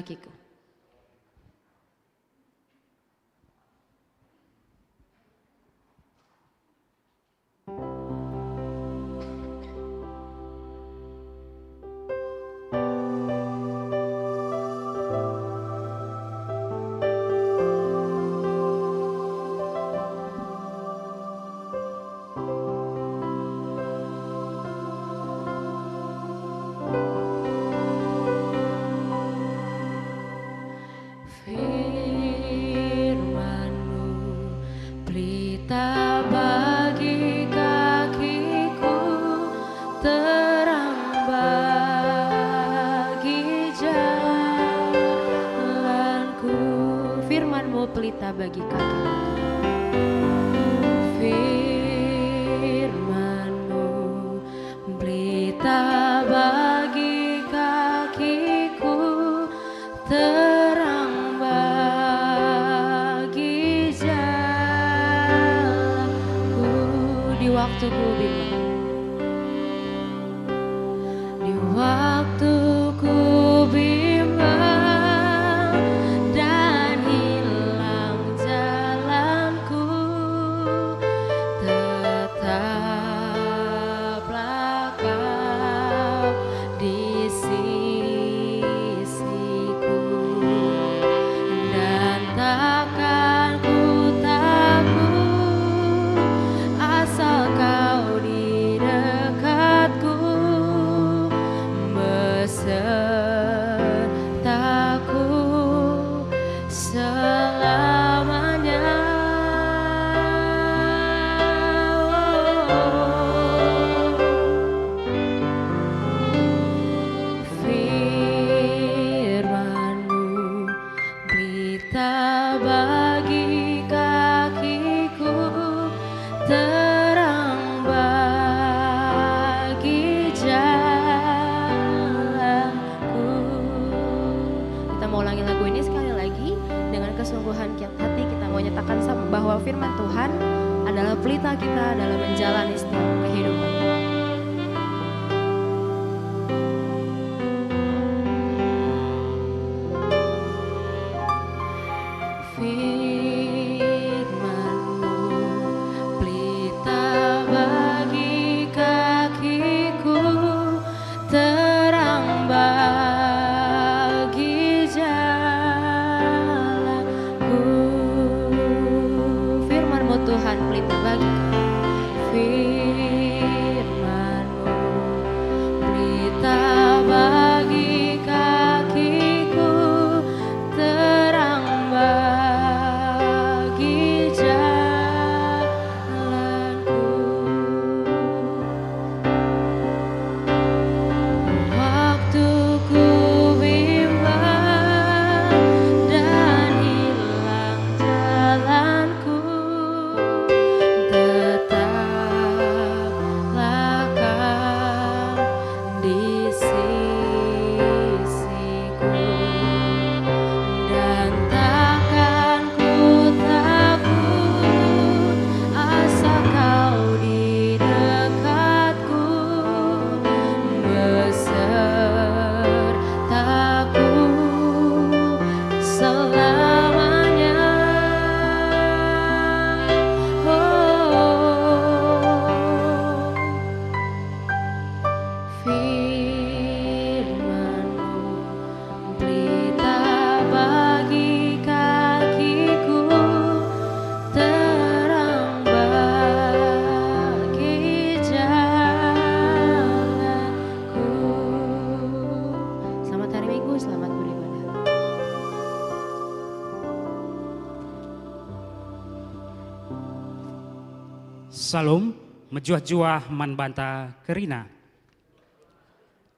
kakiku. Pelita bagi kakiku. Firman-Mu pelita bagi kakiku, terang bagi jalanku. Di waktuku bimbang, di waktuku bimbang bahwa firman Tuhan adalah pelita kita dalam menjalani setiap kehidupan. Firman-Mu pelita bagi kakiku, terang bagi jalanku. Tuhan pelita bagi firman-Mu pelita bagi kakiku, terang bagi jalanku. Waktuku bimbang dan hilang jalanku, Salom, mejuah-juah man banta kerina.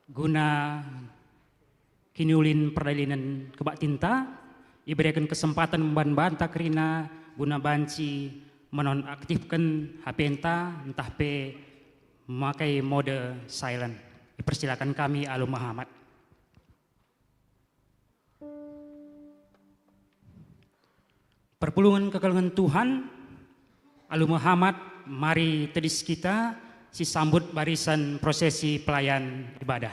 Guna kiniulin perdalinan kebak tinta, diberikan kesempatan man banta kerina guna banci menonaktifkan HP entah pe memakai mode silent. Dipersilakan kami Alum Muhammad. Perpulungan kekalangan Tuhan, Alum Muhammad, mari tedis kita si sambut barisan prosesi pelayan ibadah.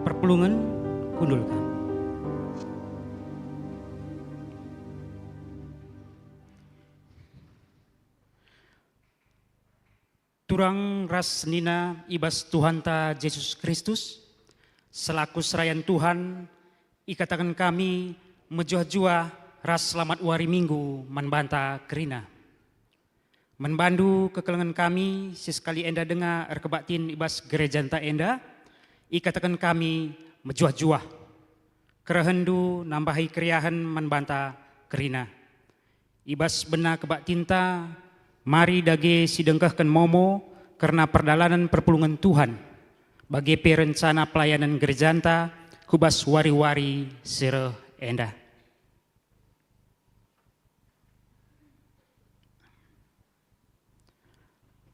perpulungan kundulkan. Turang ras nina ibas Tuhan ta Yesus Kristus, selaku serayan Tuhan, ikatakan kami menjua-jua ras selamat wari minggu manbanta kerina. Menbandu kekelengan kami sesekali enda dengar erkebatin ibas gereja ta enda, ikatakan kami menjua-jua. Kerehendu nambahi keriahan manbanta kerina. Ibas bena kebak tinta, mari dage sidengkahkan momo karena perdalanan perpulungan Tuhan bagi perencana pelayanan gerejanta kubas wari-wari sere enda.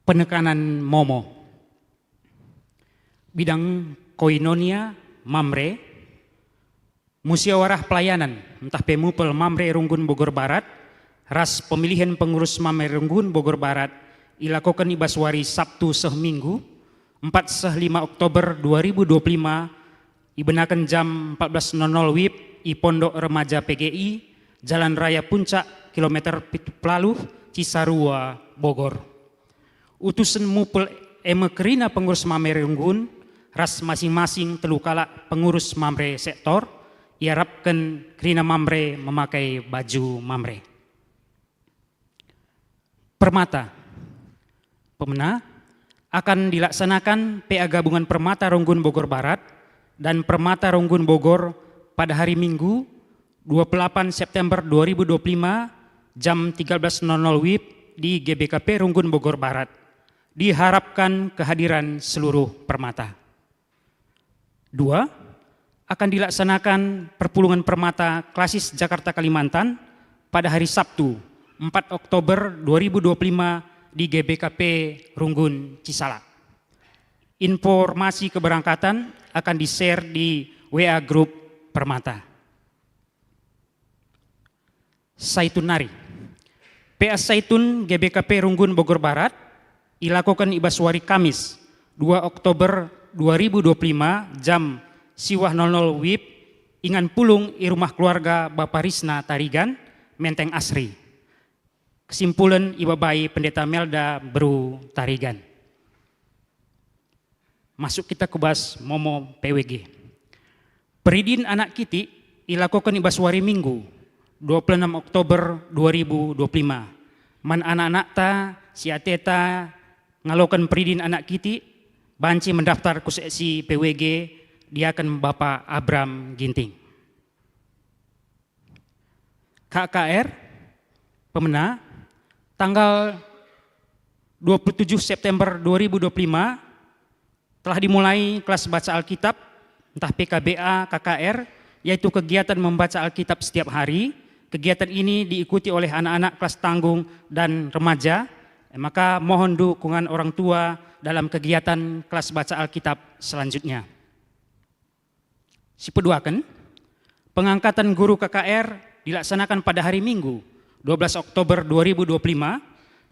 Penekanan momo bidang koinonia mamre musyawarah pelayanan entah pemupel mamre Runggun Bogor Barat ras pemilihan pengurus mamre Runggun Bogor Barat ilakukan ibas wari Sabtu seminggu 4-5 Oktober 2025 ibenakan jam 14.00 WIB i Pondok Remaja PGI Jalan Raya Puncak kilometer Pelaluh Cisarua Bogor. Utusan mupel kerina pengurus mamre Runggun ras masing-masing telu kala pengurus mamre sektor iarapkan kerina mamre memakai baju mamre. Permata pemena akan dilaksanakan PA Gabungan Permata Runggun Bogor Barat dan Permata Runggun Bogor pada hari Minggu 28 September 2025 jam 13.00 WIB di GBKP Runggun Bogor Barat. Diharapkan kehadiran seluruh permata. 2. Akan dilaksanakan perpulungan permata klasis Jakarta Kalimantan pada hari Sabtu 4 Oktober 2025 di GBKP Runggun Cisalak. Informasi keberangkatan akan di-share di WA Group Permata. Saitun Nari PA Saitun GBKP Runggun Bogor Barat ilakukan ibas wari Kamis 2 Oktober 2025 jam siwah 00 WIB ingan pulung i rumah keluarga Bapak Risna Tarigan Menteng Asri. Kesimpulan Iba Bayi Pendeta Melda Beru Tarigan. Masuk kita ke bas momo PWG. Peridin anak kiti ilakukan ibas wari Minggu 26 Oktober 2025. Man anak-anak ta si ateta ngalokan peridin anak kiti banci mendaftar ke seksi PWG dia akan Bapak Abram Ginting. KKR pemena tanggal 27 September 2025 telah dimulai kelas baca Alkitab entah PKBA KKR yaitu kegiatan membaca Alkitab setiap hari. Kegiatan ini diikuti oleh anak-anak kelas tanggung dan remaja. Maka mohon dukungan orang tua dalam kegiatan kelas baca Alkitab selanjutnya. Sipeduaken, pengangkatan guru KKR dilaksanakan pada hari Minggu 12 Oktober 2025.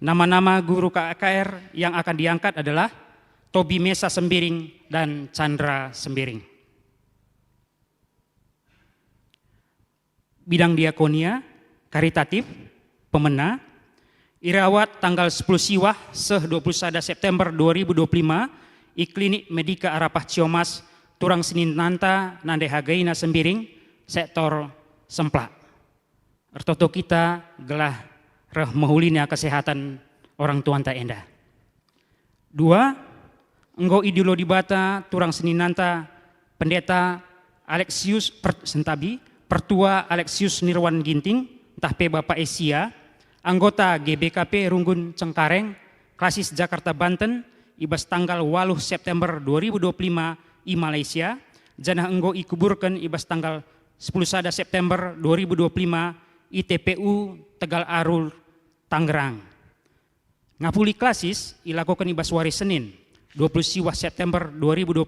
Nama-nama guru KKR yang akan diangkat adalah Tobi Mesa Sembiring dan Chandra Sembiring. Bidang diakonia, karitatif, pemena, irawat tanggal 10 siwah seh 21 September 2025 i Klinik Medika Arapah Ciomas Turang Senin Nanta Nande Hagaina Sembiring sektor Semplak. Ertoto kita gelah reh mahulina kesehatan orang tuan ta enda. 2. Enggo Idulo Dibata Turang Senin Nanta Pendeta Alexius Sentabi Pertua Alexius Nirwan Ginting entah pe Bapak Esia anggota GBKP Runggun Cengkareng, Klasis Jakarta Banten, ibas tanggal 8 September 2025 i Malaysia, janah enggo ikuburkan ibas tanggal 10 September 2025 i TPU Tegal Arul, Tangerang. Ngapuli Klasis ilakukan ibas wari Senin 20 siwah September 2025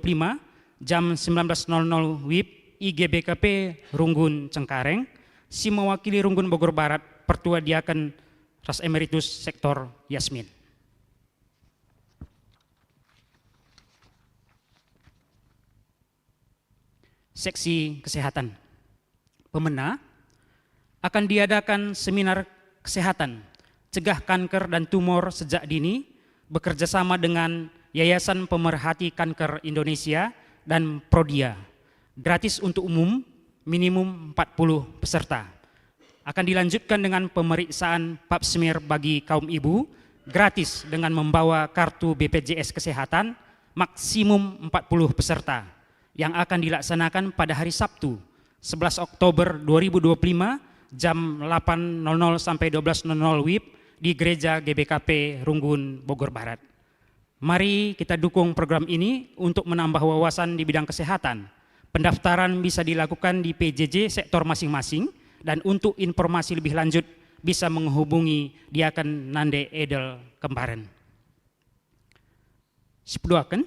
jam 19.00 WIB i GBKP Runggun Cengkareng, si mewakili Runggun Bogor Barat, Pertua Diaken Ras Emeritus Sektor Yasmin. seksi kesehatan. Pemena akan diadakan seminar kesehatan, cegah kanker dan tumor sejak dini, bekerjasama dengan Yayasan Pemerhati Kanker Indonesia dan Prodia. Gratis untuk umum, minimum 40 peserta. Akan dilanjutkan dengan pemeriksaan pap smear bagi kaum ibu, gratis dengan membawa kartu BPJS Kesehatan, maksimum 40 peserta, yang akan dilaksanakan pada hari Sabtu, 11 Oktober 2025, jam 8.00 sampai 12.00 WIB di Gereja GBKP Runggun, Bogor Barat. Mari kita dukung program ini untuk menambah wawasan di bidang kesehatan. Pendaftaran bisa dilakukan di PJJ sektor masing-masing, dan untuk informasi lebih lanjut bisa menghubungi Diaken Nande Edel Kembaren. Sepeduaken,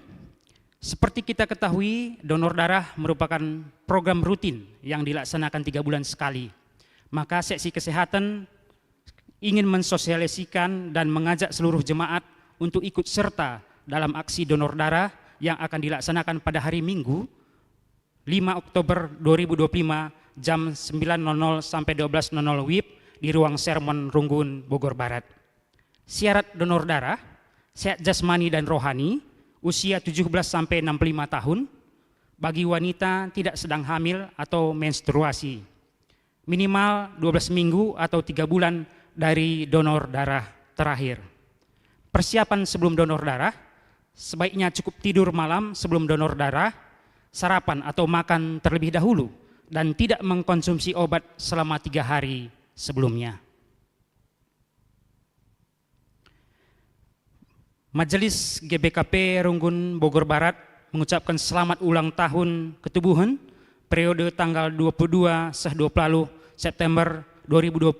seperti kita ketahui, donor darah merupakan program rutin yang dilaksanakan 3 bulan sekali. Maka seksi kesehatan ingin mensosialisasikan dan mengajak seluruh jemaat untuk ikut serta dalam aksi donor darah yang akan dilaksanakan pada hari Minggu 5 Oktober 2025 jam 9.00 sampai 12.00 WIB di ruang sermon Runggun, Bogor Barat. Syarat donor darah, sehat jasmani dan rohani, usia 17 sampai 65 tahun, bagi wanita tidak sedang hamil atau menstruasi, minimal 12 minggu atau 3 bulan dari donor darah terakhir. Persiapan sebelum donor darah, sebaiknya cukup tidur malam sebelum donor darah, sarapan atau makan terlebih dahulu, dan tidak mengkonsumsi obat selama 3 hari sebelumnya. Majelis GBKP Runggun, Bogor Barat mengucapkan selamat ulang tahun ketubuhan periode tanggal 22 September 2025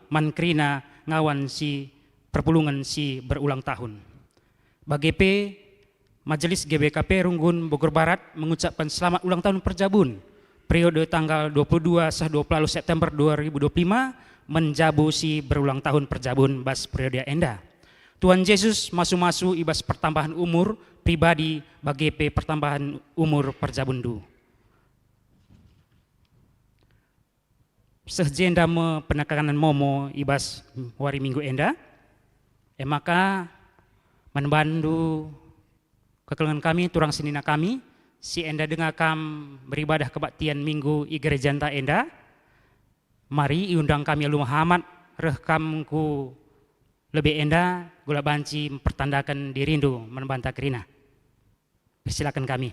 mankrina ngawan si perpulungan si berulang tahun. BGP Majelis GBKP Runggun, Bogor Barat mengucapkan selamat ulang tahun Perjabun periode tanggal 22 September 2025 menjabu si berulang tahun Perjabun bas periode enda. Tuhan Yesus masu-masu ibas pertambahan umur pribadi BGP pertambahan umur Perjabundu. Sehjenda me penekanan momo ibas hari Minggu enda, maka menbantu kekelengan kami, turang senina kami, si enda dengar kam beribadah kebaktian Minggu i gereja enda, mari iundang kami Alu Muhammad, rekam ku lebih enda, gula banci mempertandakan dirindu menbantah kerina. Persilakan kami.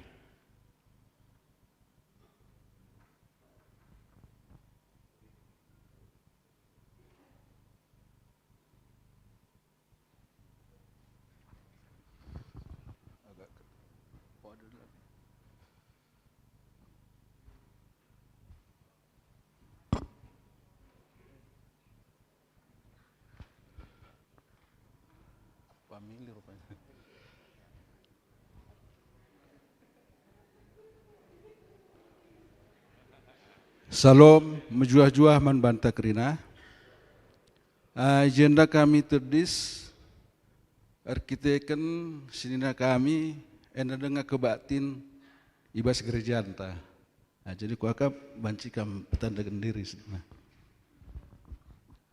Famili rupanya. Salam mejuah-juah man banta kerina. Agenda kami terdis arkiteken sinina kami enda dengar kebatin ibas gereja anta. Jadi kuaka banci kam petandakan diri.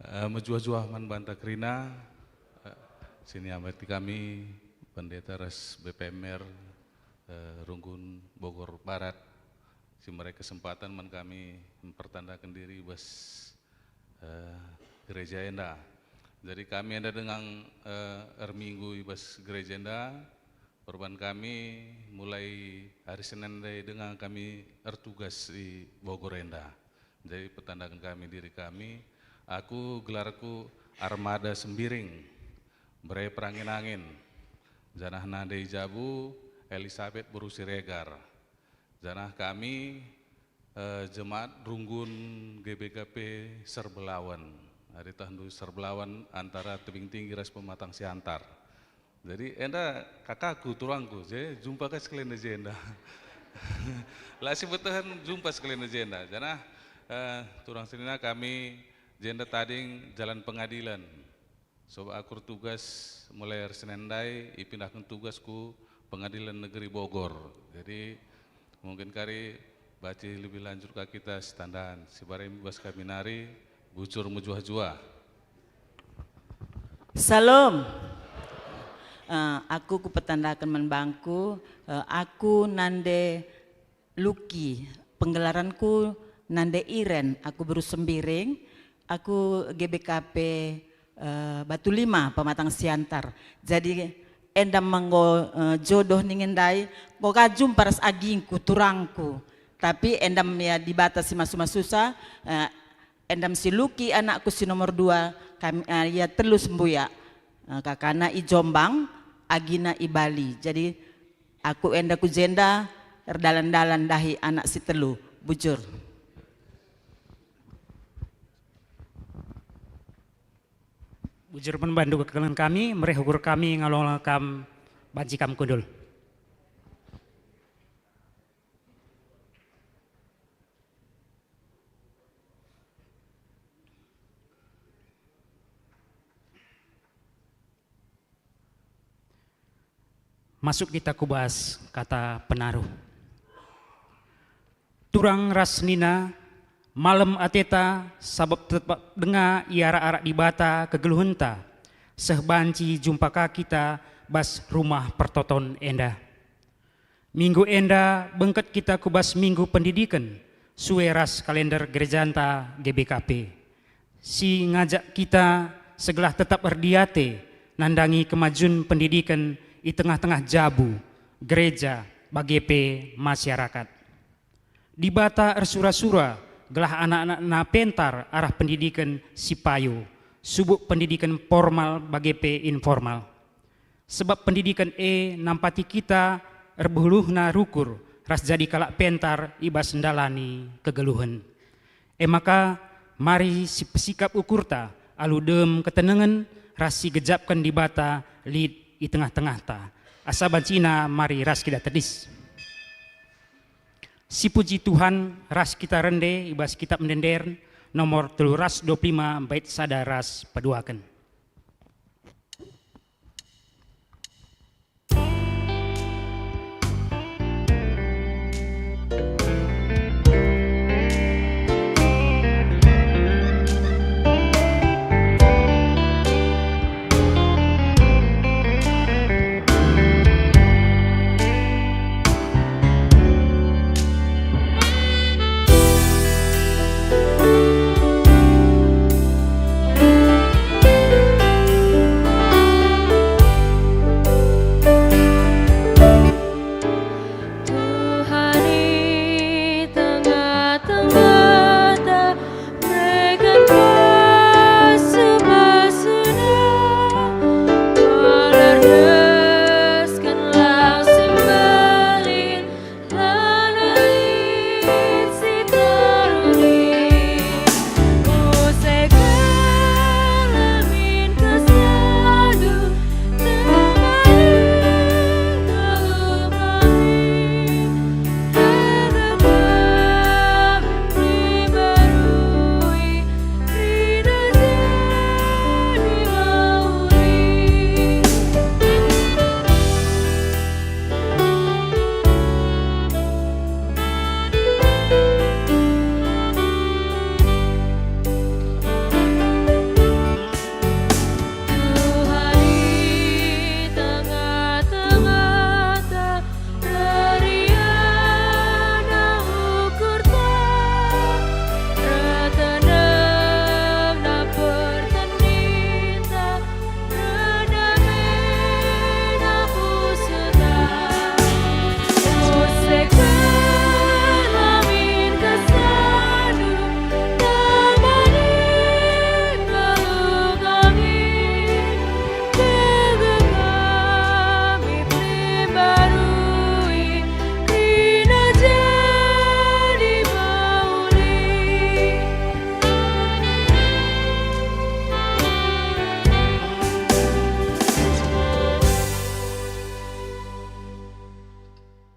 Mejuah-juah man banta kerina. Sini amati kami pendeta res BPMR Runggun Bogor Barat. Si mereka kesempatan man kami mempertandakan diri bas gereja enda. Jadi kami ada dengan Minggu bas gereja enda. Korban kami mulai hari Senin dengan kami ertugas di Bogor enda. Jadi pertandakan kami diri kami. Aku gelarku Armada Sembiring. Berai perangin angin, janah nade jabu Elizabeth Berusiregar, janah kami jemaat Runggun GBKP Serbelawan, hari tahun Serbelawan antara tebing tinggi ras pematang siantar. Jadi enda kakakku turangku, jadi jumpa ke sekalian aja enda. Lasi betahan jumpa sekalian aja enda, janah turang senina kami jenda tading jalan pengadilan. Sobat akur tugas mulai hari Senin dai ipindahkan tugasku Pengadilan Negeri Bogor. Jadi mungkin kari baca lebih lanjut ke kita standan. Sibarem ibas kami nari, bucur mujua-jua. Salam. Aku kupetandakan menbangku. Aku Nande Luki. Penggelaranku Nande Iren. Aku Beru Sembiring. Aku GBKP Batu Lima, Pematang Siantar. Jadi endam manggo jodoh ningendai. Boga jumpa ras agingku, turangku. Tapi endam ya dibatasi susah. Endam si Luki anakku si nomor 2. Kami ya telu sembuya. Kakana i Jombang, agina i Bali. Jadi aku endaku jenda erdalan-dalan dahi anak si telu, bujur. Bujur membantu kekelan kami, merehukur kami ngalong kam banci kam kudul. Masuk kita kubahas kata penaruh. Turang rasnina, malam ateta, sabab tetap dengar iara-arak di bata kegeluhenta. Sehbanci jumpaka kita bas rumah pertoton enda. Minggu enda bengket kita kubas minggu pendidikan. Sueras kalender gerejanta GBKP. Si ngajak kita segelah tetap erdiate, nandangi kemajuan pendidikan di tengah-tengah jabu, gereja, bagepe, masyarakat. Di bata ersura-sura, gelah anak-anak na pentar arah pendidikan sipayo, subuk pendidikan formal bagepe informal. Sebab pendidikan nampati kita erbuluhna rukur, ras jadi kalak pentar ibas ndalani kegeluhan. Maka mari si pesikap ukurta, aludem ketenangan, ras si gejapkan di bata lid di tengah-tengah ta. Asa bancina mari ras kita tedis. Si puji Tuhan ras kita rende ibas kitab mendender nomor 325 bait sada ras paduaken.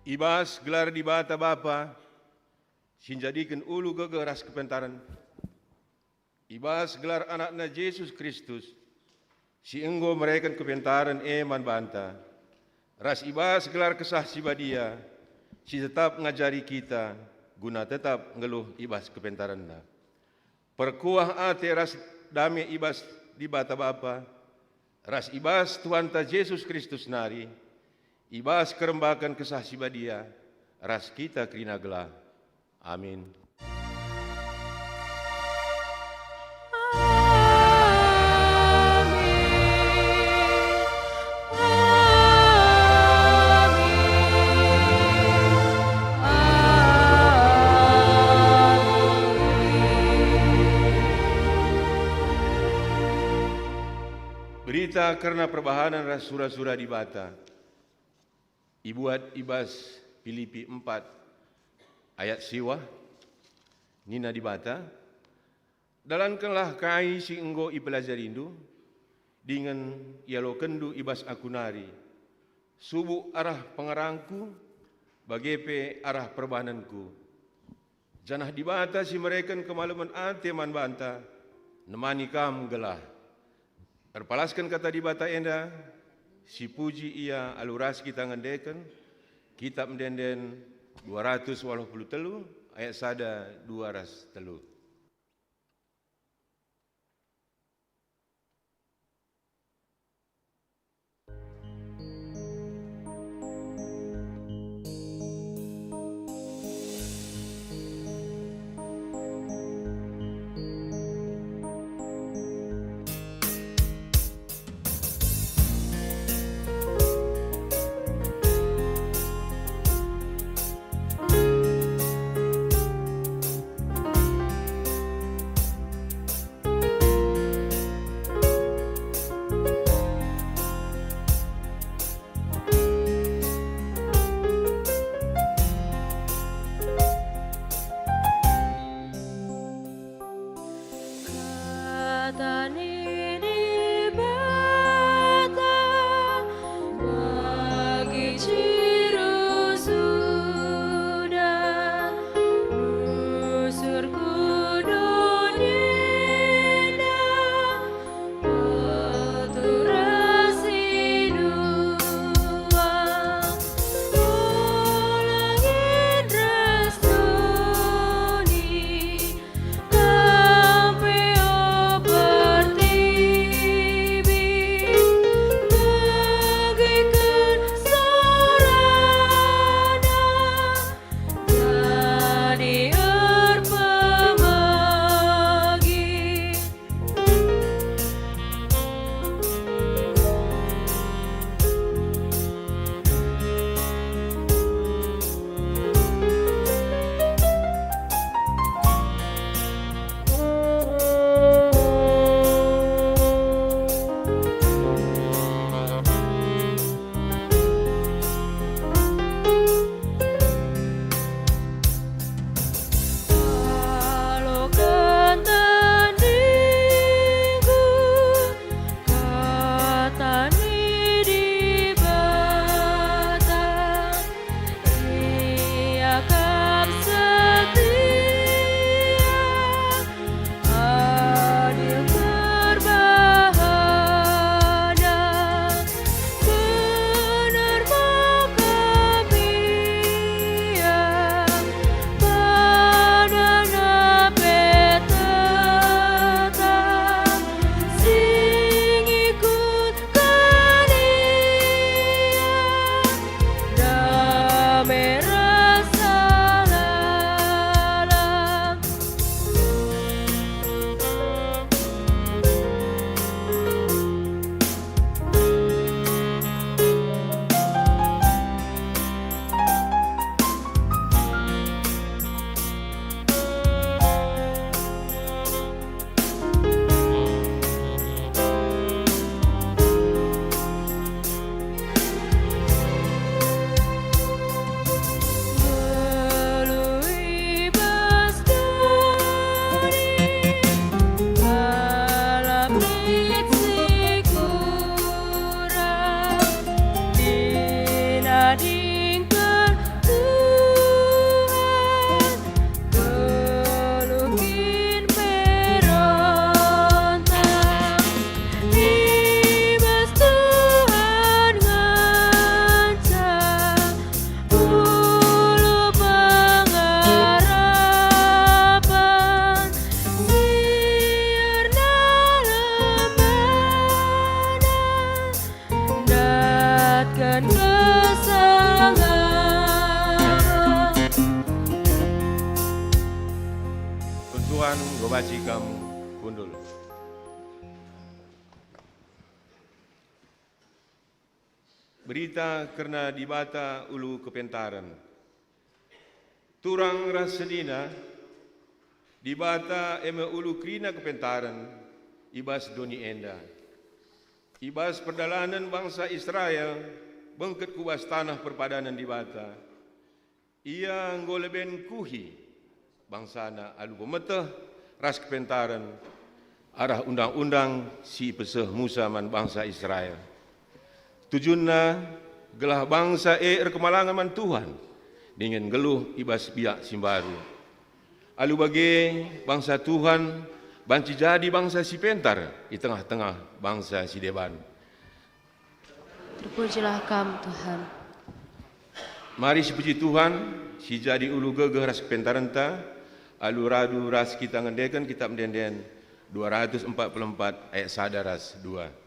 Ibas gelar di bata Bapa, sinjadikan ulu gegeras kepentaran. Ibas gelar anakna Yesus Kristus, si enggo mereka kepentaran eman banta. Ras ibas gelar kesah si badia, si tetap ngajari kita, guna tetap ngeluh ibas kepentaranna. Perkuah ate ras dame ibas di bata Bapa, ras ibas Tuhan ta Yesus Kristus nari, ibas kerembakan kesah sibadia, ras kita kerina gelah. Amin. Berita karena perbahanan ras surah-surah di bata. Ibuat ibas Filipi 4 ayat siwah nina di bata. Dalankanlah kai si enggo ipelajarindu dengan ialo kendu ibas akunari. Subuh arah pengarangku bagepe arah perbahananku. Janah di bata si mereka kemalaman ate man banta nemani kam gelah. Terpalaskan kata di bata enda, si puji ia aluras kita ngendeken, kitab mendenden 283 ayat sada 203. Tuhan ngobacikam pundul. Berita kerana dibata ulu kepentaran. Turang rasedina dibata eme ulu krina kepentaran ibas doni enda. Ibas perdalanan bangsa Israel bengket kubas tanah perpadanan dibata. Ia ngoleben kuhi bangsana alu pemeteh ras kepentaran arah undang-undang si peseh Musa man bangsa Israel. Tujuanna gelah bangsa kemalangan man Tuhan dengan geluh ibas biak simbaru. Alu bagi bangsa Tuhan banci jadi bangsa si pentar di tengah-tengah bangsa si deban. Terpujilah Kam Tuhan. Mari si puji Tuhan, si jadi ulu gegeh ras kepentaran ta, alu radu ras kita ngendekan kitab mendenden 244 ayat 1 ras 2.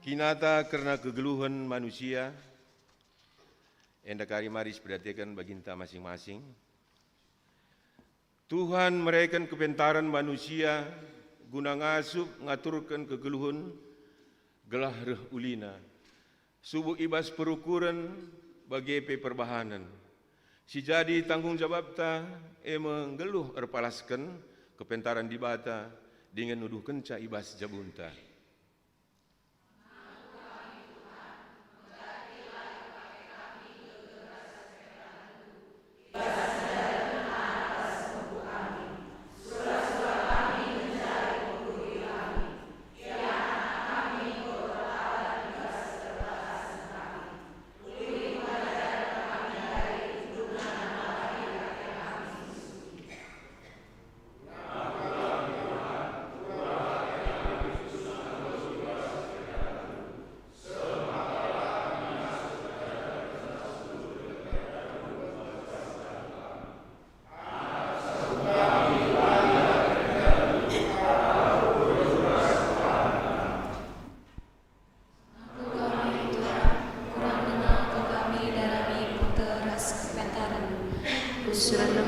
Kinata kerana kegeluhan manusia, endak hari maris perhatikan baginta masing-masing. Tuhan meraikan kepentaran manusia guna ngasup ngaturkan kegeluhan gelah reh ulina. Subuh ibas perukuran bagi perbahanan. Si jadi tanggung jawab ta menggeluh erpalaskan kepentaran dibata dengan nuduh kenca ibas jabunta.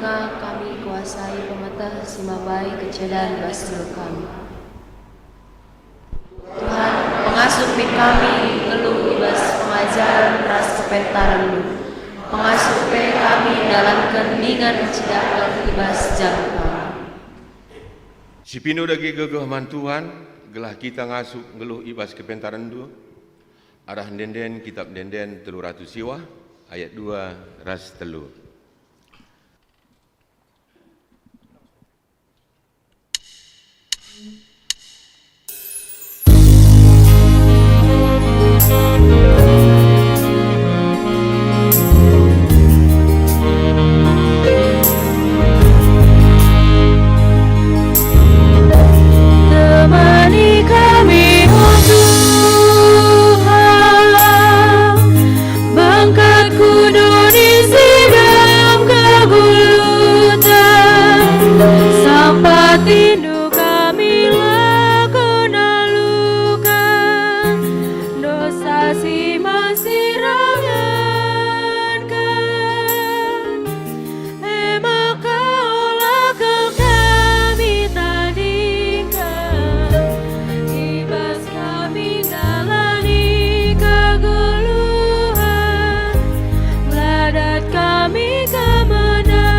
tengah kami kuasai pemetah simabai kecedan basdul kami. Tuhan, pengasuh pin kami ngeluh ibas pengajaran ras kepentaran lu. Pengasuh pe kami dalam keningan cidakan ibas jam kami. Si pinu dagi gegeh mantuhan, gelah kita ngasuh ngeluh ibas kepentaran du. Arah denden kitab denden 300 siwah, ayat 2 ras 3. Temani kami, oh Tuhan, bangkat kudu di sidang kegulutan, sampai tindu kami lakukan dosa si masih rangankan, maka olah kami tandingkan, ibas kami ngalani keguluhan, meladat kami kemenangan.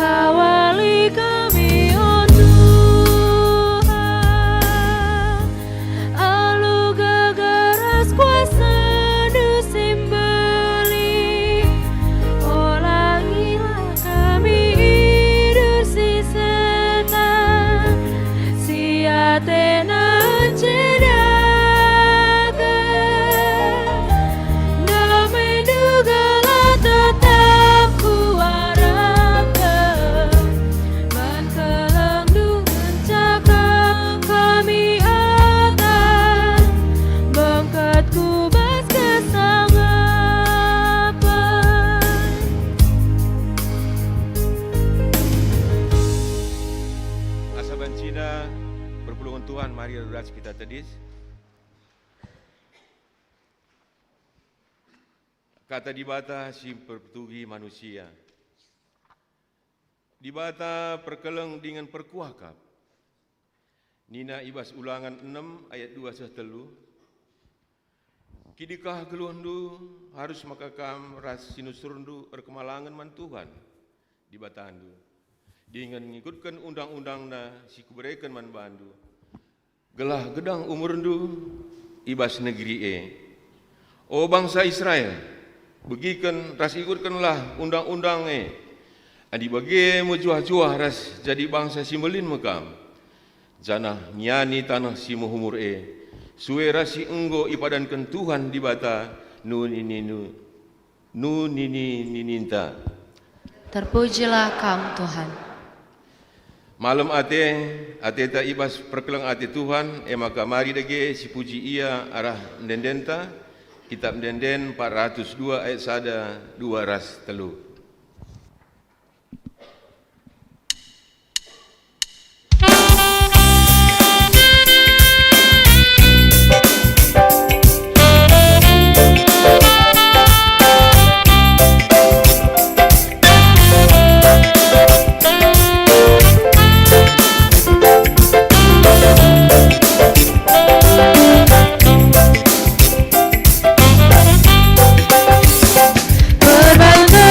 Kawali kami, oh Tuhan, alu gegeras kuasa nu simbeli, olangilah kami hidup si setan, si Atena cedakan, damai dugalah tetap kuharapkan, ban kelang dengan cakap kami akan, bangkat kubas kesangapan. Asaban Cina, perpulungan Tuhan, mari adoras kita tedis. Kata dibata si pertugi manusia. Dibata perkeleng dengan perkuakap. Nina ibas ulangan 6 ayat 2 sehtelu. Kidikah geluhndu harus makakam ras sinusurundu erkemalangan man Tuhan. Dibatandu. Dengan mengikutkan undang-undangna si kuberikan man bandu. Gelah gedang umurndu ibas negeri e. O bangsa Israel, begikan ras ikutkanlah undang-undang e. Adi bagi mujuah-juah ras jadi bangsa simbolin mekam. Janah nyani tanah si muhumur e. Suwe rasi enggo ipadankan Tuhan di bata nu nini nininta. Terpujilah Kam Tuhan. Malam ate tak ibas perkelang ate Tuhan, maka mari dage si puji ia arah dendenta, kitab denden 402 ayat 1 2 ras 3. Berbangsa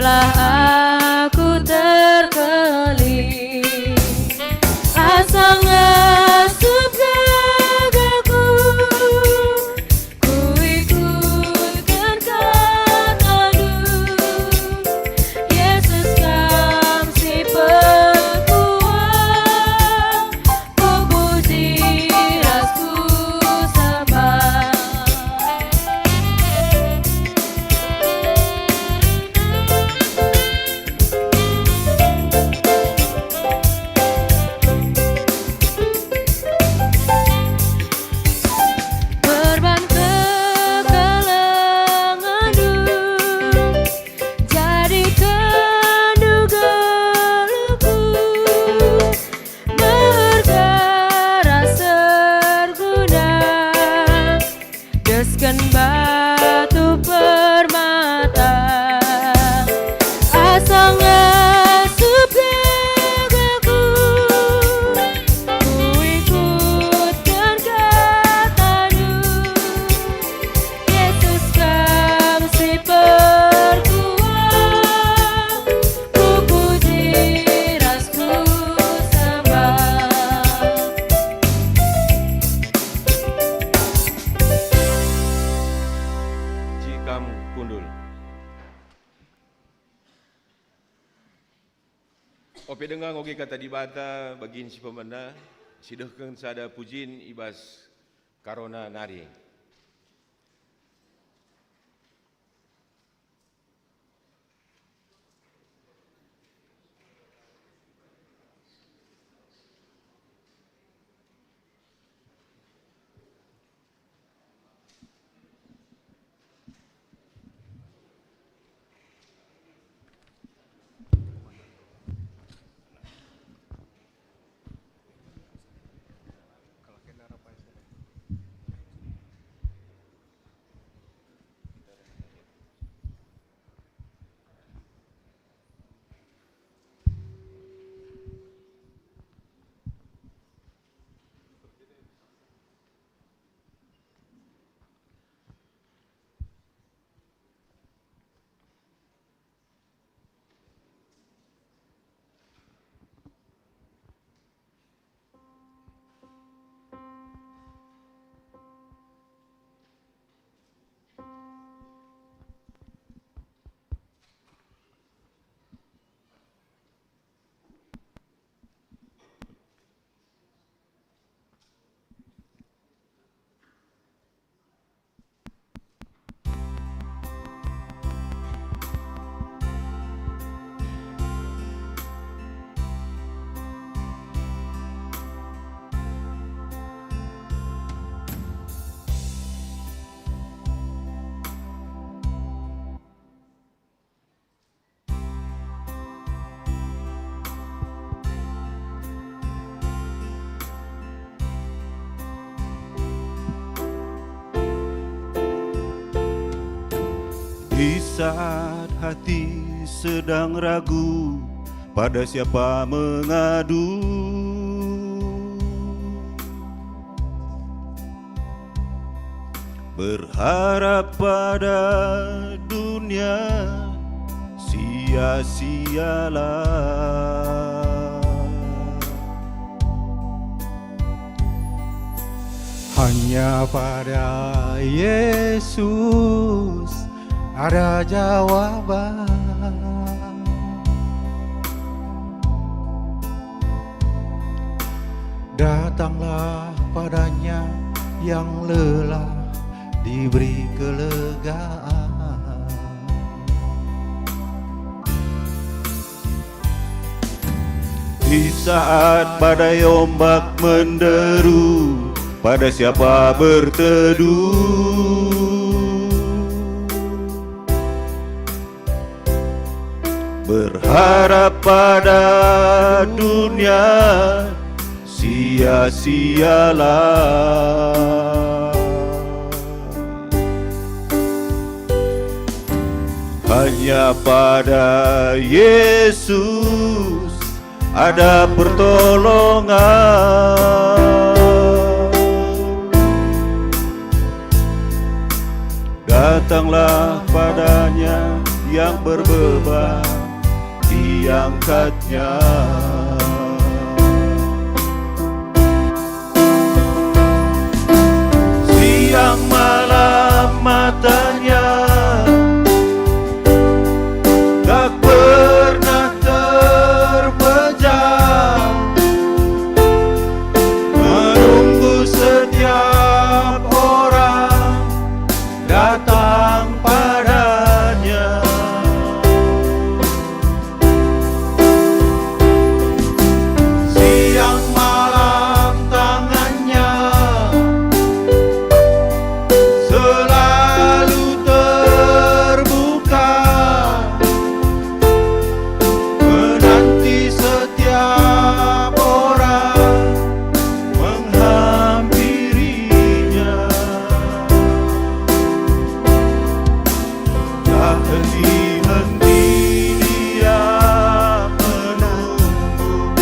Telah aku terkelih, asa ngasup gagaku, ku ikutkan kata-Mu. Yesus Kam si pekuat, ku puji rasku sembah. Berban kekalenganku, jadikan dugaku, bergerak serguna, deskan batu permata, asa ngasup gagaku, ku ikutkan kata-Mu. Yesus Kam si perkuat, ku puji rasku sembah. Cikam kundul. Ope dengang oge kata dibata bagin si pemanda, sidehkeun sada pujin ibas karona nari. Di saat hati sedang ragu, pada siapa mengadu? Berharap pada dunia, sia-sialah. Hanya pada Yesus ada jawaban. Datanglah padanya yang lelah, diberi kelegaan. Di saat badai ombak menderu, pada siapa berteduh? Berharap pada dunia, sia-sialah. Hanya pada Yesus ada pertolongan. Datanglah padanya yang berbeban diangkatnya. Siang malam matanya tak pernah terpejam, menunggu setiap orang datang padanya. Siang malam tangannya selalu terbuka, menanti setiap orang menghampirinya. Tak henti-henti dia menunggu,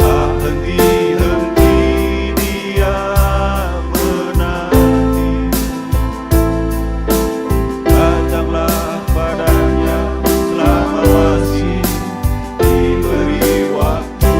tak henti-henti dia menanti. Datanglah padanya selama masih diberi waktu.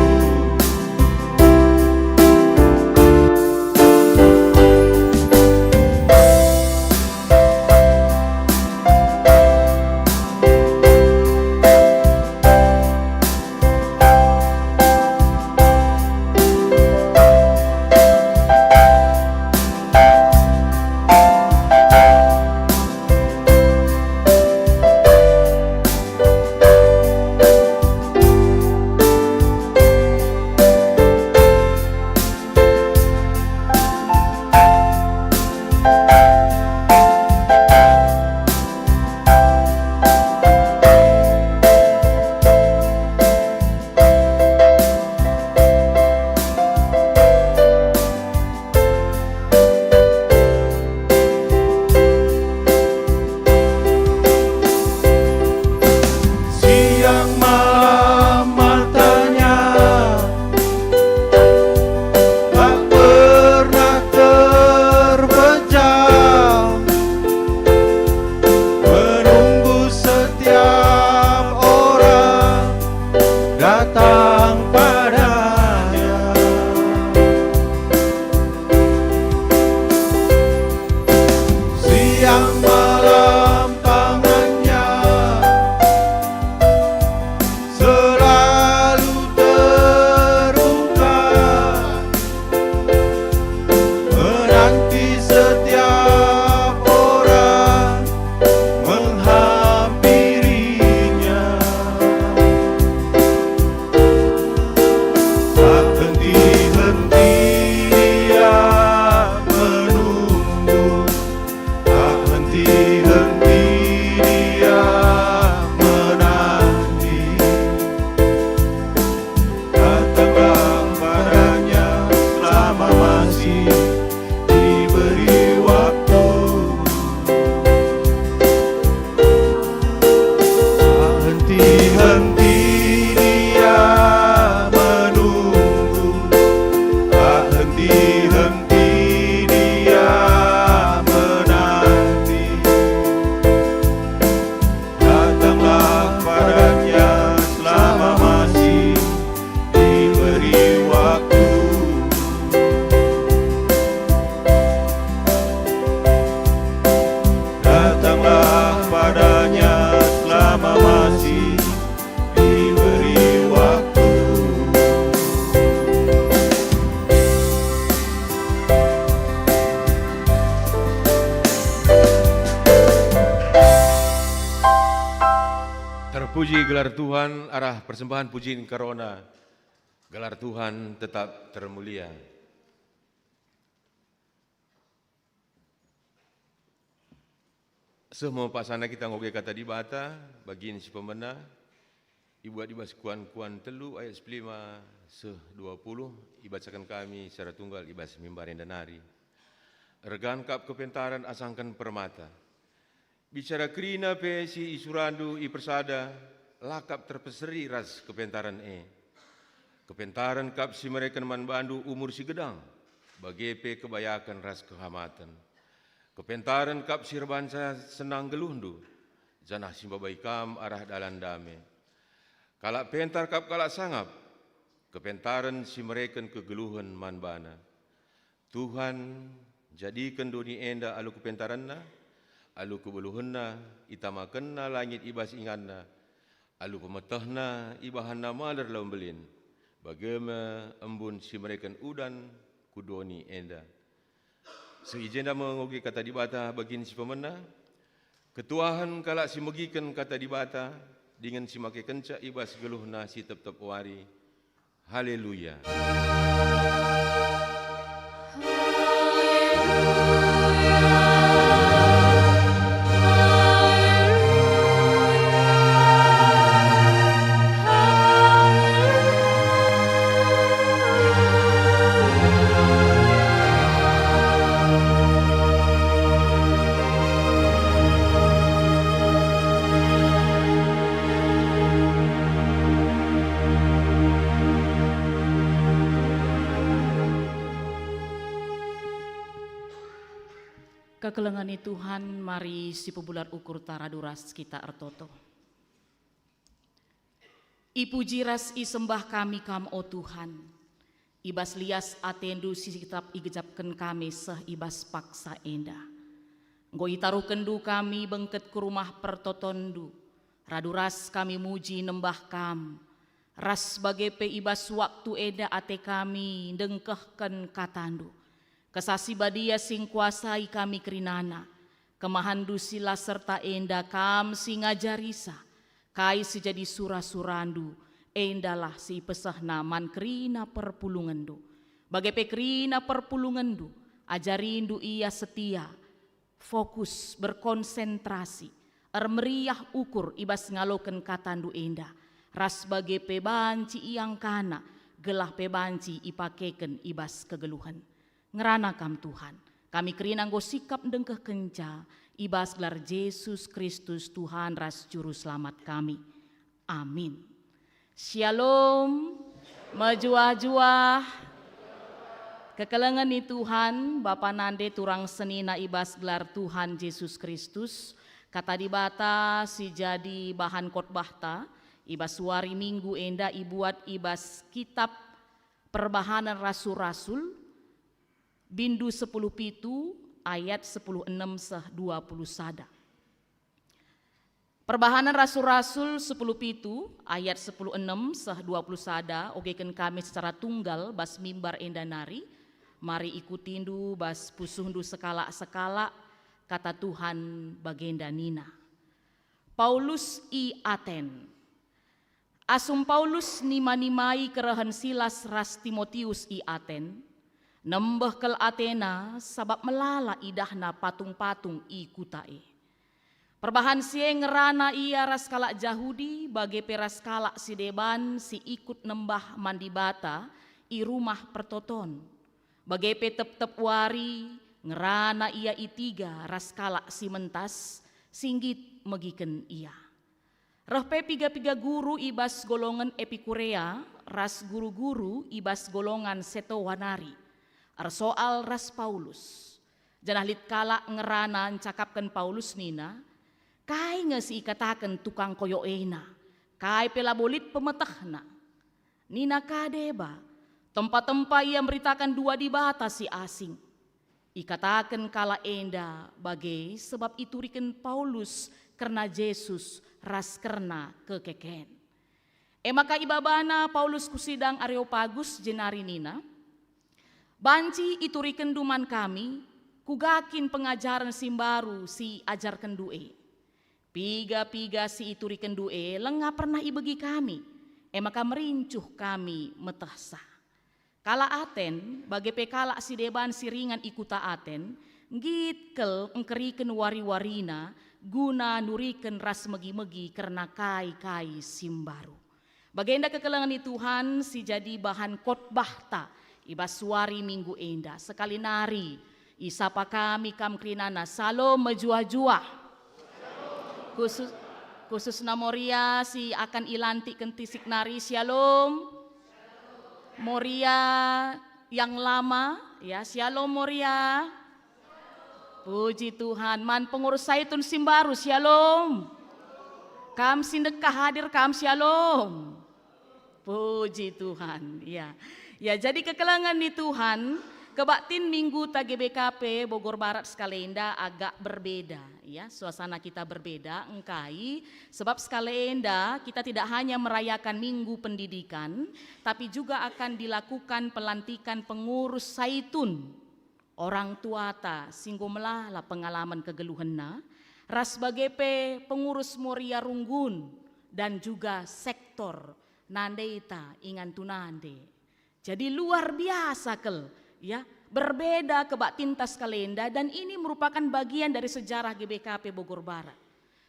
Siang malam matanya tak pernah terpejam, menunggu setiap orang datang padanya. Siang malam tangannya selalu terbuka, menanti setiap orang menghampirinya. Tak henti-henti dia menunggu, tak henti-henti dia menanti. Datanglah padanya selama masih diberi waktu. Tak henti-henti dia menunggu, tak henti-henti dia menanti. Datanglah padanya selama masih diberi waktu. Datanglah padanya selama masih diberi waktu. Terpuji gelar Tuhan, arah persembahan pujian karona. Gelar Tuhan tetap termulia. Semua pasana kita ngoge kata di bata, bagian si pemena, ibuat ibas kuan-kuan telu ayat 5 se-20, ibacakan kami secara tunggal ibas mimbarin danari. Regan kap kepentaran asangkan permata. Bicara krina pe si isurandu i persada, lakap terpeseri ras kepentaran Kepentaran kap si mereka man bandu umur si gedang, bagepe kebayakan ras kehamatan. Kepentaran kap si rebansa senang gelundu, janah simbabaikam arah dalan dame. Kalak pentar kap kalak sangap, kepentaran si mereken kegeluhan manbana. Tuhan jadikan dunia enda alu kepentaranna, alu kebeluhanna, itamakenna langit ibas inganna, alu pemetahna ibahanna maler lombelin. Bagaimana embun si mereken udan kudoni enda. Seijenda mengogi kata dibata bagin si pemena, ketuahan kalak si megikan kata dibata, dengan si make kenca ibas geluhna si tep-tep wari. Haleluya. Kekelengani Tuhan, mari si pebular ukur taraduras kita ertoto. Ipuji ras i sembah kami kam o Tuhan, ibas lias atendu si kitab igejapken kami seh ibas paksa enda. Nggo itaruh kendu kami bengket ke rumah pertotondu, raduras kami muji nembah kam, ras bagai pe ibas waktu eda ate kami dengkehken katandu. Kesasi badia sing kuasai kami kerinana, kemahandu sila serta enda kam sing ajarisa, kai si jadi surah-surandu, endalah si pesahna man kerina perpulungandu. Bagai pekerina perpulungandu, ajarindu ia setia, fokus berkonsentrasi, meriah ukur ibas ngaloken katandu enda, ras bagai pebanci iang kana, gelah pebanci ipakeken ibas kegeluhan. Ngerana kam Tuhan, kami kerina nggo sikap dengkeh kenca, ibas gelar Yesus Kristus Tuhan ras juru selamat kami. Amin. Shalom, majuah-juah. Kekelengan ni Tuhan, Bapa nande turang senina ibas gelar Tuhan Yesus Kristus, kata dibata si jadi bahan khotbahta, ibas wari minggu enda ibuat ibas kitab perbahanan rasul-rasul, Bindu 10 pitu ayat 10:6 seh 20 sada. Perbahanan rasul-rasul 10 pitu ayat 10:6 seh 20 sada ogeken kami secara tunggal bas mimbar enda nari. Mari ikutindu bas pusundu sekala-sekala kata Tuhan bagenda nina. Paulus i Aten. Asum Paulus nima-nimai kerahan Silas ras Timotius i Aten. Nembeh kel Athena sabab melala idahna patung-patung i kutae. Perbahan sie ngerana ia ras kalak Jahudi bagai peras kalak si deban si ikut nembah mandibata i rumah pertoton. Bagai petep-tep wari ngerana ia itiga ras kalak si mentas singgit megiken ia. Rohpe piga-piga guru ibas golongan Epikurea ras guru-guru ibas golongan Setowanari. Soal ras Paulus, janah lit kala ngerana cakapkan Paulus nina, kai ngesi ikatakan tukang koyoena, kai pelabolit pemetahna, nina kadeba, tempat-tempat ia meritakan dua di bata si asing, ikatakan kala enda bagai sebab iturikan Paulus karena Yesus ras karena kekeken. Maka ibabana Paulus kusidang Areopagus jenari nina, banci ituriken duman kami, kugakin pengajaran simbaru si ajarkan due. Piga-piga si ituriken due, lengah pernah ibegi kami, maka merincuh kami metahsa. Kala Aten, bagai pekala si deban si ringan ikuta Aten, ngitkel engkeriken wari-warina, guna nuriken ras megi-megi karena kai-kai simbaru. Bagenda kekelengan ni Tuhan si jadi bahan khotbahta, ibas suari minggu enda sekali nari isapa kami kam krinana salom mejuah-juah khusus namoria si akan ilantik kentisik nari shalom Moria yang lama ya shalom Moria puji Tuhan man pengurus Saitun Simbaru shalom Kam sindekah hadir, kam shalom. Puji Tuhan. Ya, ya, jadi kekelangan di Tuhan, kebaktin minggu TGBKP Bogor Barat Skalenda agak berbeda, ya. Suasana kita berbeda, engkai, sebab Skalenda kita tidak hanya merayakan minggu pendidikan, tapi juga akan dilakukan pelantikan pengurus Saitun, orang tua ta singgomelah lah pengalaman kegeluhenna, ras bagepe pengurus Moria Runggun, dan juga sektor nandeita ingan tunande. Jadi luar biasa kel, ya, berbeda kebaktinta Skalenda, dan ini merupakan bagian dari sejarah GBKP Bogor Barat.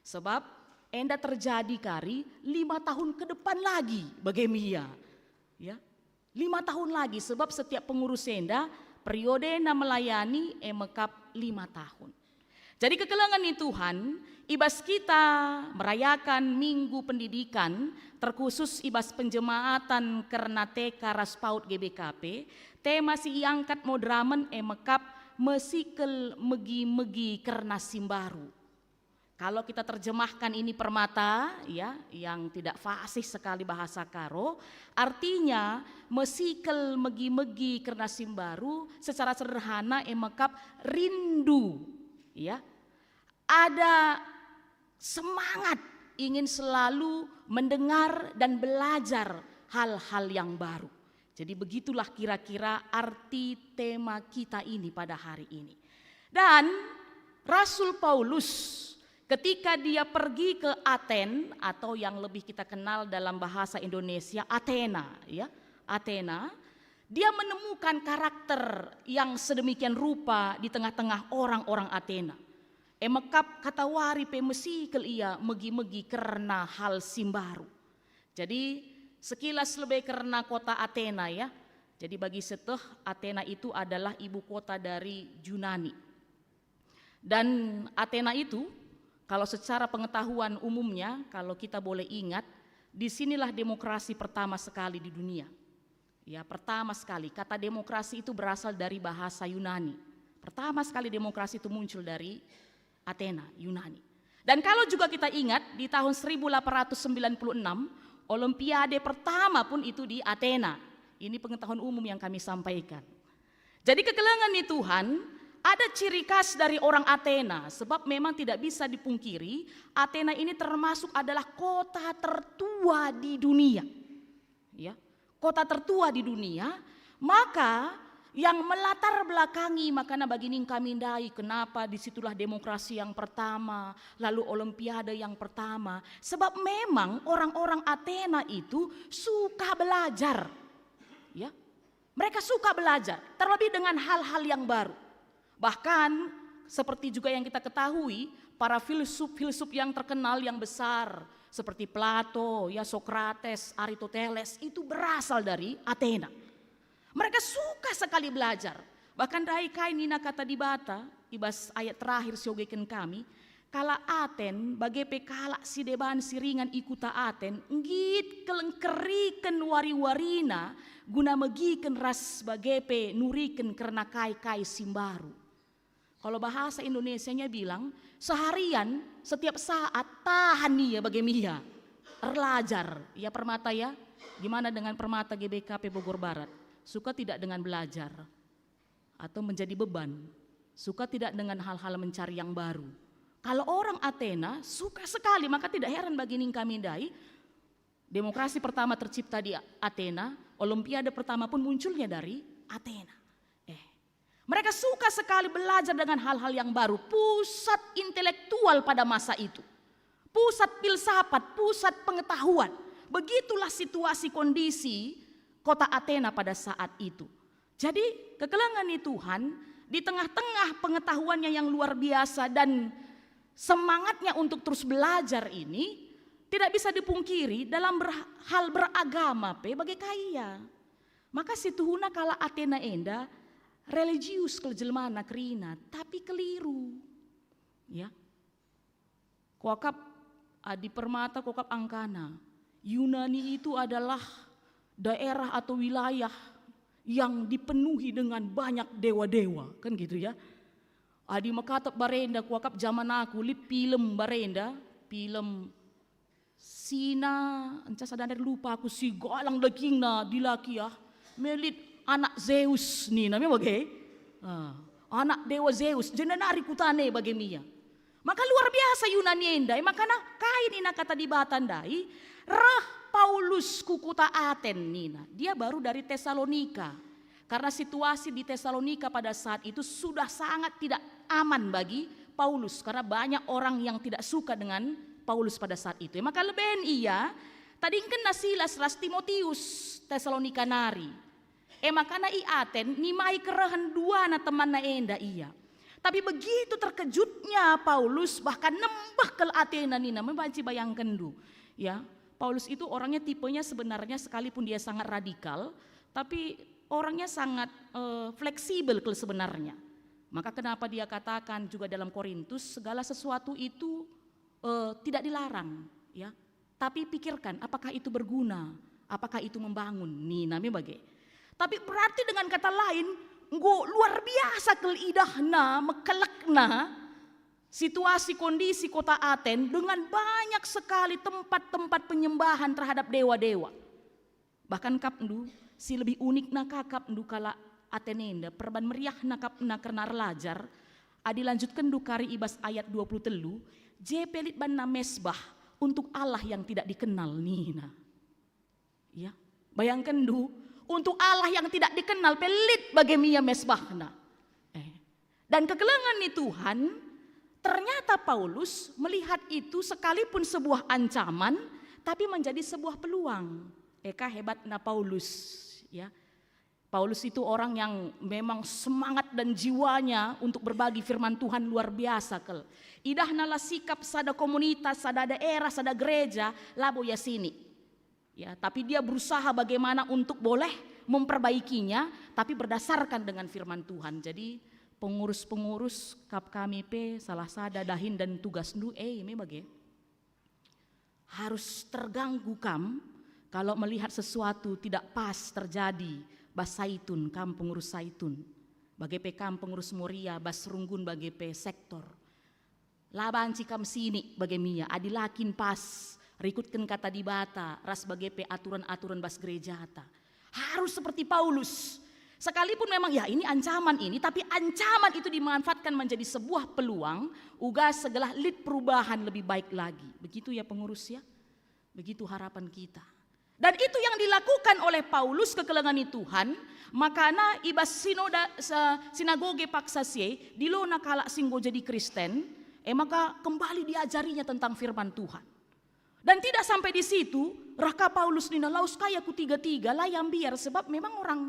Sebab enda terjadi kari 5 tahun ke depan lagi bagemia, ya, 5 tahun lagi, sebab setiap pengurus enda periode enda melayani mekap 5 tahun. Jadi kekelangan nih Tuhan, ibas kita merayakan minggu pendidikan, terkhusus ibas penjemaatan karena TK Raspaut GBKP, tema si iangkat modramen mekap mesikel megi-megi karena simbaru. Kalau kita terjemahkan ini permata, ya, yang tidak fasih sekali bahasa Karo, artinya mesikel megi-megi karena simbaru secara sederhana mekap rindu, ya. Ada semangat ingin selalu mendengar dan belajar hal-hal yang baru. Jadi begitulah kira-kira arti tema kita ini pada hari ini. Dan Rasul Paulus ketika dia pergi ke Aten, atau yang lebih kita kenal dalam bahasa Indonesia Athena, ya, Athena, dia menemukan karakter yang sedemikian rupa di tengah-tengah orang-orang Athena. Mekap kata wari pe mesikel ia megi-megi karena hal simbaru. Jadi sekilas lebih karena kota Athena, ya. Jadi bagi seteh Athena itu adalah ibu kota dari Yunani. Dan Athena itu kalau secara pengetahuan umumnya, kalau kita boleh ingat, disinilah demokrasi pertama sekali di dunia. Ya, pertama sekali kata demokrasi itu berasal dari bahasa Yunani. Pertama sekali demokrasi itu muncul dari Athena, Yunani. Dan kalau juga kita ingat di tahun 1896 Olimpiade pertama pun itu di Athena. Ini pengetahuan umum yang kami sampaikan. Jadi kekelangan nih Tuhan, ada ciri khas dari orang Athena, sebab memang tidak bisa dipungkiri Athena ini termasuk adalah kota tertua di dunia. Ya, kota tertua di dunia, maka yang melatar belakangi makanya bagini kami ndai kenapa disitulah demokrasi yang pertama, lalu Olimpiade yang pertama, sebab memang orang-orang Athena itu suka belajar, ya, mereka suka belajar, terlebih dengan hal-hal yang baru. Bahkan seperti juga yang kita ketahui, para filsuf yang terkenal yang besar seperti Plato, ya, Sokrates, Aristoteles itu berasal dari Athena. Mereka suka sekali belajar. Bahkan dari kain nina kata di bata, ibas ayat terakhir siogeken kami, kala Aten bagepe kala si deban siringan ikuta Aten, ngit kelengkeriken wari-warina guna megiken ras bagepe nuriken karena kai-kai simbaru. Kalau bahasa Indonesianya bilang, seharian setiap saat tahan nih ya bagemia, belajar. Ya permata ya, gimana dengan permata GBKP Bogor Barat? Suka tidak dengan belajar atau menjadi beban, suka tidak dengan hal-hal mencari yang baru. Kalau orang Athena suka sekali, maka tidak heran bagi kami dai, demokrasi pertama tercipta di Athena, Olimpiade pertama pun munculnya dari Athena. Mereka suka sekali belajar dengan hal-hal yang baru, pusat intelektual pada masa itu, pusat filsafat, pusat pengetahuan. Begitulah situasi kondisi kota Athena pada saat itu. Jadi kekelangan Tuhan di tengah-tengah pengetahuannya yang luar biasa dan semangatnya untuk terus belajar ini tidak bisa dipungkiri dalam hal beragama bagi kaya. Maka situhuna kala Athena enda religius keljelmana kerina, tapi keliru. Ya. Kuakap di permata kuakap angkana. Yunani itu adalah daerah atau wilayah yang dipenuhi dengan banyak dewa-dewa, kan gitu ya. Adi makatap barenda kuakap zaman aku lip film barenda, film Sina, encah sadar lupa aku si galang daging na dilaki ya. Melit anak Zeus ni namanya bagai. Anak dewa Zeus, jenenari kutane bagi Mia. Maka luar biasa Yunani enda, makana kain ina kata di batandai, rah Paulus kukuta Aten nina. Dia baru dari Tesalonika. Karena situasi di Tesalonika pada saat itu sudah sangat tidak aman bagi Paulus. Karena banyak orang yang tidak suka dengan Paulus pada saat itu. Maka leben iya, tadi kena Silas ras Timotius Tesalonika nari. Makana i Aten nimai kerahan dua na teman na enda iya. Tapi begitu terkejutnya Paulus bahkan nembah ke Athena nina, membanci bayangkan du. Ya, Paulus itu orangnya tipenya sebenarnya sekalipun dia sangat radikal, tapi orangnya sangat fleksibel sebenarnya. Maka kenapa dia katakan juga dalam Korintus segala sesuatu itu tidak dilarang, ya. Tapi pikirkan apakah itu berguna, apakah itu membangun. Nih namanya bagai. Tapi berarti dengan kata lain, luar biasa kelidahna, mekelekna situasi kondisi kota Aten dengan banyak sekali tempat-tempat penyembahan terhadap dewa-dewa. Bahkan kapndu si lebih unik na kakapndu kala Atenenda perban meriah nakapna karena lajar. Adi lanjutkan du kari ibas ayat 20 telu. Jepelit banna mesbah untuk Allah yang tidak dikenal nina. Ya, bayangkan du. Untuk Allah yang tidak dikenal pelit bagaimana mesbahna. Dan kegelangan nih Tuhan, ternyata Paulus melihat itu sekalipun sebuah ancaman, tapi menjadi sebuah peluang. Eka hebatna Paulus, ya. Paulus itu orang yang memang semangat dan jiwanya untuk berbagi firman Tuhan luar biasa kel. Idahna lah sikap sada komunitas, sada daerah, sada gereja, labo ya sini. Ya, tapi dia berusaha bagaimana untuk boleh memperbaikinya, tapi berdasarkan dengan firman Tuhan. Jadi pengurus-pengurus kap kami salah sada dahin dan tugas nu ini bagai harus terganggu kam kalau melihat sesuatu tidak pas terjadi bas saitun kam pengurus saitun bagai kam pengurus Moria bas runggun bagai sektor laban cikam sini bagai Mia adilakin pas rikutkan kata di bata ras bagai aturan-aturan bas gereja harus seperti Paulus. Sekalipun memang ya ini ancaman ini, tapi ancaman itu dimanfaatkan menjadi sebuah peluang, uga segala lid perubahan lebih baik lagi. Begitu ya pengurus ya, begitu harapan kita. Dan itu yang dilakukan oleh Paulus kekelengan Tuhan, makana ibas sinagoge paksasie, di lona kalak singgo jadi Kristen, maka kembali diajarinya tentang firman Tuhan. Dan tidak sampai di situ, raka Paulus nina laus kaya ku tiga-tiga layam biar sebab memang orang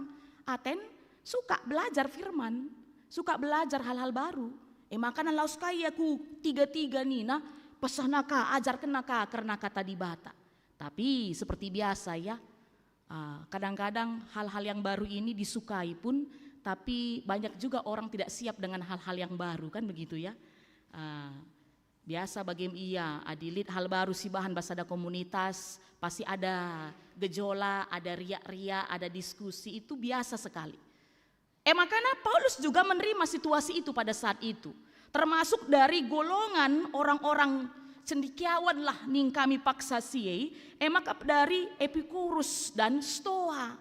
Aten suka belajar firman, suka belajar hal-hal baru. Makanya laus kaya ku tiga-tiga nina pesanaka ajar kenaka karena kata di bata. Tapi seperti biasa ya, kadang-kadang hal-hal yang baru ini disukai pun, tapi banyak juga orang tidak siap dengan hal-hal yang baru kan begitu ya. Biasa bagaimana iya adilit hal baru si bahan basada komunitas pasti ada gejola, ada riak-riak, ada diskusi itu biasa sekali. Makanya Paulus juga menerima situasi itu pada saat itu, termasuk dari golongan orang-orang cendikiawan lah ning kami paksa siye, maka dari Epikurus dan Stoa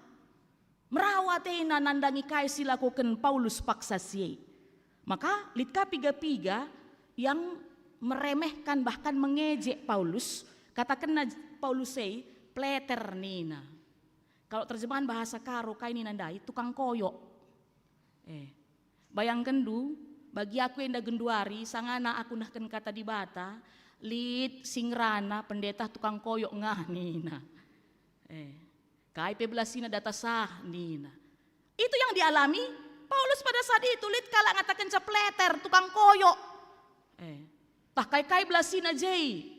merawatena nandangi kai silakukan Paulus paksa siye. Maka litka piga-piga yang meremehkan bahkan mengejek Paulus, katakan Paulus say pleter nina. Kalau terjemahan bahasa karo kai ni nandai tukang koyok. Bayangkan du, bagi aku yang genduari sangana aku nahkan kata di bata, lid singrana pendeta tukang koyok ngah nina. Kai pebelasina data sah nina. Itu yang dialami Paulus pada saat itu, lid kala ngatakan cepleter tukang koyok. Tah kai belasina jai.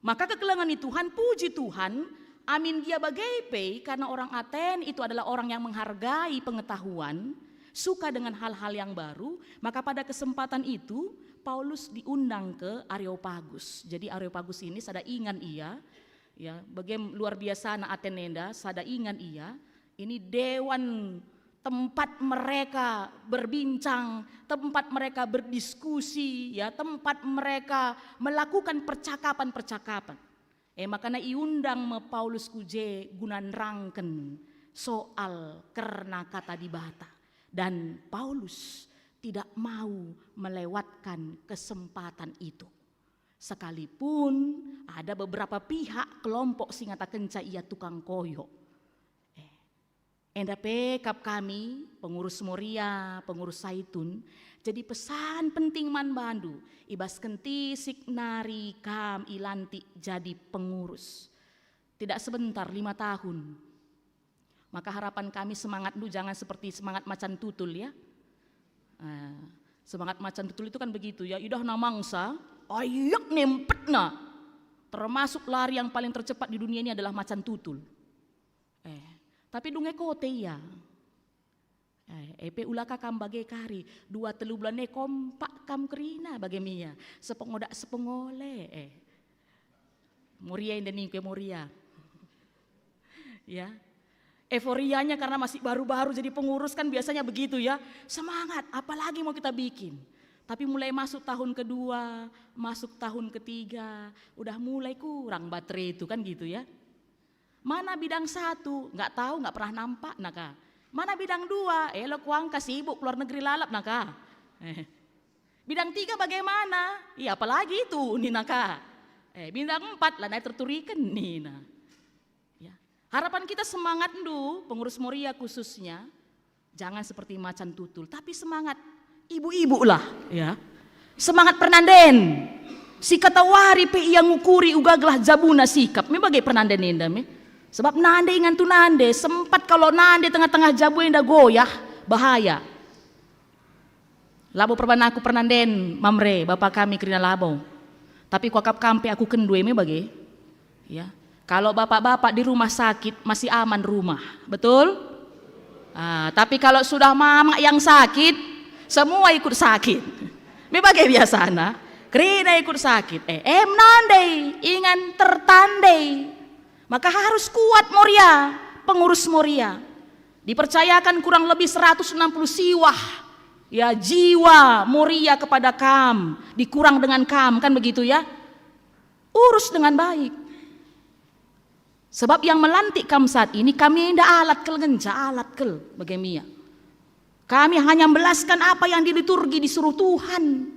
Maka kekelangan Tuhan, puji Tuhan, amin dia bagai karena orang Aten itu adalah orang yang menghargai pengetahuan, suka dengan hal-hal yang baru, maka pada kesempatan itu Paulus diundang ke Areopagus. Jadi Areopagus ini sada ingan ia, ya, bagaimana luar biasa anak Atenenda, sada ingan ia, ini dewan tempat mereka berbincang, tempat mereka berdiskusi, ya, tempat mereka melakukan percakapan-percakapan. Makana iundang me Paulus kuje gunan rangken soal karena kata di bata. Dan Paulus tidak mau melewatkan kesempatan itu. Sekalipun ada beberapa pihak kelompok singata kenca ia tukang koyo. Endape kap kami, pengurus Moria, pengurus Saitun, jadi pesan penting man bandu, ibas kenti signari kam ilanti jadi pengurus. Tidak sebentar, 5 tahun. Maka harapan kami semangat dulu jangan seperti semangat macan tutul ya. Semangat macan tutul itu kan begitu ya, idah namangsa, ayak nempetna. Termasuk lari yang paling tercepat di dunia ini adalah macan tutul. Tapi dunge kote ya. Epe ulaka kam bagai kari 2-3 bulan kompak kam kerina bagai mia sepengodak sepengole Moria indeni ke Moria ya. Euforianya karena masih baru-baru jadi pengurus kan biasanya begitu ya, semangat apalagi mau kita bikin. Tapi mulai masuk tahun kedua, masuk tahun ketiga udah mulai kurang baterai itu kan gitu ya. Mana bidang 1, nggak tahu, nggak pernah nampak naka. Mana bidang 2, lo kuangka sibuk keluar negeri lalap naka. Bidang 3 bagaimana? Iya apalagi itu nih naka. Bidang 4 lah naik terturikan nih nah. Ya. Harapan kita semangat dulu, pengurus Moria khususnya, jangan seperti macan tutul, tapi semangat ibu-ibu lah ya. Semangat pernanden. Si katawari pe yang ngukuri ugaglah jabuna sikap. Me bagai pernanden indah me. Sebab nande ingan tu nande, sempat kalau nande tengah-tengah jabu indah goyah, bahaya. Labo perban aku pernanden, mamre, bapak kami kerina labo. Tapi kuakap kampe aku kendue me bagai. Ya. Kalau bapak-bapak di rumah sakit masih aman rumah, betul? Tapi kalau sudah mama yang sakit, semua ikut sakit. Me bagai biasana, kerina ikut sakit. Nandai, ingan tertandai. Maka harus kuat Moria, pengurus Moria. Dipercayakan kurang lebih 160 siwah ya jiwa Moria kepada kam, dikurang dengan kam kan begitu ya. Urus dengan baik. Sebab yang melantik kam saat ini kami indah alat kel genca alat kel bagaimana. Kami hanya membelaskan apa yang diliturgi disuruh Tuhan.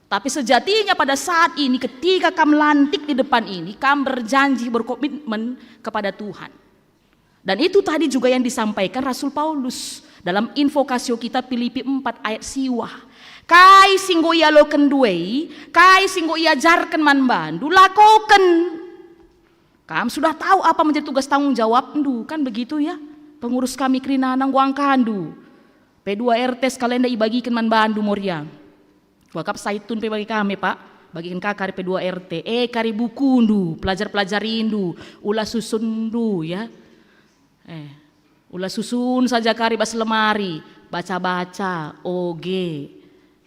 Tapi sejatinya pada saat ini ketika kamu lantik di depan ini, kamu berjanji berkomitmen kepada Tuhan. Dan itu tadi juga yang disampaikan Rasul Paulus dalam invokasio kita Filipi 4 ayat siwah. Kai singgo ia loken duei, kai singgo ia jarken man bandu lakoken. Kamu sudah tahu apa menjadi tugas tanggung jawab ndu kan begitu ya. Pengurus kami kerinanang guang kandu. P2 RT sekalian dah ibagikan man bandu Moria. Wakap Saitun pe bagi kami pak, bagikan kakak P2 RT, kari buku ndu, pelajar-pelajar indu, ulah susun ndu ya, ulah susun saja kari bas lemari, baca-baca,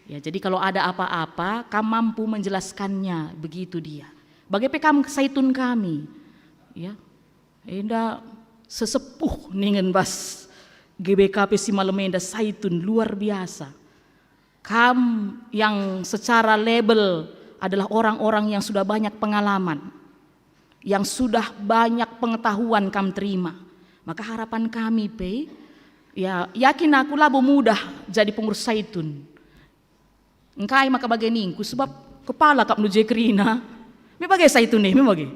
ya jadi kalau ada apa-apa, kamu mampu menjelaskannya, begitu dia. Bagi pekam Saitun kami, ya, indah sesepuh ningen bas GBKP Simalemenda Saitun luar biasa. Kam yang secara label adalah orang-orang yang sudah banyak pengalaman, yang sudah banyak pengetahuan kam terima. Maka harapan kami ya yakin aku labo mudah jadi pengurus Saitun. Engkai maka bageningku sebab kepala kap nuje kerina. Me bagai Saitun nih, me bagai.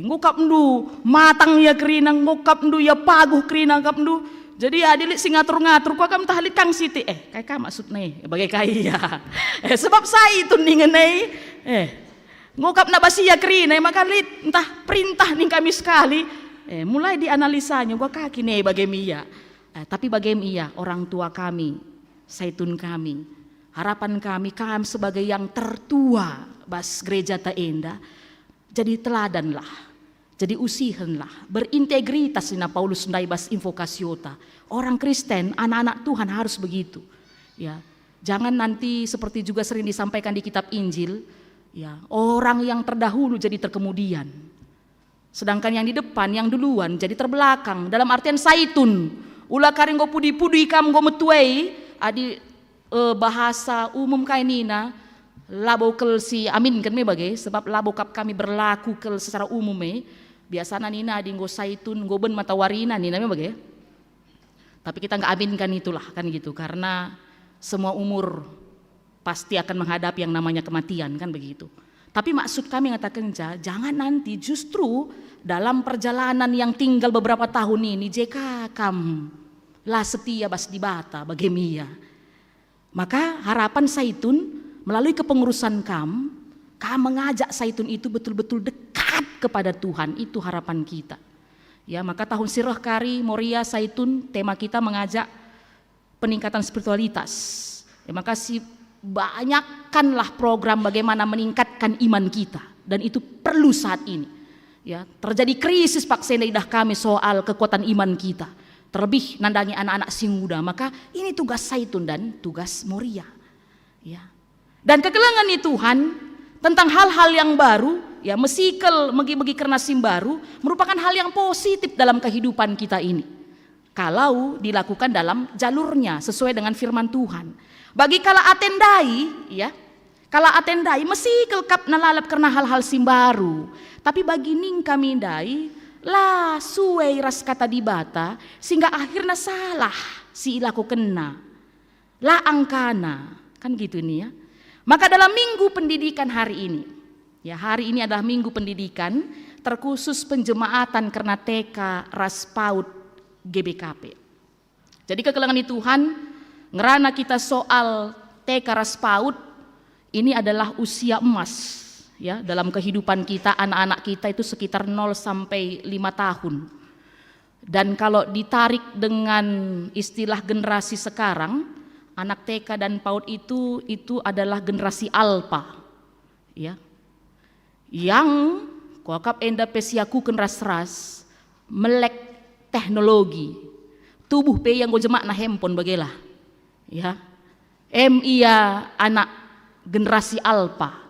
Ngukap ndu matang ya kerina, ngukap ndu ya paguh kerina kap ndu. Jadi adilik sing ngatur-ngatur kok kam tahlik kang siti kai ka maksud nih bagai kaya. Sebab saya itu ningenai ngokap na basia kerina maka lit entah perintah ning kami sekali mulai dianalisanya gua kaki nih bagai mia. Tapi bagai mia orang tua kami, Saitun kami, harapan kami sebagai yang tertua bas gereja Taenda jadi teladanlah. Jadi usihenlah, berintegritas Nina Paulus ndaibas invokasiota. Orang Kristen, anak-anak Tuhan harus begitu. Ya, jangan nanti seperti juga sering disampaikan di kitab Injil, ya, orang yang terdahulu jadi terkemudian. Sedangkan yang di depan, yang duluan jadi terbelakang. Dalam artian Saitun, ulah karing go pudi-pudi kam go metuai, adi bahasa umum kainina, labo kel si amin kan me bagai sebab labo kap kami berlaku kel secara umum biasanya nina di nggo saitun nggo ben mata warina nina me bagai. Tapi kita nggak aminkan itulah kan gitu, karena semua umur pasti akan menghadapi yang namanya kematian kan begitu. Tapi maksud kami ngatakan jangan nanti justru dalam perjalanan yang tinggal beberapa tahun ini jika kam lah setia bas di bata bagemia. Maka harapan saitun melalui kepengurusan kam mengajak saitun itu betul-betul dekat kepada Tuhan, itu harapan kita. Ya, maka tahun Sirah Kari Moria Saitun tema kita mengajak peningkatan spiritualitas. Ya, maka banyakkanlah program bagaimana meningkatkan iman kita, dan itu perlu saat ini. Ya, terjadi krisis Pak Senaidah kami soal kekuatan iman kita. Terlebih nandangi anak-anak si muda, maka ini tugas Saitun dan tugas Moria. Ya. Dan kekelengan nih Tuhan tentang hal-hal yang baru, ya mesikel megi-megi karena sim baru merupakan hal yang positif dalam kehidupan kita ini. Kalau dilakukan dalam jalurnya sesuai dengan firman Tuhan. Bagi kala atendai, ya, kala atendai mesikel kap nalalap karena hal-hal sim baru. Tapi bagi ning kami dai lah suwe ras kata dibata sehingga akhirnya salah si ilaku kena lah angkana kan gitu nih ya. Maka dalam minggu pendidikan hari ini, ya hari ini adalah minggu pendidikan terkhusus penjemaatan karena TK ras PAUD GBKP. Jadi kekelengan Tuhan ngerana kita soal TK ras PAUD ini adalah usia emas. Ya, dalam kehidupan kita, anak-anak kita itu sekitar 0 sampai 5 tahun. Dan kalau ditarik dengan istilah generasi sekarang, anak TK dan PAUD itu adalah generasi alpha. Ya. Yang kuakap enda pesiaku ras melek teknologi. Tubuh pe yang gojemak na handphone bagelah. Ya. Ia anak generasi alpha.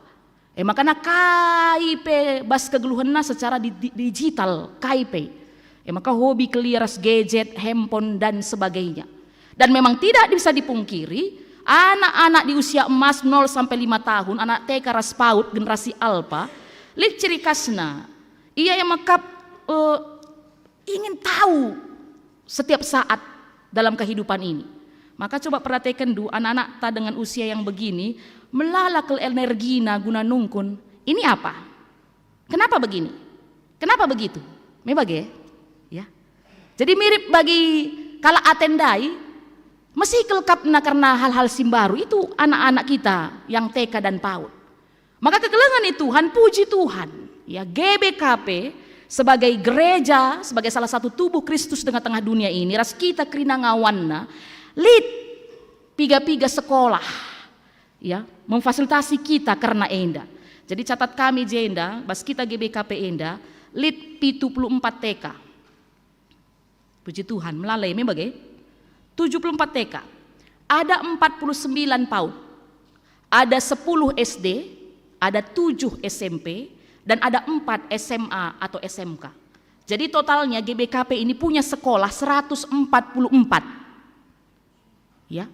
Makanya KIP bas kegeluhannya secara digital KIP. Maka hobi keliras gadget, handphone dan sebagainya. Dan memang tidak bisa dipungkiri anak-anak di usia emas 0 sampai 5 tahun, anak TK ras PAUD generasi alpha, lihat ciri khasnya. Ia yang makap ingin tahu setiap saat dalam kehidupan ini. Maka coba perhatikan dulu anak-anak tak dengan usia yang begini melalak energina guna nungkun. Ini apa? Kenapa begini? Kenapa begitu? Mebage, ya. Jadi mirip bagi kala atendai, mesti kelkapna karena hal-hal simbaru itu anak-anak kita yang TK dan PAUD. Maka kekelengan Tuhan, puji Tuhan, ya GBKP sebagai gereja, sebagai salah satu tubuh Kristus di tengah dunia ini, ras kita kerina ngawanna, lid piga-piga sekolah, ya memfasilitasi kita karena enda. Jadi catat kami jenda, bas kita GBKP enda, lid 74 TK. Puji Tuhan, melalui membagai 74 TK. Ada 49 PAUD. Ada 10 SD, ada 7 SMP, dan ada 4 SMA atau SMK. Jadi totalnya GBKP ini punya sekolah 144. Ya.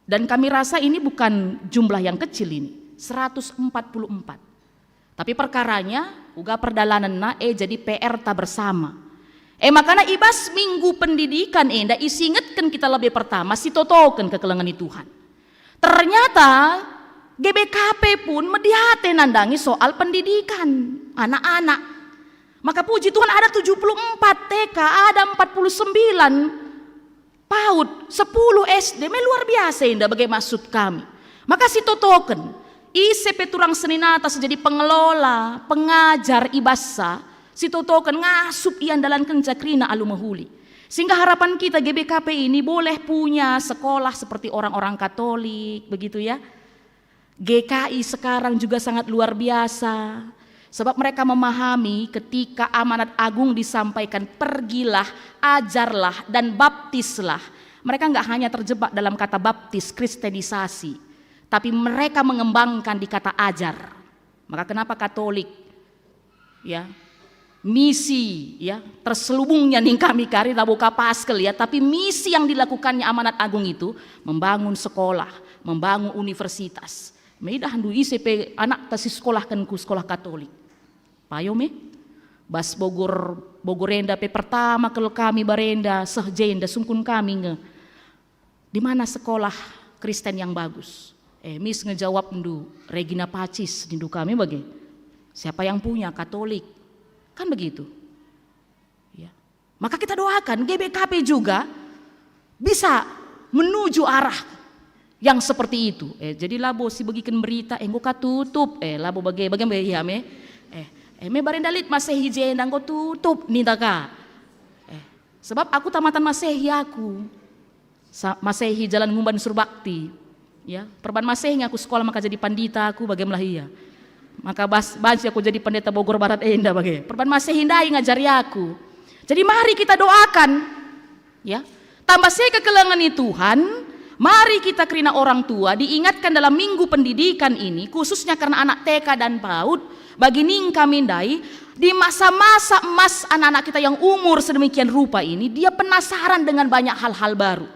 Dan kami rasa ini bukan jumlah yang kecil ini, 144. Tapi perkaranya uga perdalananna jadi PR ta bersama. Makanya ibas minggu pendidikan enda isingetkan kita lebih pertama si totokan kekelengan Tuhan. Ternyata GBKP pun mediate nandangi soal pendidikan anak-anak. Maka puji Tuhan ada 74 TK, ada 49 PAUD, 10 SD, luar biasa indah bagai maksud kami. Maka si totoken, ICP Turang Seninata jadi pengelola, pengajar ibasa, si totoken ngasup ian dalam kencakrina alumahuli. Sehingga harapan kita GBKP ini boleh punya sekolah seperti orang-orang Katolik, begitu ya. GKI sekarang juga sangat luar biasa. Sebab mereka memahami ketika amanat agung disampaikan, pergilah, ajarlah, dan baptislah. Mereka nggak hanya terjebak dalam kata baptis, kristenisasi, tapi mereka mengembangkan di kata ajar. Maka kenapa Katolik, ya, misi, ya, terselubungnya nih kami kari labuka paskel ya, tapi misi yang dilakukannya amanat agung itu membangun sekolah, membangun universitas, Medah handu ise pe anak tasi sekolahkan ku sekolah Katolik. Payo me? Bas Bogorenda pe pertama kalau kami barenda sehjenda sungkun kami nge. Di mana sekolah Kristen yang bagus? Mis ngejawab ndu Regina Pacis ndu kami bagi. Siapa yang punya Katolik? Kan begitu. Ya. Maka kita doakan GBKP juga bisa menuju arah yang seperti itu. Jadi labo si bagikan berita engko tutup labo bagian ya me. Me barendalit Masehi jendang ko tutup nitaka. Sebab aku tamatan Masehi aku. Masehi Jalan Ngumban Surbakti. Ya, perban Masehi aku sekolah maka jadi pandita aku bagaimana iya. Maka bansi aku jadi pendeta Bogor Barat Enda bagai. Perban Masehi ndai ngajari aku. Jadi mari kita doakan ya. Tambah saya kekelengan Tuhan, mari kita kerina orang tua diingatkan dalam minggu pendidikan ini khususnya karena anak TK dan PAUD. Bagi Ningka Mindai, di masa-masa emas anak-anak kita yang umur sedemikian rupa ini, dia penasaran dengan banyak hal-hal baru.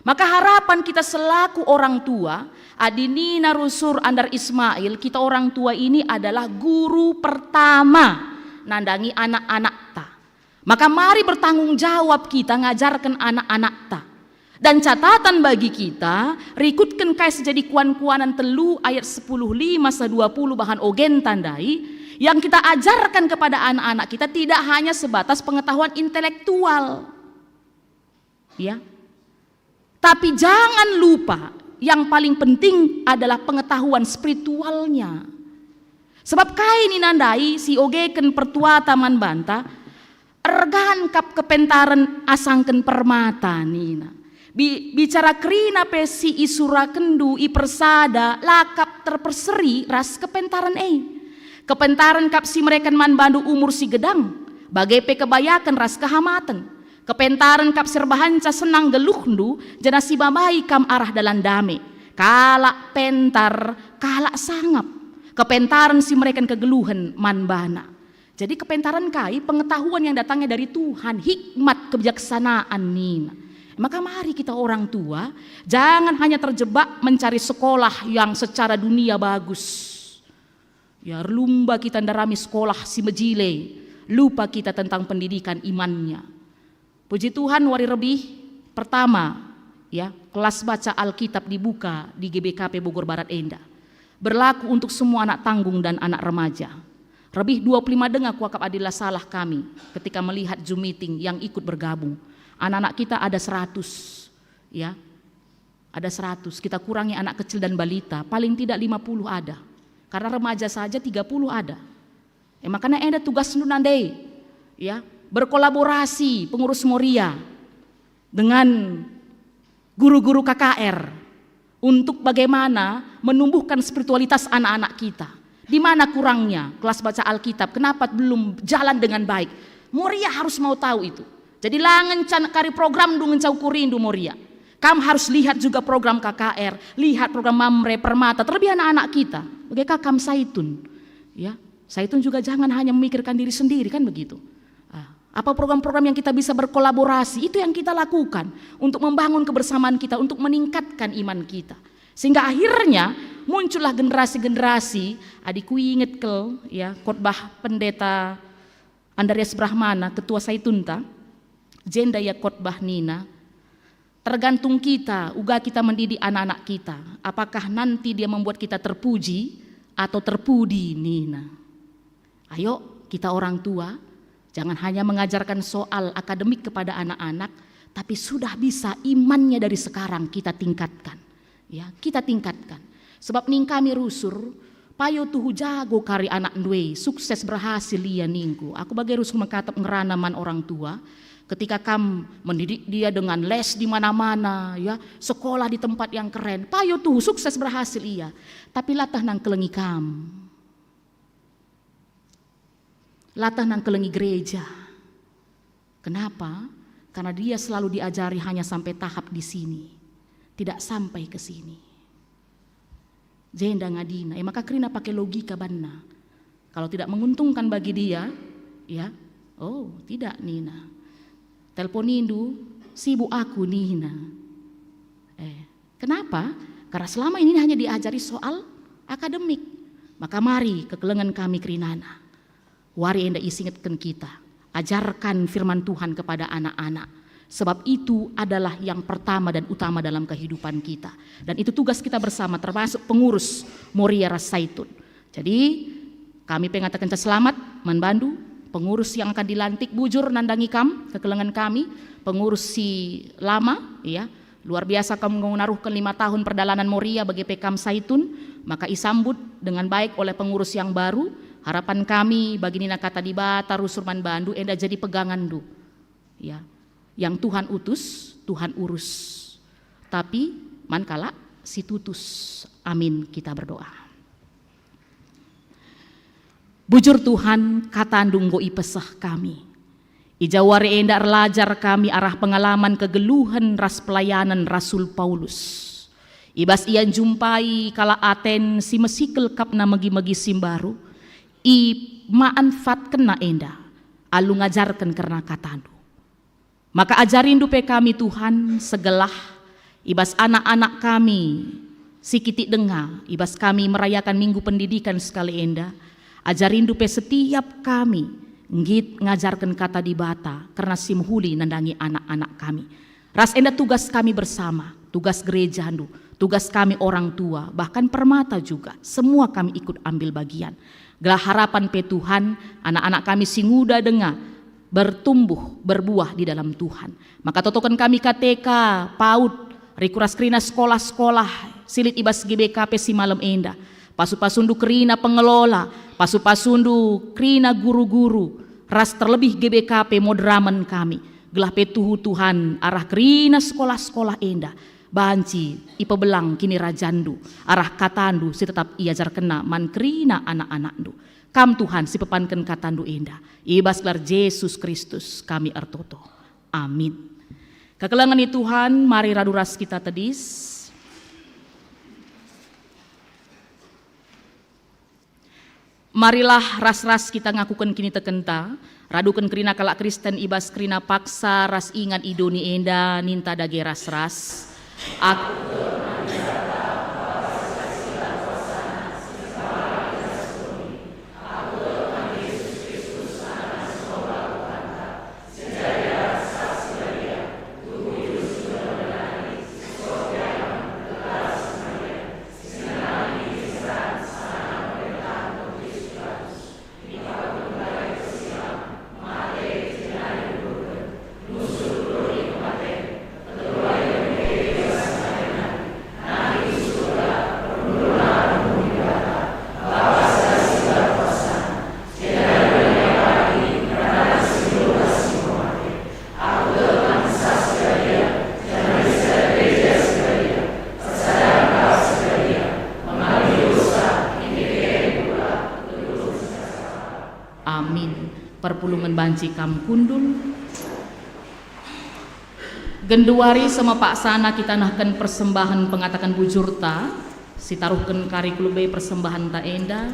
Maka harapan kita selaku orang tua, Adinina Rusur Andar Ismail, kita orang tua ini adalah guru pertama nandangi anak-anak ta. Maka mari bertanggung jawab kita ngajarkan anak-anak ta. Dan catatan bagi kita, rikutkan kai sejadi kuan-kuanan telu ayat 10:5-20 bahan ogen tandai, yang kita ajarkan kepada anak-anak kita tidak hanya sebatas pengetahuan intelektual. Ya. Tapi jangan lupa, yang paling penting adalah pengetahuan spiritualnya. Sebab kai ni nandai si ogeken pertua taman banta, ergan kap kepentaran asangken permata nina. Bicara kerina pesi isura kendu i persada lakap terperseri ras kepentaran kepentaran kap si mereka man bandu umur si gedang bagai pe kebayakan ras kehamatan kepentaran kap serbahanca senang geluhndu jana si babai kam arah dalam dame kalak pentar kalak sangap kepentaran si mereka kegeluhan man bana. Jadi kepentaran kai pengetahuan yang datangnya dari Tuhan, hikmat kebijaksanaan nina. Maka mari kita orang tua jangan hanya terjebak mencari sekolah yang secara dunia bagus. Ya lumba kita ndarami sekolah si mejile, lupa kita tentang pendidikan imannya. Puji Tuhan wari lebih pertama ya kelas baca Alkitab dibuka di GBKP Bogor Barat Enda. Berlaku untuk semua anak tanggung dan anak remaja. Lebih 25 dengar kuakap adalah salah kami ketika melihat Zoom meeting yang ikut bergabung. Anak-anak kita ada 100 ya. Ada 100, kita kurangi anak kecil dan balita, paling tidak 50 ada. Karena remaja saja 30 ada. Makanya ada tugas nunandai ya, berkolaborasi pengurus Moria dengan guru-guru KKR untuk bagaimana menumbuhkan spiritualitas anak-anak kita. Di mana kurangnya kelas baca Alkitab, kenapa belum jalan dengan baik? Moria harus mau tahu itu. Jadi langen kari program dengan cau kurindu Moria. Kamu harus lihat juga program KKR, lihat program Mamre Permata, terlebih anak-anak kita. Bagaimana Kam Saitun? Ya, Saitun juga jangan hanya memikirkan diri sendiri kan begitu. Apa program-program yang kita bisa berkolaborasi itu yang kita lakukan untuk membangun kebersamaan kita, untuk meningkatkan iman kita. Sehingga akhirnya muncullah generasi-generasi. Adikku inget ya khotbah pendeta Andreas Brahmana, ketua Saitunta. Jenda ya khotbah nina, tergantung kita, uga kita mendidik anak-anak kita, apakah nanti dia membuat kita terpuji atau terpudi nina. Ayo kita orang tua, jangan hanya mengajarkan soal akademik kepada anak-anak, tapi sudah bisa imannya dari sekarang kita tingkatkan. Ya, kita tingkatkan. Sebab ning kami rusur, payo tuhu jago kari anak ndwe, sukses berhasil ya ningku. Aku bagai rusur mengkatap ngeranaman orang tua. Ketika kamu mendidik dia dengan les di mana-mana, ya, sekolah di tempat yang keren, payo tuh sukses berhasil iya. Tapi latah nang kelengi kam, latah nang kelengi gereja. Kenapa? Karena dia selalu diajari hanya sampai tahap di sini, tidak sampai ke sini. Jenda ngadina, maka kerina pakai logika banna. Kalau tidak menguntungkan bagi dia, ya, oh tidak nina. Teleponindu, sibuk aku nina. Kenapa? Karena selama ini hanya diajari soal akademik. Maka mari kekelengan kami kerinana. Wari enda isingatkan kita, ajarkan firman Tuhan kepada anak-anak. Sebab itu adalah yang pertama dan utama dalam kehidupan kita. Dan itu tugas kita bersama, termasuk pengurus Moria Ras Zaitun. Jadi kami pengatakan selamat manbandu pengurus yang akan dilantik bujur nandangi kekelengan kami, pengurus si lama, ya luar biasa kamu menaruhkan 5 tahun perjalanan Moria bagi Pekam Zaitun, maka isambut dengan baik oleh pengurus yang baru. Harapan kami bagi Nina Kata di Bata Rusurman Bandu enda jadi pegangan du, ya. Yang Tuhan utus, Tuhan urus. Tapi mankala si tutus. Amin, kita berdoa. Bujur Tuhan kata andunggoi pesah kami. Ijaware enda erlajar kami arah pengalaman kegeluhan ras pelayanan Rasul Paulus. Ibas ian jumpai kala Aten si mesikel kapna megi-megi simbaru. I manfaat kena enda. Alu ngajarkan karena katandu. Maka ajarin dupe kami Tuhan segelah. Ibas anak-anak kami sikiti dengar. Ibas kami merayakan minggu pendidikan sekali enda. Ajarin dupe setiap kami ngit ngajarkan kata di Bata karena simhuli nandangi anak-anak kami. Ras enda tugas kami bersama, tugas gereja andu, tugas kami orang tua, bahkan permata juga. Semua kami ikut ambil bagian. Gelah harapan pe Tuhan, anak-anak kami singuda dengar bertumbuh, berbuah di dalam Tuhan. Maka totokan kami KTK, PAUD, Rikuras Krina sekolah-sekolah, silit ibas GBKP si malam enda. Pasu-pasundu Krina pengelola, pasu-pasundu Krina guru-guru, ras terlebih GBKP modraman kami. Gelah petuhu Tuhan arah Krina sekolah-sekolah enda. Banci ipe belang kini rajandu, arah katandu si tetap iajar kena man Krina anak-anakdu. Kam Tuhan si pepankan katandu enda. Ibas gelar Yesus Kristus kami ertoto. Amin. Kekelangan Tuhan, mari raduras kita tedis. Marilah ras-ras kita ngakukan kini tekenta, radukan kerina kalak Kristen ibas kerina paksa ras ingat idoni enda ninta dage ras-ras. Aku perpulungan banci kam kundul. Genduari sama Pak Sana kita nahkan persembahan pengatakan bujurta, si taruhkan karikulube persembahan ta enda.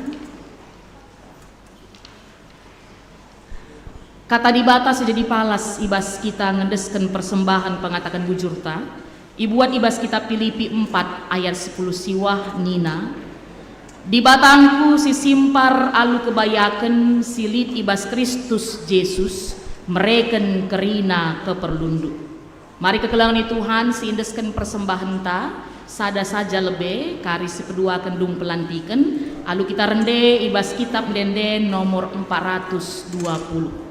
Kata di Bata sejadi palas ibas kita ngendeskan persembahan pengatakan bujurta. Ibuan ibas kita Filipi 4 ayat 10 siwah Nina. Di batangku si simpar alu kebayakan silit ibas Kristus Yesus mereken kerina keperlundu. Mari kekelangan Tuhan si indeskan persembahan ta sada saja lebe kari si kedua kendung pelantikan alu kita rende ibas kitab denden nomor 420.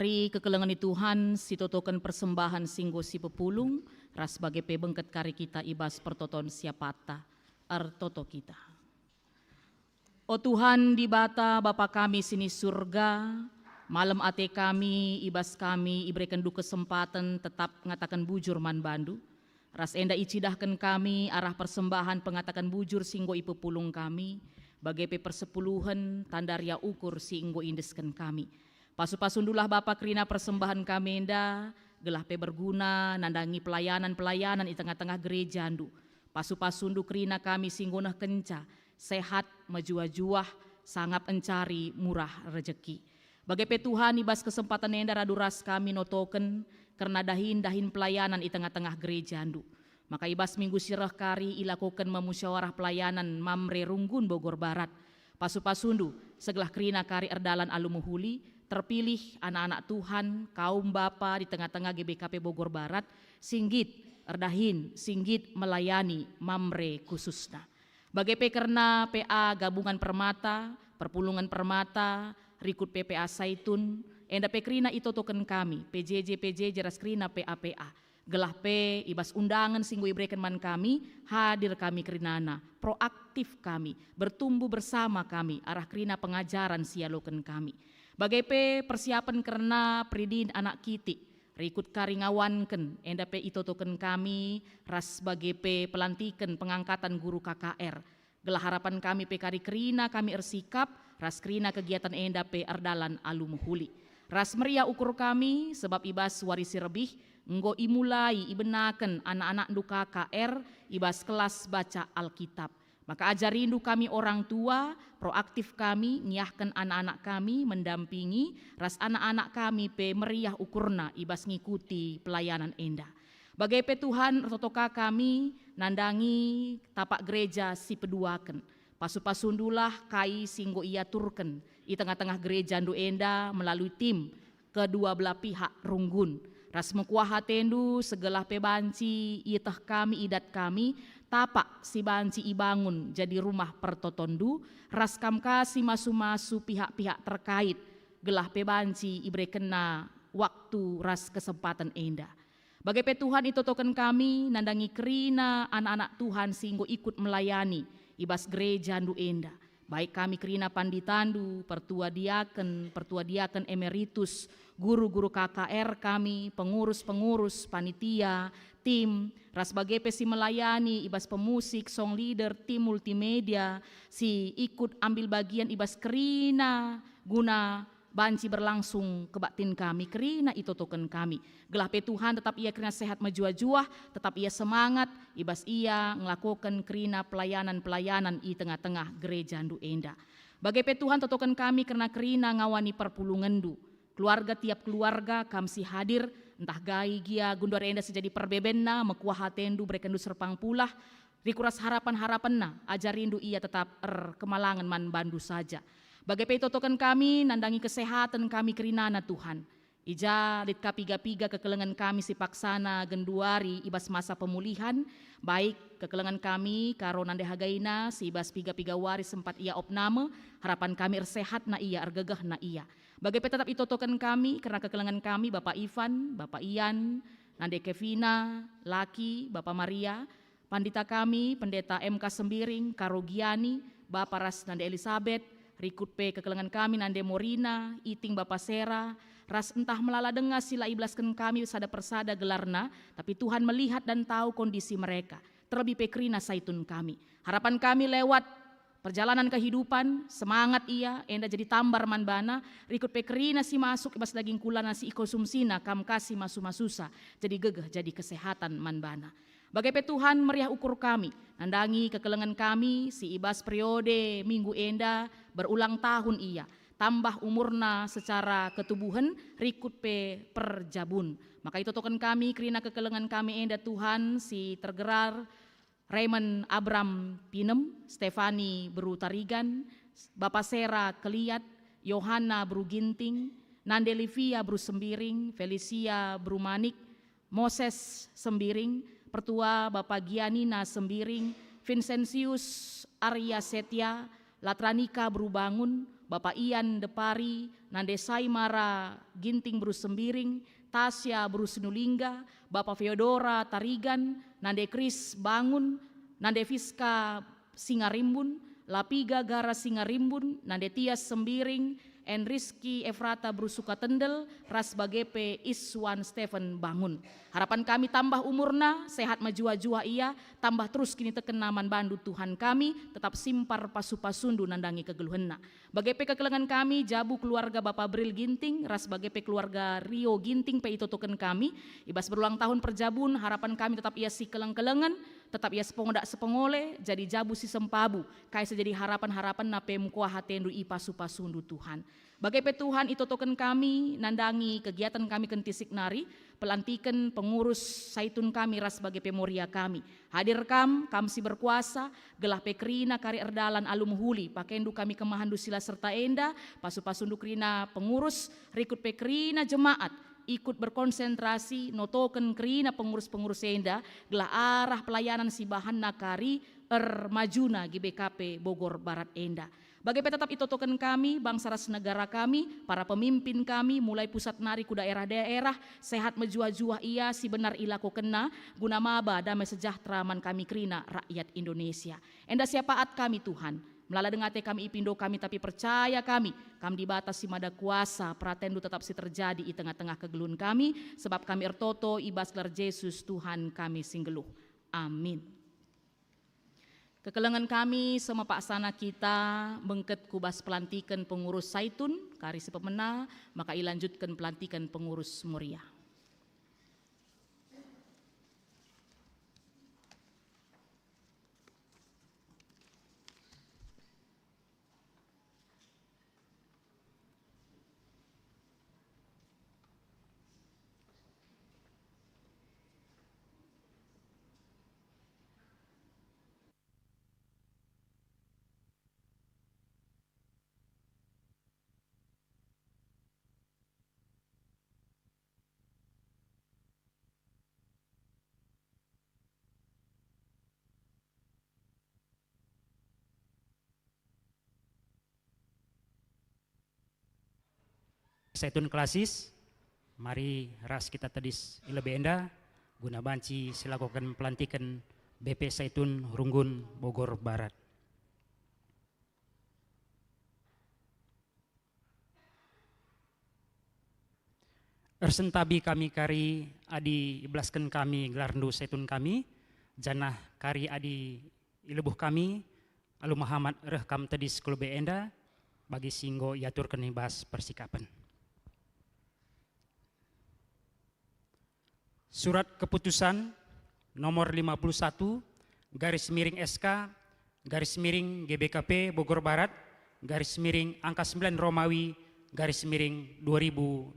Mari kekelengan Tuhan si totokan persembahan singgo si pepulung ras sebagai pebengket kari kita ibas pertoton siapata artoto kita. O Tuhan di bata Bapa kami sini surga, malam ate kami ibas kami iberikan du kesempatan tetap ngatakan bujur man bandu. Ras enda icidahkan kami arah persembahan pengatakan bujur singgo ipepulung kami, bagai pe persepuluhan tandaria ukur singgo indeskan kami. Pasu-pasundulah Bapa kerina persembahan kami enda, gelah pe berguna, nandangi pelayanan-pelayanan di tengah-tengah gereja andu. Pasu-pasundu kerina kami singgonah kenca, sehat, majuah-juah, sangat encari murah rejeki. Bagai pe Tuhan ibas kesempatan enda raduras kami notoken, karena dahin pelayanan di tengah-tengah gereja andu. Maka ibas minggu sirah kari ilakukan memusyawarah pelayanan Mamre Runggun Bogor Barat. Pasu-pasundu segelah kerina kari erdalan alumuhuli, terpilih anak-anak Tuhan, kaum Bapa di tengah-tengah GBKP Bogor Barat, singgit erdahin, singgit melayani Mamre khususna. Bagai pekerna PA Gabungan Permata, Perpulungan Permata, Rikut PPA Saitun, enda pekrina itotoken kami, PJJ raskrina PA. Gelah pe ibas undangan singgo ibrekan man kami, hadir kami kerinana, proaktif kami, bertumbuh bersama kami, arah kerina pengajaran sialoken kami. Bagai pe persiapan karena pridin anak kiti, rikut karingawanken, enda pe itotoken kami, ras bagai pe pelantikan pengangkatan guru KKR. Gelah harapan kami pe kari kerina kami ersikap, ras kerina kegiatan enda pe erdalan alumuhuli. Ras meriah ukur kami, sebab ibas warisi lebih, nggo imulai ibenaken anak-anak du KKR, ibas kelas baca Alkitab. Maka ajarindu kami orang tua, proaktif kami, nyiahkan anak-anak kami, mendampingi, ras anak-anak kami pe meriah ukurna, ibas ngikuti pelayanan enda. Bagai pe Tuhan, totoka kami, nandangi tapak gereja si peduaken. Pasu-pasundulah kai singgo ia turken, di tengah-tengah gereja ndu enda melalui tim kedua belah pihak Runggun. Ras mekuaha tendu segelah pe banci itah kami idat kami, tapak si banci ibangun jadi rumah pertotondu, ras kam kasih masu-masu pihak-pihak terkait, gelah pe banci ibre kena waktu ras kesempatan enda. Bagai pe Tuhan itotoken kami, nandangi kerina anak-anak Tuhan singgo ikut melayani, ibas gereja ndu enda. Baik kami kerina panditandu, pertua diaken emeritus, guru-guru KKR kami, pengurus-pengurus, panitia, tim, ras bagai pesi melayani, ibas pemusik, song leader, tim multimedia, si ikut ambil bagian ibas kerina, guna banci berlangsung kebatin kami, kerina itotoken kami. Gelah pe Tuhan tetap ia kerina sehat majua-juah, tetap ia semangat, ibas ia ngelakukan kerina pelayanan-pelayanan i tengah-tengah gereja ndu enda. Bagai pe Tuhan totoken kami kerina ngawani perpulungan ndu. Keluarga tiap keluarga kamsi hadir, entah gai gia gundor enda sejadi perbebenna, mekuah hatendu brekendu serpang pulah, rikuras harapan-harapanna, ajarindu ia tetap kemalangan man bandu saja. Bagai pe totokan kami, nandangi kesehatan kami kerinana Tuhan. Ija lit kapiga-piga kekelengan kami si paksana genduari ibas masa pemulihan, baik kekelengan kami karo nande hagaina si ibas piga-piga wari sempat ia opname, harapan kami ersehat na ia, ergegah na ia. Bagai pe tetap itotokan kami karena kekelengan kami Bapak Ivan, Bapak Ian, nande Kevina, Laki, Bapak Maria, pandita kami, pendeta MK Sembiring, Karo Giani, Bapak Ras nande Elizabeth, rikut pe kekelengan kami nande Morina, iting Bapak Sera, ras entah melala dengar sila iblaskan kami sada persada gelarna, tapi Tuhan melihat dan tahu kondisi mereka. Terlebih pe kerina saitun kami. Harapan kami lewat perjalanan kehidupan, semangat ia, enda jadi tambar manbana, rikut pe kerina si masuk ibas daging kulana si ikonsumsina, kam kasih masu-masusa, jadi gegeh, jadi kesehatan manbana. Bagai pe Tuhan meriah ukur kami, nandangi kekelengan kami si ibas periode minggu enda berulang tahun ia, tambah umurna secara ketubuhan rikut pe perjabun. Maka itu token kami kerina kekelengan kami enda Tuhan si tergerar Raymond Abram Pinem, Stefani Bru Tarigan, Bapak Sera Keliat, Yohana Bru Ginting, Nande Livia Bru Sembiring, Felicia Bru Manik, Moses Sembiring, Pertua Bapak Gianina Sembiring, Vincentius Arya Setia, Latranika Bru Bangun, Bapak Ian Depari, Nande Saimara Ginting Bru Sembiring, Tasya Bru Sinulingga, Bapak Feodora Tarigan, Nande Kris Bangun, Nande Fiska Singarimbun, Lapiga Gara Singarimbun, Nande Tias Sembiring, Enriski Efrata Brusuka Tendel, Ras Bagepe Iswan Stephen Bangun. Harapan kami tambah umurna, sehat majua-jua ia, tambah terus kini teken naman bandu Tuhan kami, tetap simpar pasu-pasundu nandangi kegeluhenna. Bagepe kekelengan kami, jabu keluarga Bapak Bril Ginting, Ras Bagepe keluarga Rio Ginting, pe itu token kami, ibas berulang tahun perjabun, harapan kami tetap ia si keleng-kelengan, tetap ia sepengodak sepengole, jadi jabu si sempabu, kaisa jadi harapan-harapan nape mkuah hatendu i pasu-pasundu Tuhan. Bagai Tuhan itu token kami, nandangi kegiatan kami kentisik nari, pelantikan pengurus saitun kami ras sebagai pemoria kami. Hadir kam si berkuasa, gelah pekrina kari erdalan alum huli, pakendu kami kemahandu sila serta enda, pasu-pasundu krina pengurus, rikut pekrina jemaat, ikut berkonsentrasi, notoken krina pengurus-pengurus enda, gelah arah pelayanan si bahan nakari, majuna GBKP Bogor Barat enda. Bagaimana tetap itu token kami, bangsa ras negara kami, para pemimpin kami, mulai pusat nari ku daerah-daerah, sehat menjua-jua ia, si benar ilaku kena, guna maba damai sejahtera man kami krina rakyat Indonesia. Enda siapaat kami Tuhan, melala dengate kami ipindo kami tapi percaya kami dibatasi mada kuasa, pratendu tetap si terjadi di tengah-tengah kegelun kami, sebab kami ertoto ibas gelar Yesus Tuhan kami singgeluh. Amin. Kekelengan kami sama Pak Sana kita bengket kubas pelantikan pengurus Saitun, kari si pemena, maka ilanjutkan pelantikan pengurus Muria. Saitun klasis, mari ras kita tadis ilebe enda, guna banci silakukan pelantikan BP Saitun Runggun Bogor Barat. Ersentabi kami kari adi iblaskan kami gelarndu Saitun kami, janah kari adi ilebuh kami, alu Muhammad rekam tadis kulube enda, bagi singgo yaturkan ibas persikapan. Surat keputusan nomor 51 garis miring SK garis miring GBKP Bogor Barat garis miring angka 9 Romawi garis miring 2025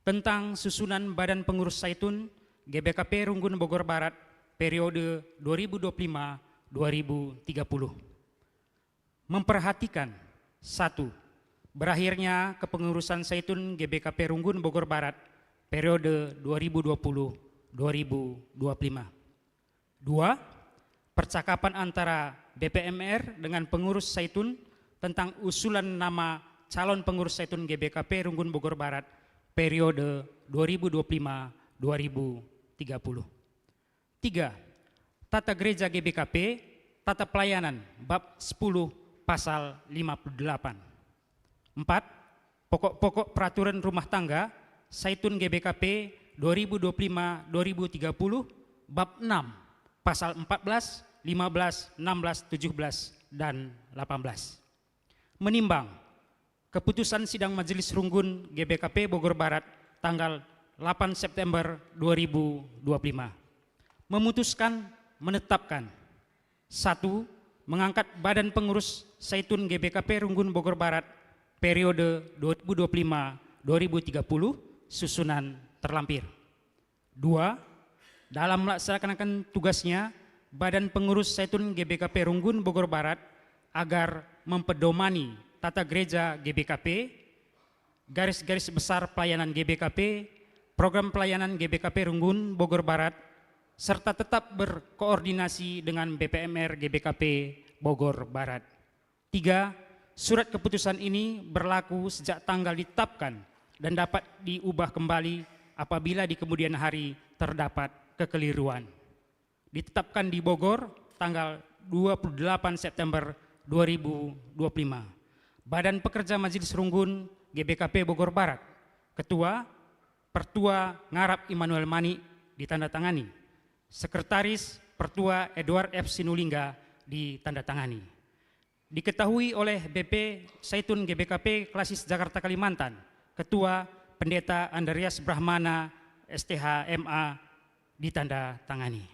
tentang susunan Badan Pengurus Saitun GBKP Runggun Bogor Barat periode 2025-2030. Memperhatikan 1. Berakhirnya kepengurusan Saitun GBKP Runggun Bogor Barat periode 2020-2025. 2. Percakapan antara BPMR dengan pengurus Saitun tentang usulan nama calon pengurus Saitun GBKP Runggun Bogor Barat periode 2025-2030. 3. Tata Gereja GBKP, Tata Pelayanan, Bab 10 Pasal 58. 4. Pokok-pokok peraturan rumah tangga Saitun GBKP 2025-2030 Bab 6 Pasal 14, 15, 16, 17, dan 18. Menimbang keputusan Sidang Majelis Runggun GBKP Bogor Barat tanggal 8 September 2025 memutuskan menetapkan 1. Mengangkat Badan Pengurus Saitun GBKP Runggun Bogor Barat periode 2025-2030 susunan terlampir. 2. Dalam melaksanakan tugasnya, Badan Pengurus Saitun GBKP Runggun Bogor Barat agar mempedomani tata gereja GBKP, garis-garis besar pelayanan GBKP, program pelayanan GBKP Runggun Bogor Barat, serta tetap berkoordinasi dengan BPMR GBKP Bogor Barat. 3. Surat keputusan ini berlaku sejak tanggal ditetapkan dan dapat diubah kembali apabila di kemudian hari terdapat kekeliruan. Ditetapkan di Bogor tanggal 28 September 2025. Badan Pekerja Majelis Runggun GBKP Bogor Barat. Ketua Pertua Ngarap Immanuel Mani ditandatangani. Sekretaris Pertua Edward F. Sinulinga ditandatangani. Diketahui oleh BP Saitun GBKP Klasis Jakarta Kalimantan, Ketua Pendeta Andreas Brahmana STH MA ditandatangani.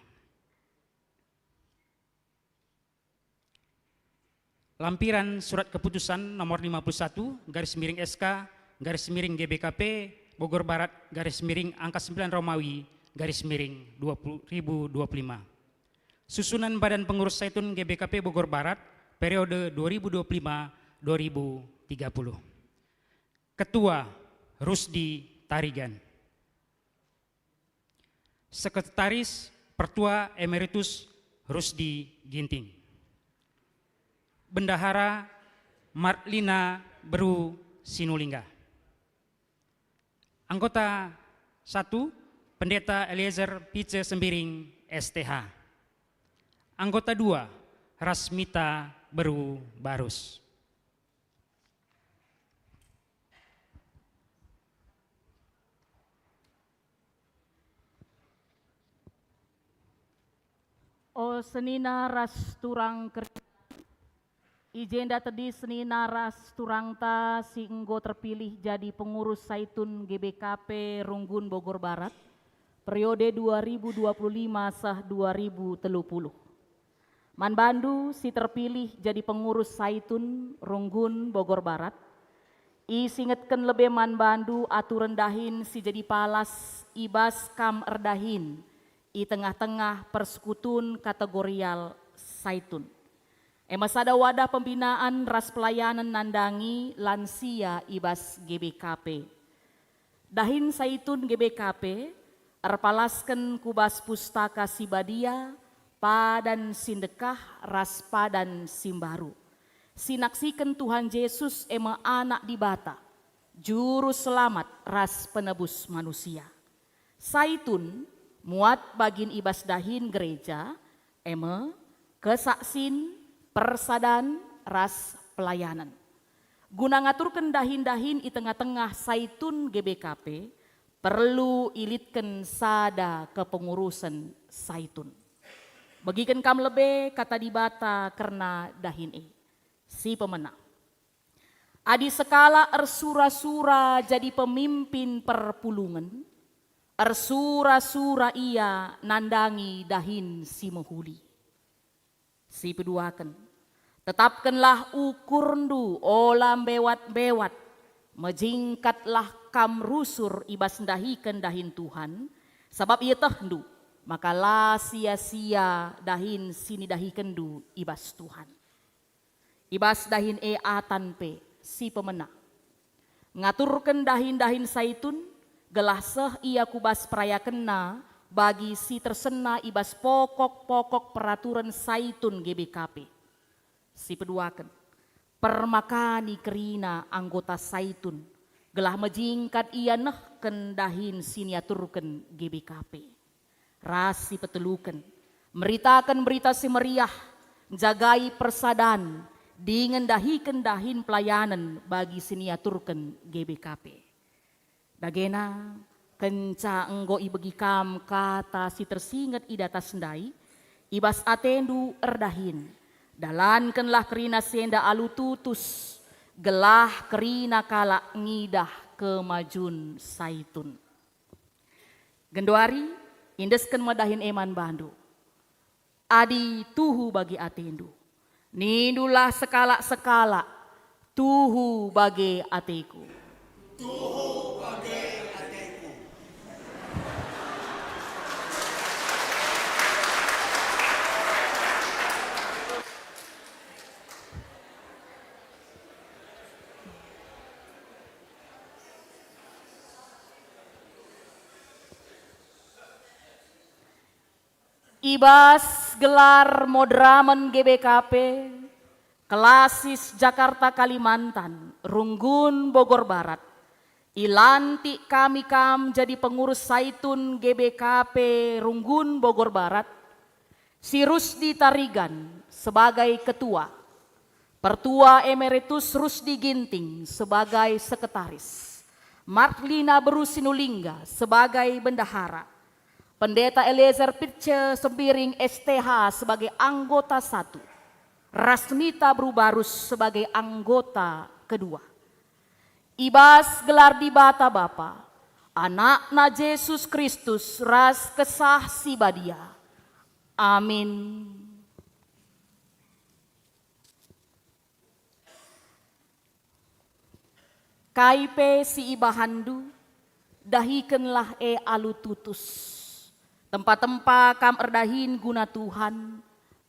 Lampiran surat keputusan nomor 51 /SK /GBKP Bogor Barat /angka 9 Romawi /2025. Susunan Badan Pengurus Saitun GBKP Bogor Barat periode 2025-2030. Ketua Rusdi Tarigan. Sekretaris Pertua Emeritus Rusdi Ginting. Bendahara Marlina Beru Sinulinga. Anggota 1 Pendeta Eliezer Pice Sembiring STH. Anggota 2 Rasmita Beru Barus. O senina ras turang ijenda tadi senina ras turangta si enggo terpilih jadi pengurus Saitun GBKP Runggun Bogor Barat periode 2025-2030. Man Bandu si terpilih jadi pengurus Saitun Runggun Bogor Barat. I singetken lebe Man Bandu atu rendahin si jadi palas ibas kam erdahin. I tengah-tengah persekutun kategorial Saitun. Masada wadah pembinaan ras pelayanan nandangi lansia ibas GBKP. Dahin Saitun GBKP erpalasken kubas pustaka sibadia padan sindekah ras padan simbaru. Sinaksikan Tuhan Yesus anak di bata, juru selamat ras penebus manusia. Saitun muat bagin ibas dahin gereja, kesaksin persadan ras pelayanan. Guna ngaturkan dahin-dahin di tengah-tengah Saitun GBKP, perlu ilitkan sada kepengurusan Saitun. Bagikan kam lebe kata dibata karena dahin si pemenang. Adi sekala ersura-sura jadi pemimpin perpulungan, ersura-sura ia nandangi dahin si mehuli. Si peduakan, tetapkanlah ukurndu olam bewat-bewat, mejingkatlah kam rusur ibas ndahikan dahin Tuhan, sabab ia tehdu, maka la sia-sia dahin sini dahi kendu ibas Tuhan. Ibas dahin tanpe si pemenang. Ngaturkan dahin-dahin Saitun, gelah seh ia kubas peraya kena bagi si tersena ibas pokok-pokok peraturan Saitun GBKP. Si peduakan, permakani kerina anggota Saitun, gelah mejingkat ia neh kendahin sini aturkan GBKP. Rasi petelukan, meritakan berita si meriah, jagai persadan, dengan dahikan dahin pelayanan bagi siniaturkan GBKP. Dagena kenca enggo ibegi kam kata si tersingat idata sendai, ibas atendu erdahin, dalankanlah kerina senda alu tutus, gelah kerina kala ngidah kemajun Saitun. Gendoari indesken madahin eman Bandu. Adi tuhu bagi atendu. Nindulah sekala-sekala tuhu bagi ateku. Tuhu bagi ateku. Ibas gelar modramen GBKP Kelasis Jakarta Kalimantan, Runggun Bogor Barat, ilantik kami jadi pengurus Saitun GBKP Runggun Bogor Barat, si Rusdi Tarigan sebagai ketua, Pertua Emeritus Rusdi Ginting sebagai sekretaris, Marlina Beru Sinulingga sebagai bendahara, Pendeta Eliezer Pitce Sembiring STH sebagai anggota 1, Rasmita Brubarus sebagai anggota kedua. Ibas gelar di bata Bapa, anakna Yesus Kristus ras kesah sibadia. Amin. Kaipe si ibahandu, dahikenlah alu tutus. Tempat-tempat kam erdahin guna Tuhan,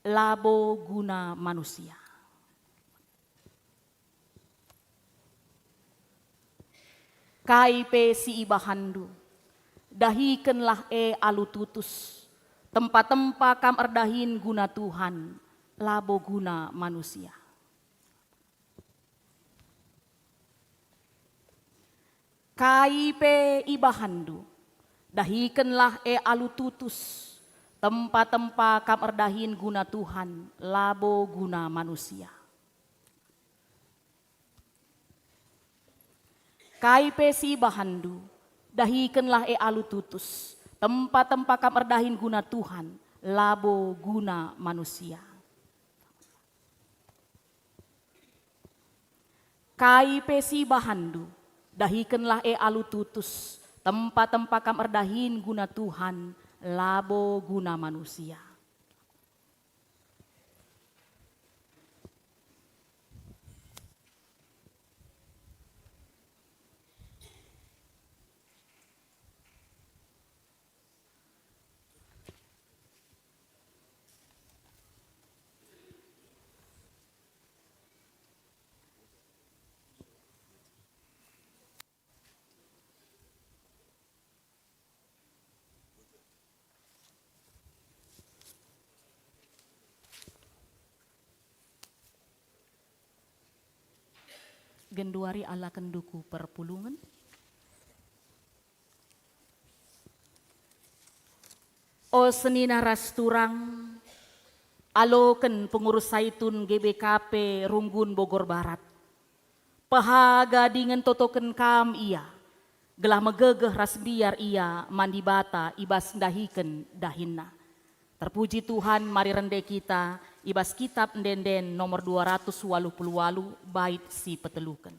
labo guna manusia. Kaipe si ibahandu, dahikenlah alu tutus. Tempat-tempat kam erdahin guna Tuhan, labo guna manusia. Kaipe ibahandu, dahikenlah alu tutus. Tempat-tempat kam erdahin guna Tuhan, labo guna manusia. Kaipe si bahandu, dahikenlah alu tutus. Tempat-tempat kam erdahin guna Tuhan, labo guna manusia. Kaipe si bahandu, dahikenlah alu tutus. Tempat-tempat kam erdahin guna Tuhan, labo guna manusia. Genduari ala kenduku perpulungan. O senina rasturang, aloken pengurus Saitun GBKP Runggun Bogor Barat. Pahaga dengan totoken kam ia, gelah megegeh ras biar ia mandi bata ibas dahiken dahinna. Terpuji Tuhan, mari rende kita ibas kitab ndenden nomor 288 bait si petelukan.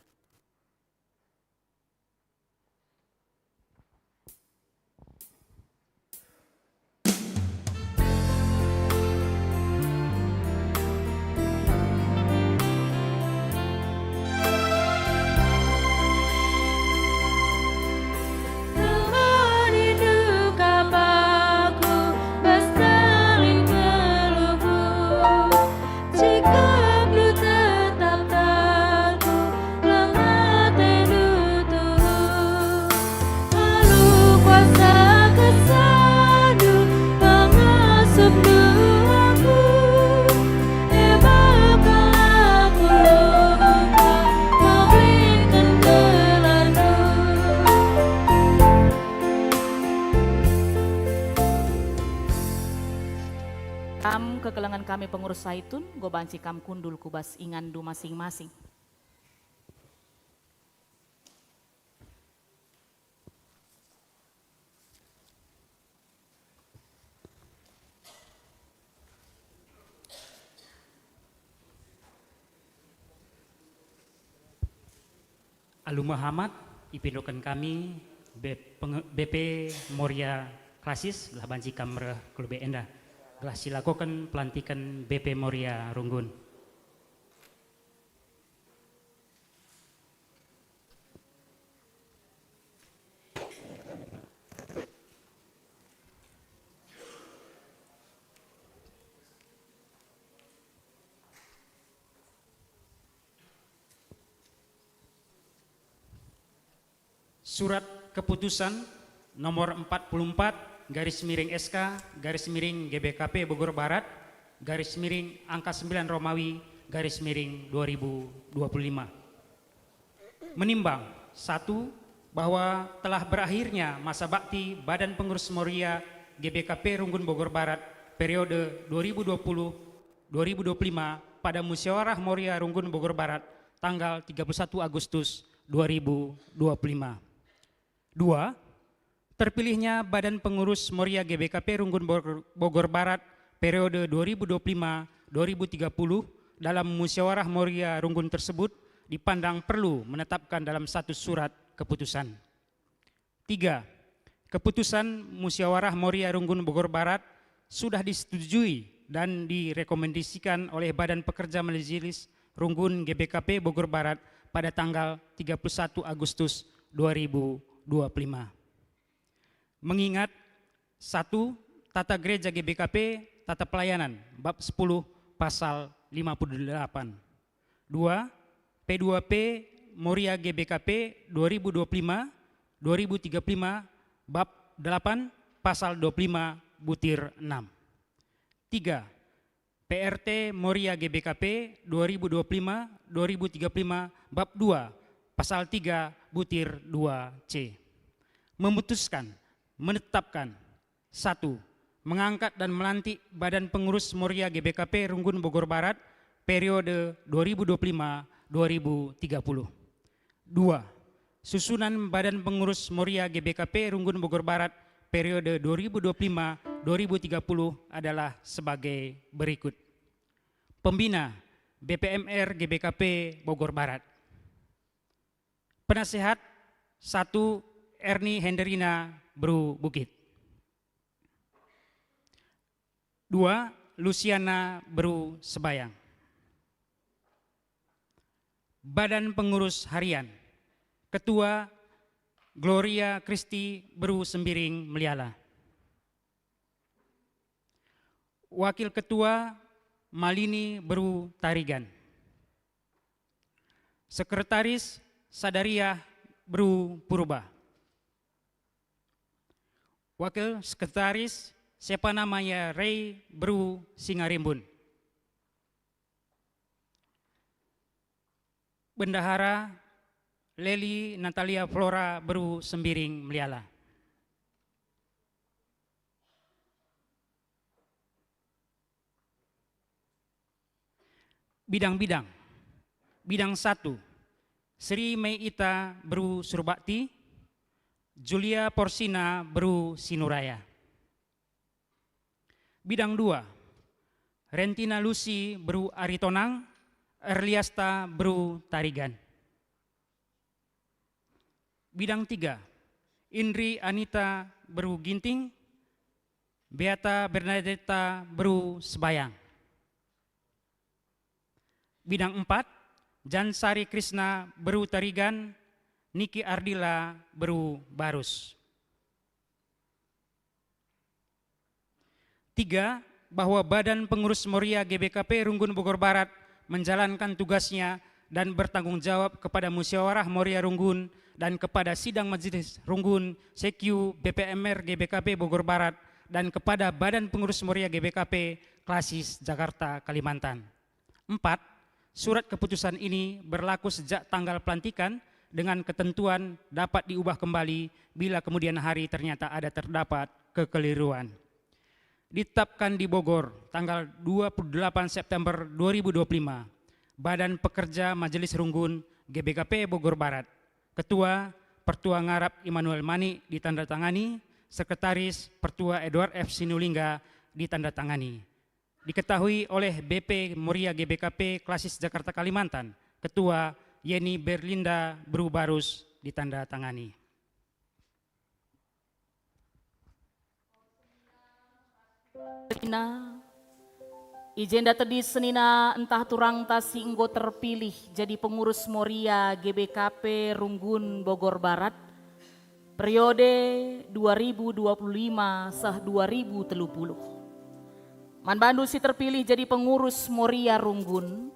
Kekelengan kami pengurus Saitun, gobanci kam kundul kubas ingandu masing-masing. Alu Muhammad, ipindokan kami BP Moria Klasis, lah banci kamera klub enda. Telah silakukan pelantikan BP Moria Runggun. Surat keputusan nomor 44 garis miring SK, garis miring GBKP Bogor Barat, garis miring angka 9 Romawi 2025. Menimbang, 1. Bahwa telah berakhirnya masa bakti Badan Pengurus Moria GBKP Runggun Bogor Barat periode 2020-2025 pada Musyawarah Moria Runggun Bogor Barat tanggal 31 Agustus 2025. 2. Terpilihnya Badan Pengurus Moria GBKP Runggun Bogor Barat periode 2025-2030 dalam Musyawarah Moria Runggun tersebut dipandang perlu menetapkan dalam satu surat keputusan. 3. Keputusan Musyawarah Moria Runggun Bogor Barat sudah disetujui dan direkomendasikan oleh Badan Pekerja Majelis Runggun GBKP Bogor Barat pada tanggal 31 Agustus 2025. Mengingat 1. Tata Gereja GBKP Tata Pelayanan bab 10 pasal 58. 2. P2P Moria GBKP 2025-2035 bab 8 pasal 25 butir 6. 3. PRT Moria GBKP 2025-2035 bab 2 pasal 3 butir 2C. Memutuskan, menetapkan 1. Mengangkat dan melantik Badan Pengurus Moria GBKP Runggun Bogor Barat periode 2025-2030. 2. Susunan Badan Pengurus Moria GBKP Runggun Bogor Barat periode 2025-2030 adalah sebagai berikut. Pembina BPMR GBKP Bogor Barat. Penasehat 1. Erni Henderina Bru Bukit. 2. Luciana Bru Sebayang. Badan Pengurus Harian. Ketua Gloria Kristi Bru Sembiring Meliala. Wakil Ketua Malini Bru Tarigan. Sekretaris Sadariah Bru Purba. Wakil Sekretaris siapa namanya Ray Bru Singarimbun. Bendahara Leli Natalia Flora Bru Sembiring Meliala. Bidang-bidang. Bidang 1. Sri Meita Bru Surbakti, Julia Porsina Bru Sinuraya. Bidang 2. Rentina Lucy Bru Aritonang, Erliasta Bru Tarigan. Bidang 3. Indri Anita Bru Ginting, Beata Bernadetta Bru Sebayang. Bidang 4. Jansari Krishna Bru Tarigan, Niki Ardila Bru Barus. 3. Bahwa Badan Pengurus Moria GBKP Runggun Bogor Barat menjalankan tugasnya dan bertanggung jawab kepada Musyawarah Moria Runggun dan kepada Sidang Majelis Runggun CQ BPMR GBKP Bogor Barat dan kepada Badan Pengurus Moria GBKP Klasis Jakarta Kalimantan. 4. Surat keputusan ini berlaku sejak tanggal pelantikan dengan ketentuan dapat diubah kembali bila kemudian hari ternyata ada terdapat kekeliruan. Ditetapkan di Bogor tanggal 28 September 2025, Badan Pekerja Majelis Runggun GBKP Bogor Barat. Ketua Pertua Ngarap Immanuel Mani ditandatangani, Sekretaris Pertua Edward F. Sinulinga ditandatangani. Diketahui oleh BP Moria GBKP Klasis Jakarta Kalimantan, Ketua Yeni Berlinda Bru Barus ditandatangani. Ijenda tadi senina entah turang tasi enggo terpilih jadi pengurus Moria GBKP Runggun Bogor Barat periode 2025-2030. Man Bandu si terpilih jadi pengurus Moria Runggun,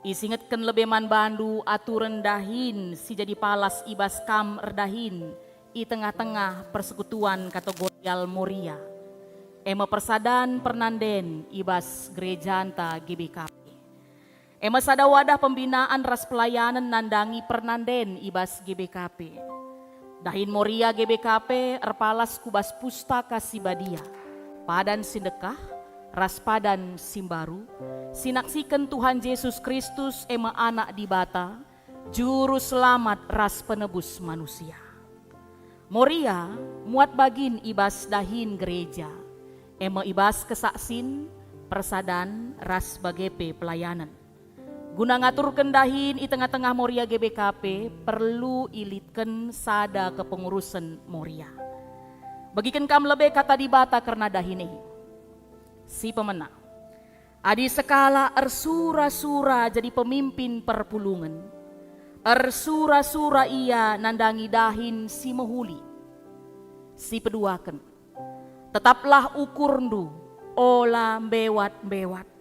isingetkan lebih Man Bandu aturan dahin si jadi palas ibas kam erdahin i tengah-tengah persekutuan kategorial Moria. Ema persadan pernanden ibas gereja anta GBKP. Ema sada wadah pembinaan ras pelayanan nandangi pernanden ibas GBKP. Dahin Moria GBKP erpalas kubas pustaka Sibadia. Padan Sindekah, ras padan Simbaru, sinaksikan Tuhan Yesus Kristus ema anak di bata, juru selamat ras penebus manusia. Moria muat bagin ibas dahin gereja, ema ibas kesaksin, persadan ras bagepe pelayanan. Guna ngaturkan dahin i tengah-tengah Moria GBKP perlu ilitkan sada kepengurusan Moria. Bagikan kam lebih kata di bata karena dahin ini. Si pemenang. Adi sekala ersura-sura jadi pemimpin perpulungan. Ersura-sura ia nandangi dahin si mehuli. Si peduakan. Tetaplah ukur ndu ola bewat-bewat.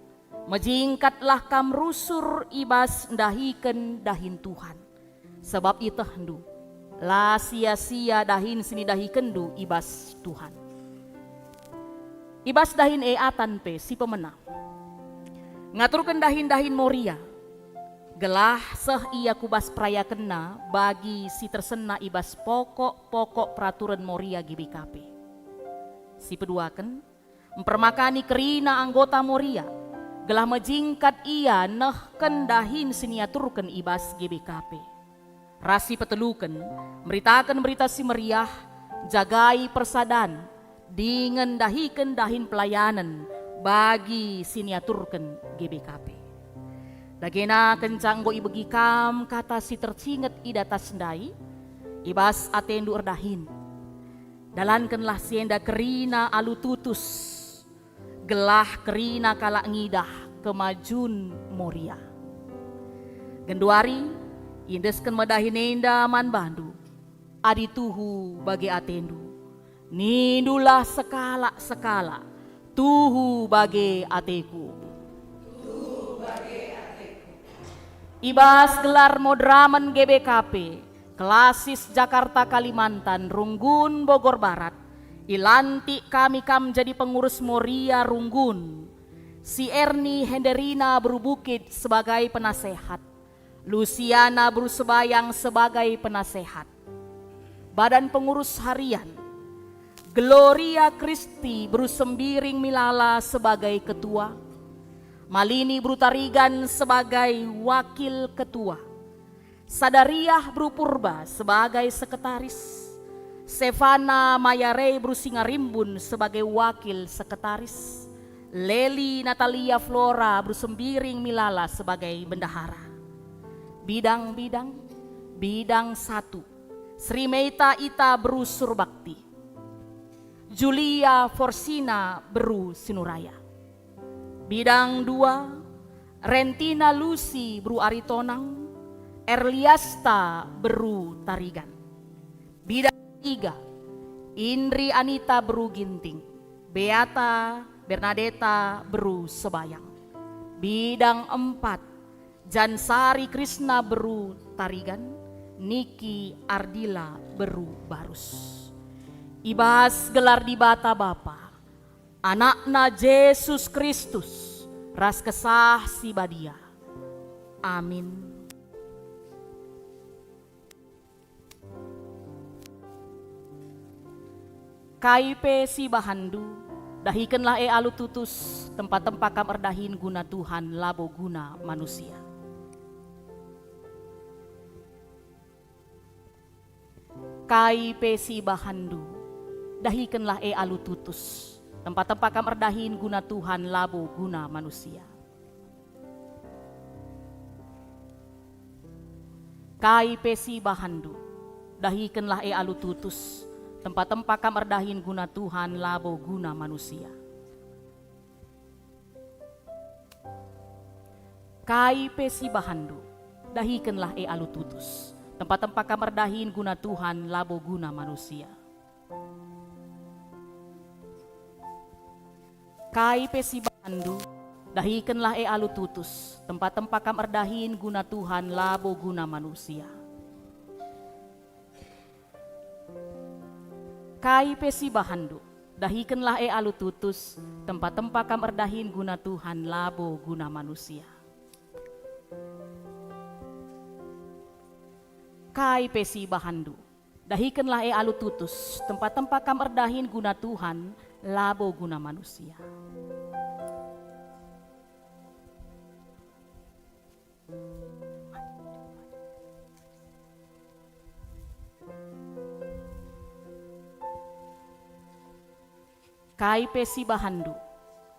Majingkatlah kam rusur ibas ndahiken dahin Tuhan. Sebab itah ndu la sia-sia dahin sini dahiken du ibas Tuhan. Ibas dahin atan pe si pemenang. Ngaturkan dahin-dahin Moria. Gelah seh ia kubas praya kena bagi si tersena ibas pokok-pokok peraturan Moria GBKP. Si peduakan mempermakani kerina anggota Moria. Gelah majingkat ia nehken dahin siniaturkan ibas GBKP. Rasi petelukan, meritakan berita si meriah, jagai persadan, dengan dahikan dahin pelayanan bagi siniaturkan GBKP. Dagena kencang go ibegi kam kata si tercinget idata sendai, ibas atendu erdahin. Dalankanlah sienda kerina alu tutus, gelah kerina kalak ngidah kemajun Moria. Genduari indesken madahinenda man bandu adi tuhu bagi atendu. Nindulah sekala-sekala tuhu bagi ateku. Ibas gelar modraman GBKP Kelasis Jakarta Kalimantan Runggun Bogor Barat. Ilantik kami kam jadi pengurus Moria Runggun. Si Erni Henderina Berubukit sebagai penasehat. Luciana Berusebayang sebagai penasehat. Badan pengurus harian. Gloria Kristi Berusembiring Milala sebagai ketua. Malini Brutarigan sebagai wakil ketua. Sadariah Brupurba sebagai sekretaris. Stefana Mayarei Brusingarimbun sebagai wakil sekretaris. Leli Natalia Flora Brusembiring Milala sebagai bendahara. Bidang 1 Sri Meita Ita Bru Surbakti. Julia Forsina Bru Sinuraya. Bidang 2 Rentina Lucy Bru Aritonang. Erliasta Bru Tarigan. Bidang 3 Indri Anita Bru Ginting. Beata Bernadetta Bru Sebayang. Bidang 4 Jansari Krishna Bru Tarigan. Niki Ardila Bru Barus. Ibas gelar di bata Bapa anakna Yesus Kristus ras kesah si badia. Amin. KIP si bahandu, dahikanlah alu tutus tempat-tempat kam erdahin guna Tuhan labo guna manusia. KIP si bahandu, dahikanlah alu tutus tempat-tempat kam erdahin guna Tuhan labo guna manusia. KIP si bahandu, dahikanlah alu tutus tempat-tempat kam erdahin guna Tuhan labo guna manusia. KIP si bahandu, dahikanlah alu tutus tempat-tempat kam erdahin guna Tuhan labo guna manusia. KIP si bahandu, dahikanlah alu tutus tempat-tempat kam erdahin guna Tuhan labo guna manusia. KIP si bahandu, dahikanlah alu tutus tempat-tempat kam erdahin guna Tuhan labo guna manusia. Kai pesi bahandu, dahikanlah alu tutus, tempat-tempat kam erdahin guna Tuhan, labo guna manusia. Kai pesi bahandu,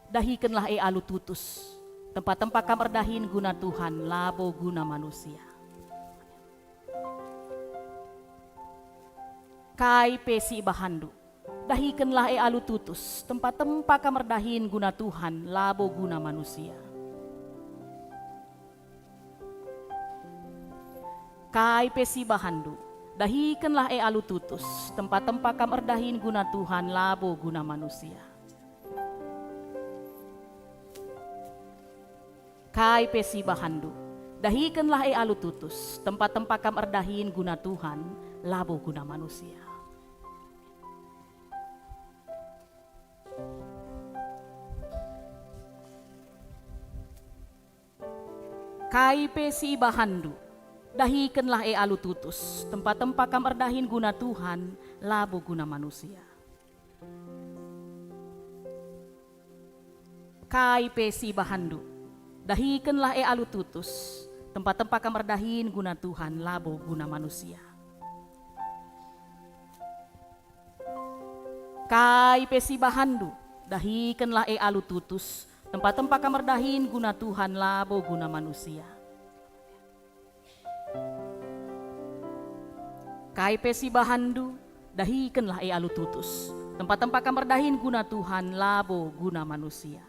dahikanlah alu tutus, tempat-tempat kam erdahin guna Tuhan, labo guna manusia. Kai pesi bahandu, dahikanlah alu tutus, tempat-tempat kam erdahin guna Tuhan, labo guna manusia. Kai pesi bahandu, dahikanlah alu tutus, tempat-tempat kam erdahin guna Tuhan, labo guna manusia. Kai pesi bahandu, dahikanlah alu tutus, tempat-tempat kam erdahin guna Tuhan, labo guna manusia. Kai pesi bahandu, dahikanlah alu tutus, tempat-tempat kam erdahin guna Tuhan, labo guna manusia. Kai pesi bahandu, dahikanlah alu tutus, tempat-tempat kam erdahin guna Tuhan, labo guna manusia. Kai pesi bahandu, dahikanlah alu tutus, tempat-tempat kam erdahin guna Tuhan, labo guna manusia. Kai pesi bahandu, dahikanlah alu tutus, tempat-tempat kam erdahin guna Tuhan, labo guna manusia.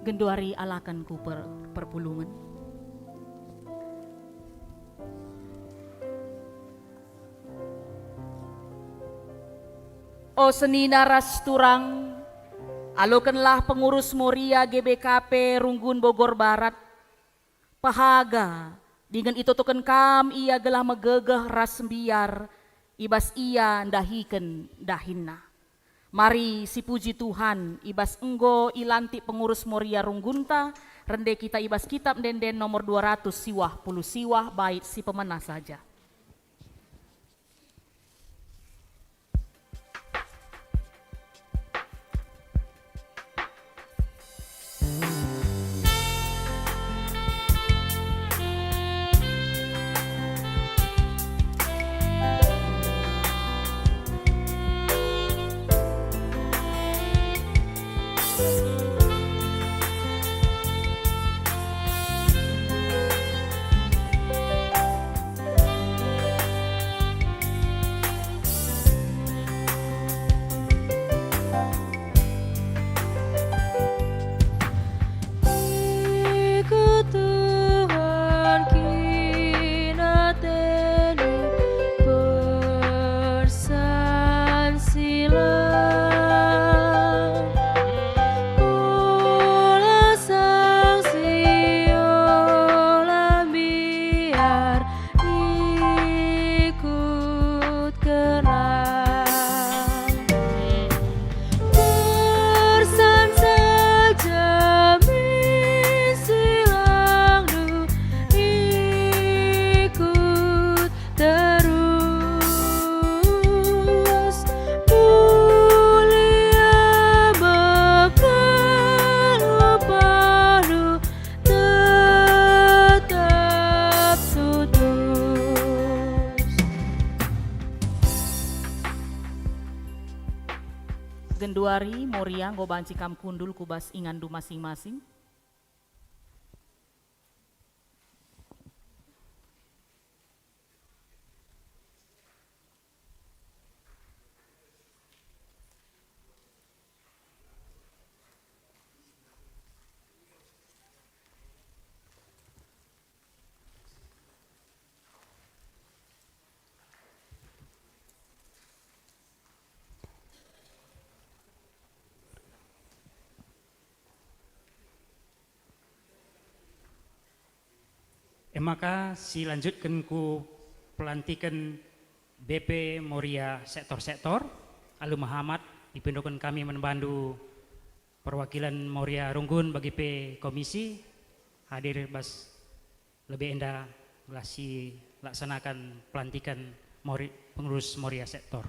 Genduari alakanku perpulungan. O seni naras turang, alokanlah pengurus Moria GBKP Runggun Bogor Barat, pahaga dengan itu token kam ia gelah megegeh ras sembiar, ibas ia dahiken dahinna. Mari si puji Tuhan, ibas enggo ilanti pengurus Moria Runggunta, rende kita ibas kitab denden nomor 200 siwah puluh siwah bait si pemenah saja. Genduari Moria nggo banci kam kundul kubas ingandu masing-masing. Maka si lanjutkan ku pelantikan BP Moria sektor-sektor. Alu Muhammad dipindokan kami membantu perwakilan Moria Runggun bagi P komisi hadir bas lebih endah belasi laksanakan pelantikan pengurus Moria sektor.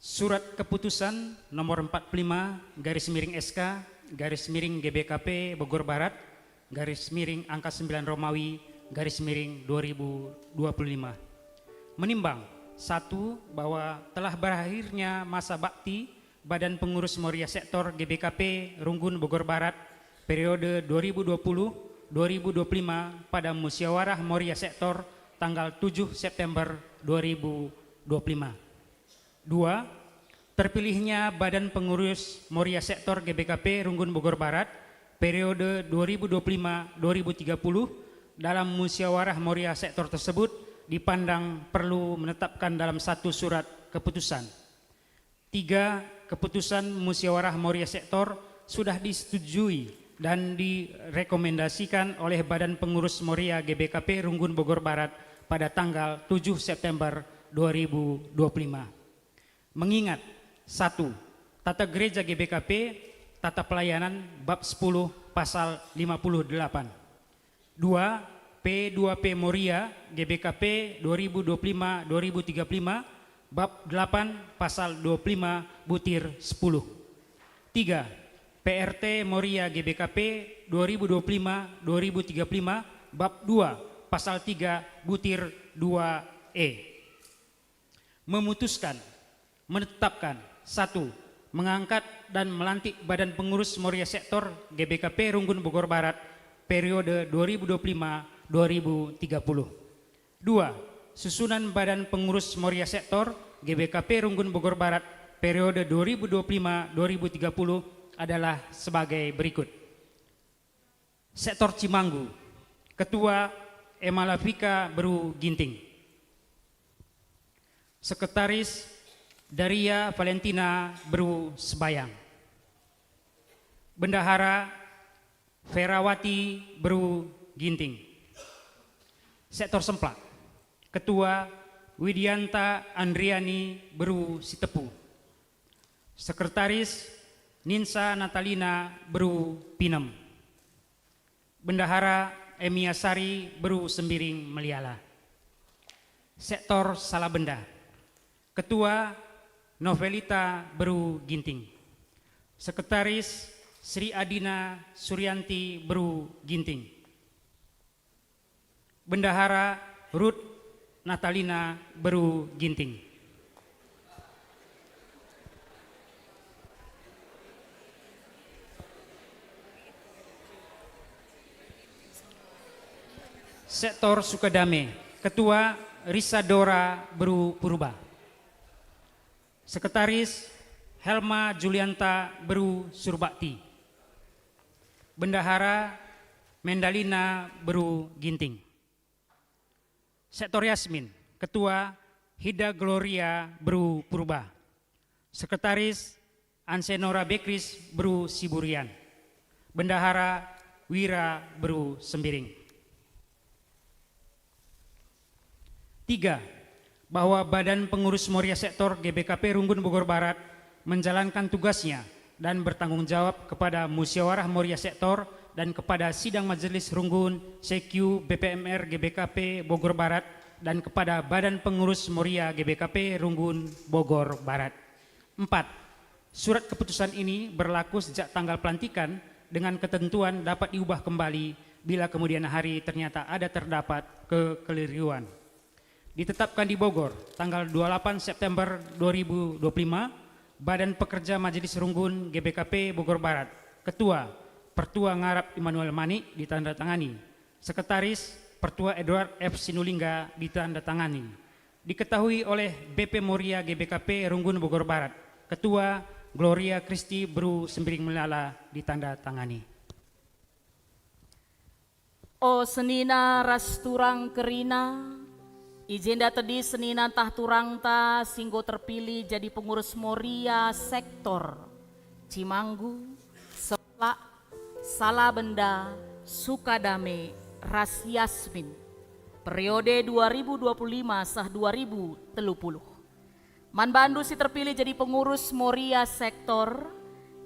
Surat Keputusan nomor 45 garis miring SK garis miring GBKP Bogor Barat garis miring angka 9 Romawi garis miring 2025 menimbang satu bahwa telah berakhirnya masa bakti Badan Pengurus Moria Sektor GBKP Runggun Bogor Barat periode 2020-2025 pada Musyawarah Moria Sektor tanggal 7 September 2025. 2. Terpilihnya Badan Pengurus Moria Sektor GBKP Runggun Bogor Barat periode 2025-2030 dalam musyawarah Moria Sektor tersebut dipandang perlu menetapkan dalam satu surat keputusan. 3. Keputusan musyawarah Moria Sektor sudah disetujui dan direkomendasikan oleh Badan Pengurus Moria GBKP Runggun Bogor Barat pada tanggal 7 September 2025. Mengingat 1. Tata Gereja GBKP, Tata Pelayanan bab 10 pasal 58. 2. P2P Moria GBKP 2025-2035 bab 8 pasal 25 butir 10. 3. PRT Moria GBKP 2025-2035 bab 2 pasal 3 butir 2E. Memutuskan, menetapkan 1. Mengangkat dan melantik Badan Pengurus Moria Sektor GBKP Runggun Bogor Barat periode 2025-2030. 2. Susunan Badan Pengurus Moria Sektor GBKP Runggun Bogor Barat periode 2025-2030 adalah sebagai berikut. Sektor Cimanggu, Ketua Emalafika Beru Ginting. Sekretaris Daria Valentina Beru Sebayang. Bendahara Ferawati Beru Ginting. Sektor Semplak, Ketua Widianta Andriani Beru Sitepu. Sekretaris Ninsa Natalina Beru Pinem. Bendahara Emiasari Beru Sembiring Meliala. Sektor Salabenda, Ketua Novelita Beru Ginting. Sekretaris Sri Adina Suryanti Beru Ginting. Bendahara Ruth Natalina Beru Ginting. Sektor Sukadame, Ketua Risadora Beru Purba. Sekretaris Helma Julianta Beru Surbakti. Bendahara Mendalina Beru Ginting. Sektor Yasmin, Ketua Hida Gloria Beru Purba. Sekretaris Ansenora Bekris Beru Siburian. Bendahara Wira Beru Sembiring. 3. Bahwa Badan Pengurus Moria Sektor GBKP Runggun Bogor Barat menjalankan tugasnya dan bertanggung jawab kepada Musyawarah Moria Sektor dan kepada Sidang Majelis Runggun CQ BPMR GBKP Bogor Barat dan kepada Badan Pengurus Moria GBKP Runggun Bogor Barat. 4. Surat keputusan ini berlaku sejak tanggal pelantikan dengan ketentuan dapat diubah kembali bila kemudian hari ternyata ada terdapat kekeliruan. Ditetapkan di Bogor tanggal 28 September 2025, Badan Pekerja Majelis Runggun GBKP Bogor Barat, Ketua Pertua Ngarap Immanuel Manik ditandatangani, Sekretaris Pertua Edward F. Sinulinga ditandatangani. Diketahui oleh BP Moria GBKP Runggun Bogor Barat. Ketua Gloria Kristi Bru Sembiring Melala ditandatangani. O senina ras turang kerina, ijenda tadi senina tah turang ta singgo terpilih jadi pengurus Moria sektor Cimanggu, Selak, Salabenda, Sukadame, Ras Yasmin, periode 2025 sah 2030. Man Bandu si terpilih jadi pengurus Moria sektor,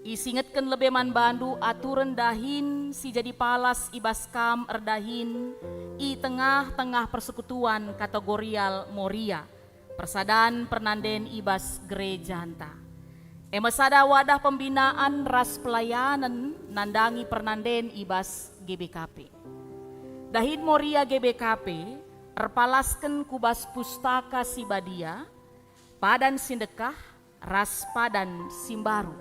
isingetkan lebih Man Bandu aturan dahin si jadi palas ibaskam erdahin i tengah-tengah persekutuan kategorial Moria, persadan pernanden ibas gerejanta. Emesada wadah pembinaan ras pelayanan nandangi pernanden ibas GBKP. Dahin Moria GBKP erpalasken kubas pustaka Sibadia, padan sindekah, ras padan simbaru.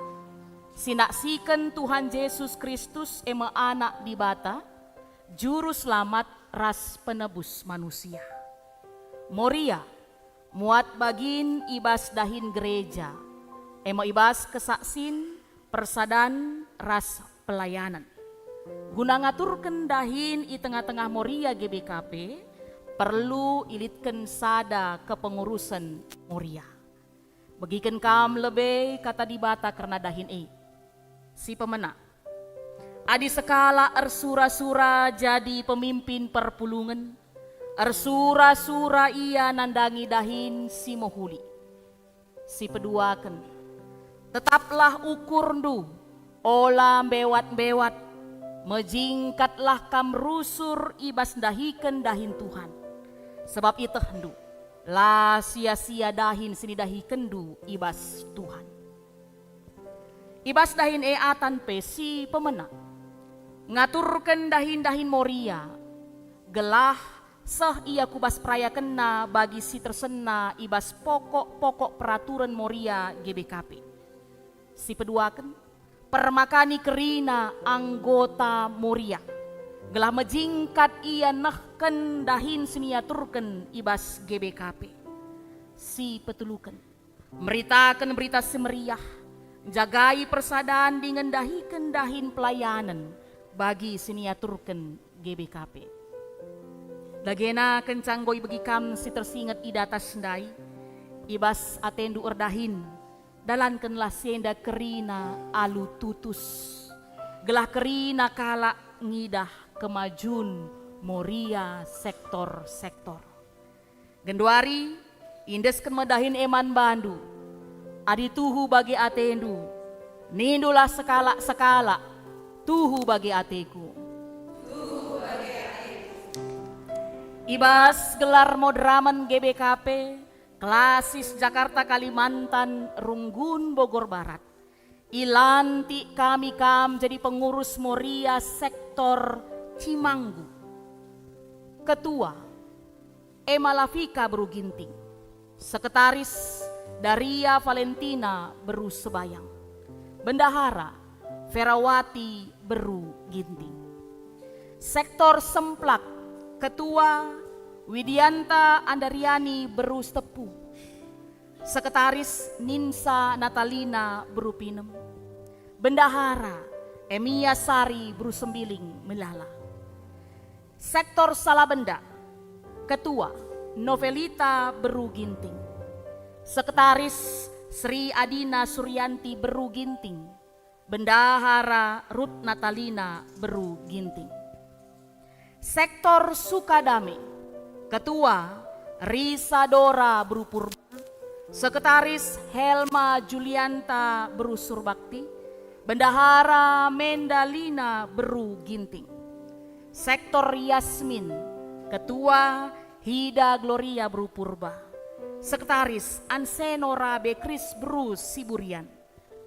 Sinaksikan Tuhan Yesus Kristus ema anak di bata, juru selamat ras penebus manusia. Moria, muat bagin ibas dahin gereja, ema ibas kesaksin, persadan ras pelayanan. Guna ngaturkan dahin i tengah-tengah Moria GBKP, perlu ilitkan sada kepengurusan Moria. Bagikan kam lebih kata dibata karena dahin si pemena. Adi sekala ersura-sura jadi pemimpin perpulungan, ersura-sura ia nandangi dahin si mohuli. Si peduaken, tetaplah ukur ndu, olah bewat-bewat, mejingkatlah kam rusur ibas dahiken dahin Tuhan. Sebab itu hendu, lah sia-sia dahin sini dahi kendu ibas Tuhan. Ibas dahin atan pe si pemena. Ngaturkan dahin-dahin Moria, gelah sah ia kubas praya kena bagi si tersena ibas pokok-pokok peraturan Moria GBKP. Si peduaken, permakani kerina anggota Moria. Gelah mejingkat ia nahken dahin siniaturken ibas GBKP. Si petuluken, meritakan berita semeriah, jagai persadaan dengan dahiken dahin pelayanan bagi siniaturken GBKP. Dagena kencanggoy bagi kam si tersingat idatas sendai, ibas atendu erdahin, dalankanlah senda kerina alu tutus, gelah kerina kala ngidah kemajun Moria sektor-sektor. Genduari indes kemedahin eman Bandu, adi tuhu bagi atendu, nindulah sekala-sekala, tuhu bagi ateku. Ibas gelar modraman GBKP, Klasis Jakarta Kalimantan Runggun Bogor Barat. Ilanti kami jadi pengurus Moria sektor Cimanggu. Ketua Emalafika Beru Ginting. Sekretaris Daria Valentina Beru Sebayang. Bendahara Ferawati Beru Ginting. Sektor Semplak, Ketua Widianta Andariani Beru Tepu. Sekretaris Ninsa Natalina Beru Pinem. Bendahara Emia Sari Beru Sembiling Melala. Sektor Salabenda, Ketua Novelita Beru Ginting. Sekretaris Sri Adina Suryanti Beru Ginting. Bendahara Ruth Natalina Beru Ginting. Sektor Sukadame, Ketua Risa Dora Beru Purba. Sekretaris Helma Julianta Beru Surbakti. Bendahara Mendalina Beru Ginting. Sektor Yasmin, Ketua Hida Gloria Beru Purba. Sekretaris Ansenora Bekris Beru Siburian.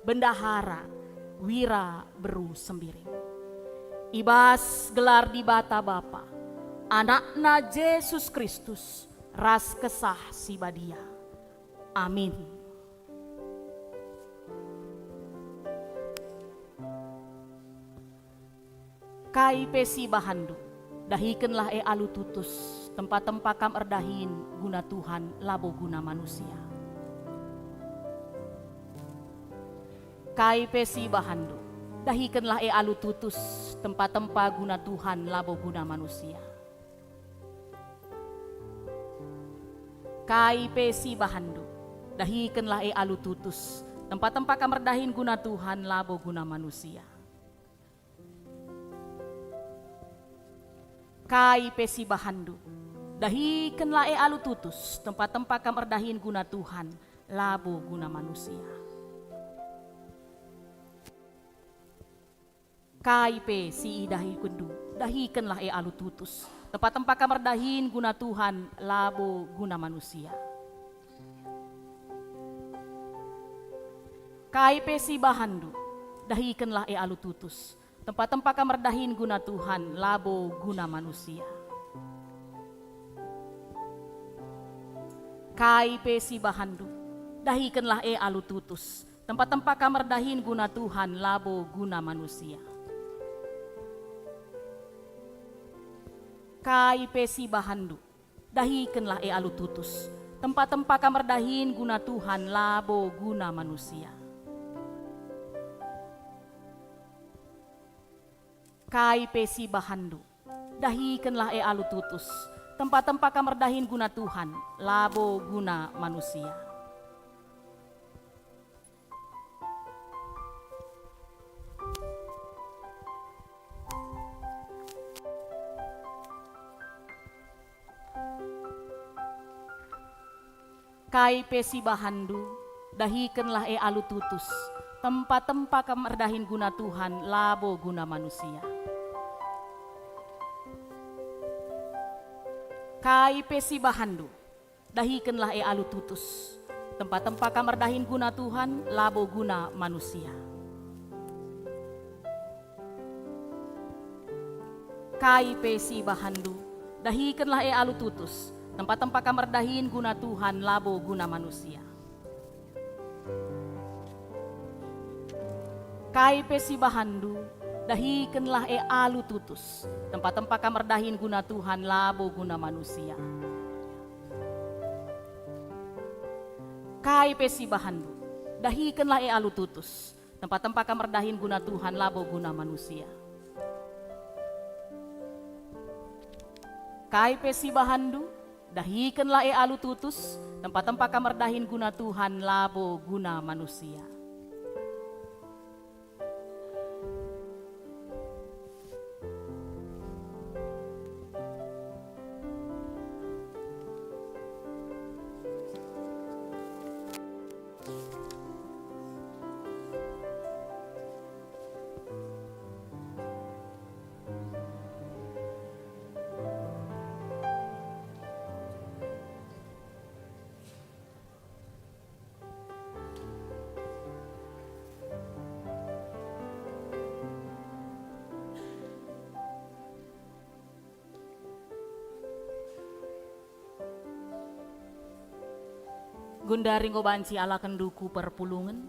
Bendahara Wira Beru Sembiring. Ibas gelar di bata Bapa, anakna Yesus Kristus, ras kesah Sibadia. Amin. KIPC Bahandu, dahikanlah alu tutus, tempat-tempat kam erdahin guna Tuhan labo guna manusia. Kai pesi bahandu, dahikanlah alu tutus, tempat-tempat guna Tuhan labo guna manusia. Kai pesi bahandu, dahikanlah alu tutus, tempat-tempat kam erdahin guna Tuhan labo guna manusia. Kai pesi bahandu, dahikanlah alu tutus, tempat-tempat kam erdahin guna Tuhan labo guna manusia. Kai pesi dahi kundu, dahikanlah alu tutus, tempat-tempat kam erdahin guna Tuhan labo guna manusia. Kai pesi bahandu, dahikanlah alu tutus, tempat-tempat kam erdahin guna Tuhan labo guna manusia. Kai pesi bahandu, dahikanlah alu tutus, tempat-tempat kam erdahin guna Tuhan labo guna manusia. Kai pesi bahandu, dahikanlah alu tutus, tempat-tempat kam erdahin guna Tuhan labo guna manusia. Kai pesi bahandu, dahikanlah alu tutus, tempat-tempat kam erdahin guna Tuhan labo guna manusia. Kai pesi bahandu, dahikanlah alu tutus, tempat-tempat kam erdahin guna Tuhan labo guna manusia. Kai pesi bahandu, dahikanlah alu tutus, tempat-tempat kam erdahin guna Tuhan labo guna manusia. Kai pesi bahandu, dahikanlah alu tutus, tempat-tempat kam erdahin guna Tuhan labo guna manusia. Kai pesi bahandu, dahikanlah alu tutus, tempat-tempat kam erdahin guna Tuhan labo guna manusia. Kai pesi bahandu, dahikanlah alu tutus, tempat-tempat kam erdahin guna Tuhan labo guna manusia. Kai pesi bahandu, dahikanlah alu tutus, tempat-tempat kam erdahin guna Tuhan labo guna manusia. Gundari ngobanci ala kenduku perpulungan.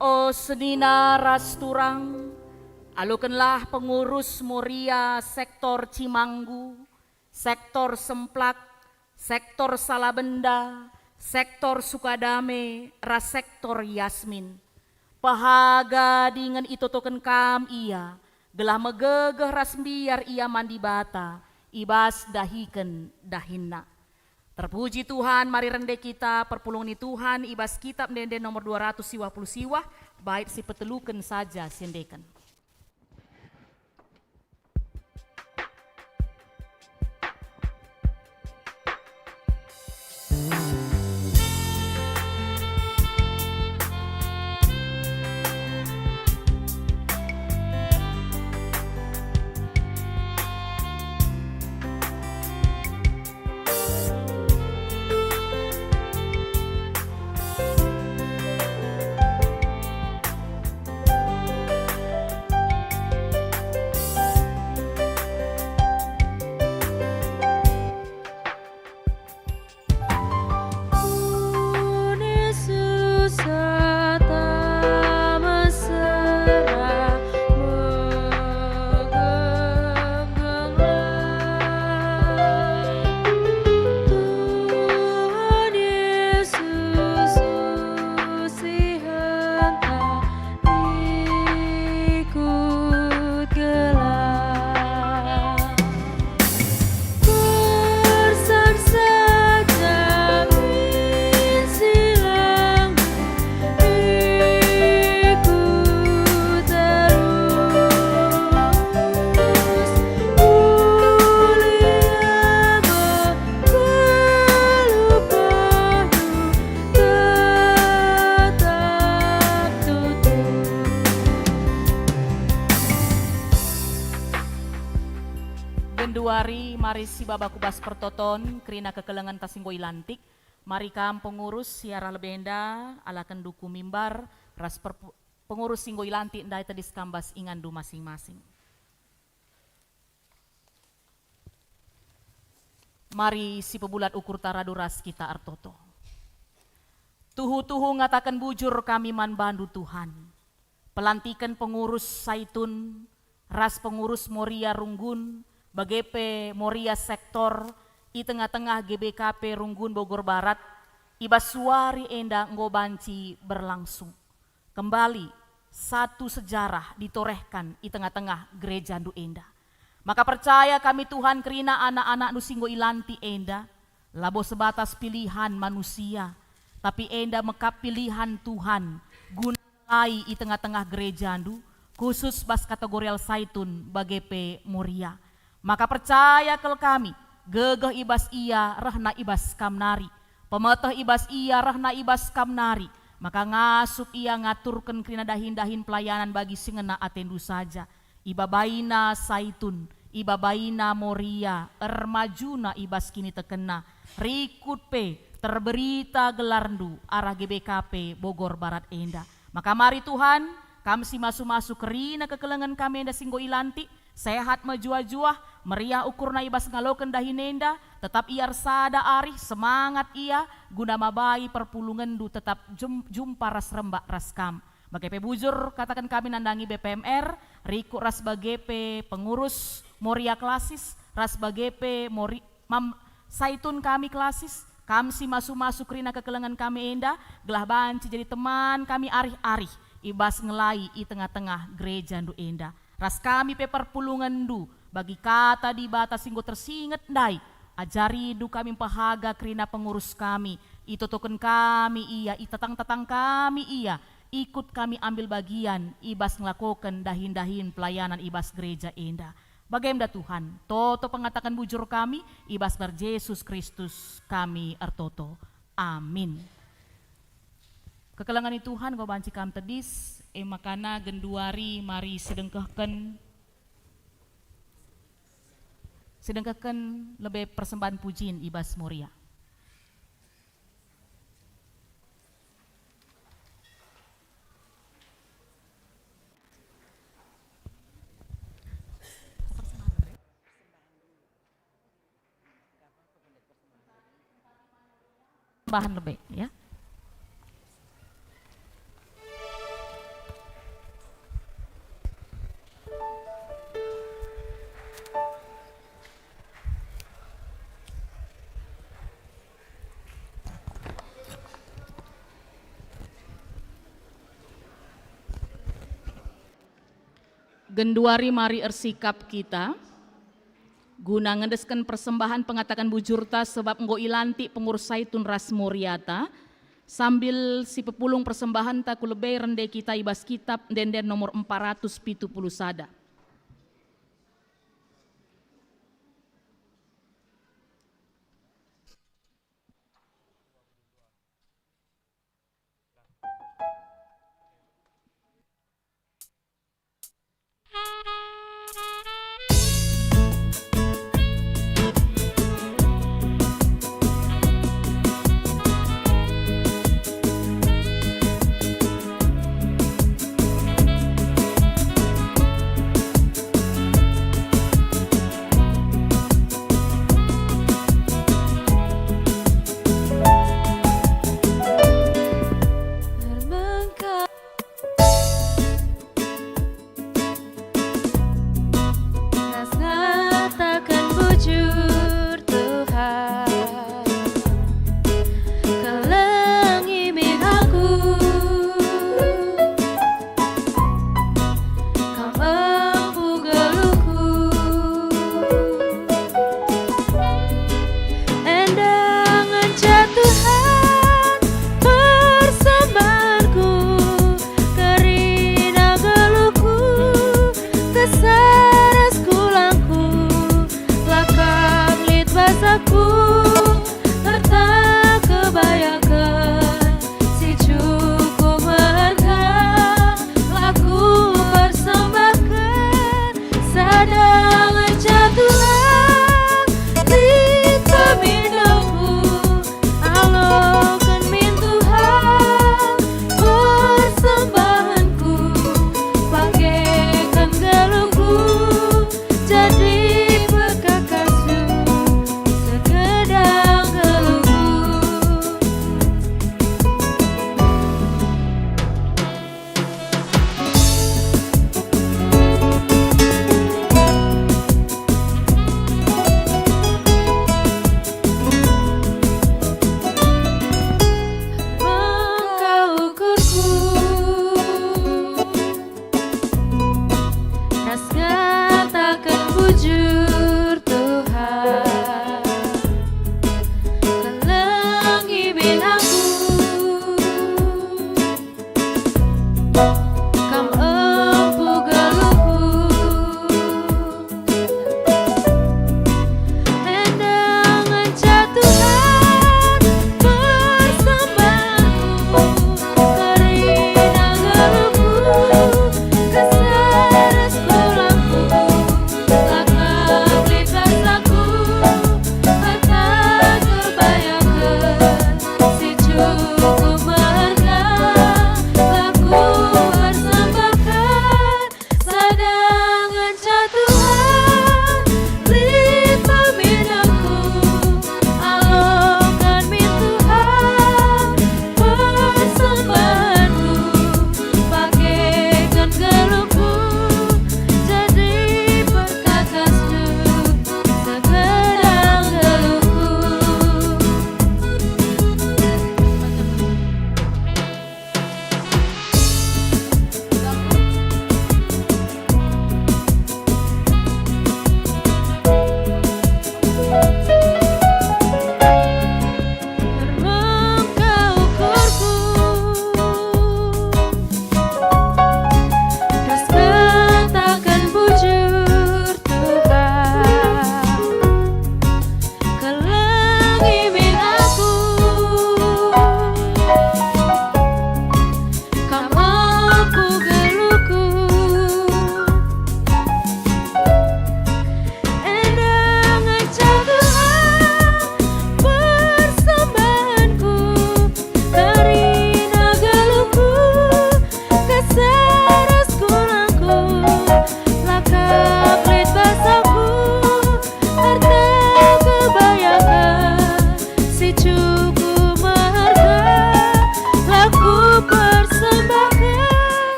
O senina rasturang, alukanlah pengurus Moria sektor Cimanggu, sektor Semplak, sektor Salabenda, sektor Sukadame, ras sektor Yasmin. Pahaga dengan itotoken kam ia, gelah megegeh ras biar ia mandi bata, ibas dahiken dahinna. Terpuji Tuhan, mari rende kita perpulungan Tuhan, ibas kitab dende nomor 250 siwah, baik si peteluken saja sendekan. mari si babaku bas pertoton, kerina kekelengan tasinggo ilantik. Mari kam pengurus siara lebenda, alakan duku mimbar, pengurus singgo ilantik ndai tadis kambas ingandu masing-masing. Mari si pebulat ukur taraduras kita artoto. Tuhu-tuhu ngatakan bujur kami man bandu Tuhan. Pelantikan pengurus Saitun, ras pengurus Moria Runggun, bagepe Moria sektor, i tengah-tengah GBKP Runggun Bogor Barat, ibasuari enda ngobanci berlangsung. Kembali satu sejarah ditorehkan i tengah-tengah gereja ndu enda. Maka percaya kami Tuhan kerina anak-anak nusinggo ilanti enda, labo sebatas pilihan manusia, tapi enda mekap pilihan Tuhan gunai i tengah-tengah gereja ndu, khusus bas kategorial Saitun bagepe Moria. Maka percaya kel kami, gegeh ibas iya rahna ibas kamnari, pemeteh ibas iya rahna ibas kamnari, maka ngasup ia ngaturkan kerina dahin-dahin pelayanan bagi singena atendu saja. Ibabaina Saitun, ibabaina Moria, ermajuna ibas kini tekena, rikut pe terberita gelarndu arah GBKP Bogor Barat enda. Maka mari Tuhan, kami si masuk-masuk kerina kekelengan kami enda singgo ilanti, sehat majua-juah, meriah ukurna ibas ngaloken dahinenda, tetap iar sada arih semangat ia, guna mabai perpulungan du tetap jumpa ras rembak ras kam. Bagepe bujur katakan kami nandangi BPMR, riku ras bagepe pengurus Moria klasis, ras bagepe Saitun kami klasis, kami si masuk-masuk rina kekelengan kami enda, gelah banci jadi teman kami arih-arih, ibas ngelai i tengah-tengah gereja ndu enda. Ras kami pe perpulungan du, bagi kata di batas singgo tersinget ndai, ajari du kami pahaga kerina pengurus kami, itotoken kami iya, itatang-tatang kami iya, ikut kami ambil bagian, ibas ngelakokan dahin-dahin pelayanan ibas gereja enda. Bagaimana Tuhan, toto pengatakan bujur kami, ibas bar Yesus Kristus kami artoto. Amin. Kekelangan Tuhan kau banci kam tedis, makana genduari mari sedengkahkan lebih persembahan pujian ibas Moria. Bahan lebih ya. Genduari mari ersikap kita guna ngedeskan persembahan pengatakan bujurta sebab nggo ilanti pengurus Saitun ras Moriata sambil si pepulung persembahan taku lebih rende kita ibas kitab denden nomor 470 sada.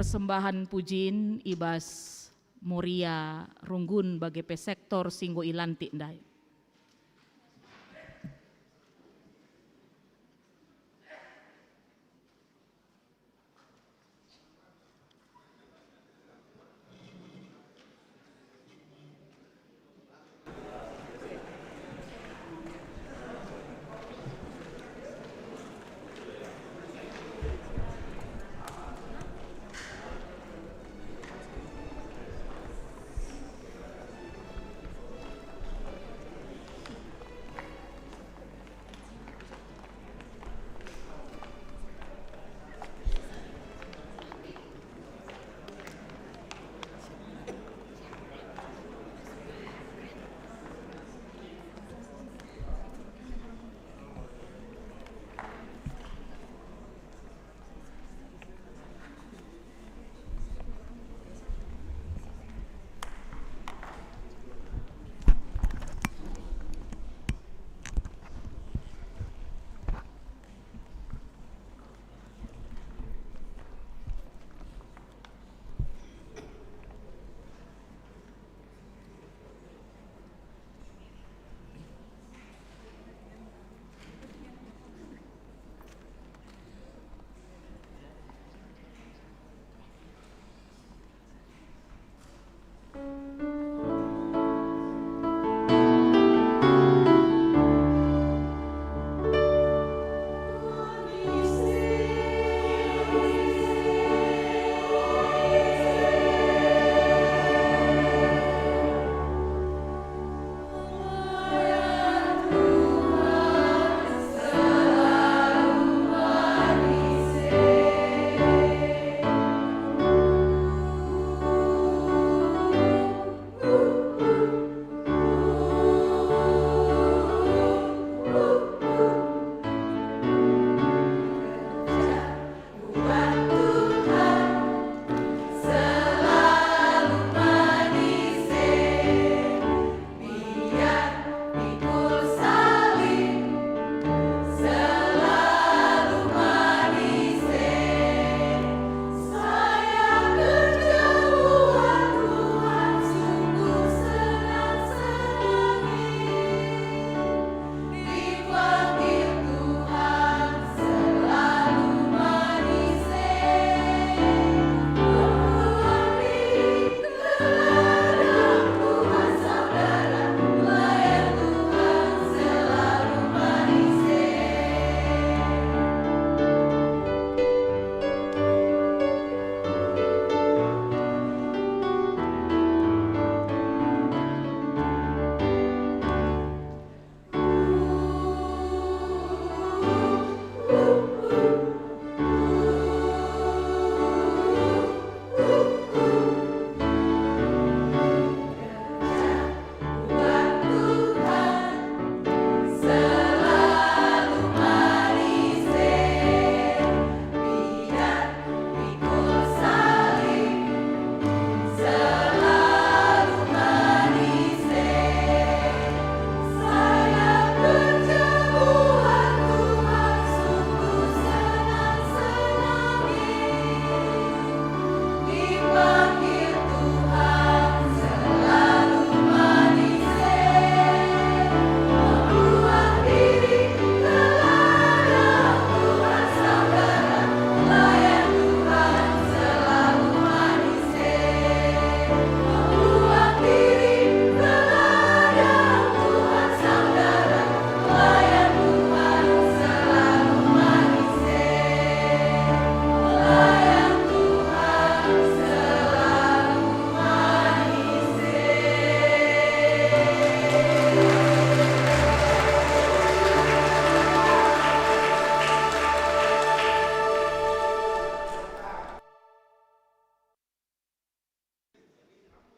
persembahan pujin ibas Moria Runggun bagi sektor Singgo Ilantik ndai.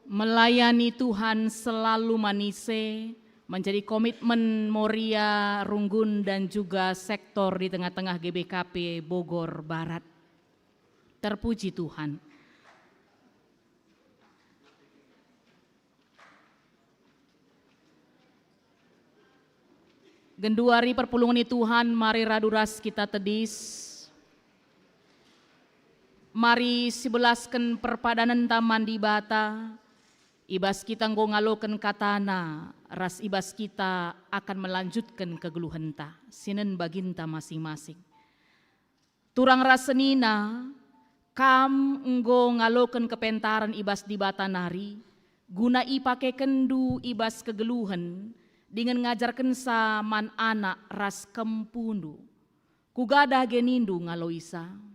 Melayani Tuhan selalu manise menjadi komitmen Moria Runggun dan juga sektor di tengah-tengah GBKP Bogor Barat. Terpuji Tuhan. Genduari perpulungan Tuhan, mari raduras kita tedis. Mari sibelaskan perpadanan taman di bata. Ibas kita ngaloken katana, ras ibas kita akan melanjutkan kegeluhenta, sinen baginta masing-masing. Turang rasenina, kam ngaloken kepentaran ibas di bata nari, guna ipake kendu ibas kegeluhan, dengan ngajarkan sa man anak ras kempundu. Kugadah genindu ngaloisa.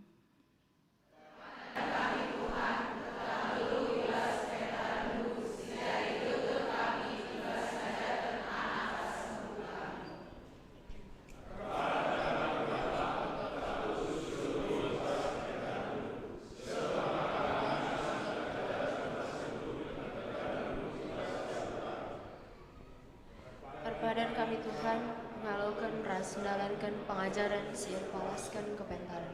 Perpadan kami Tuhan, mengalaukan ras mendalankan pengajaran siap palaskan kepentaran.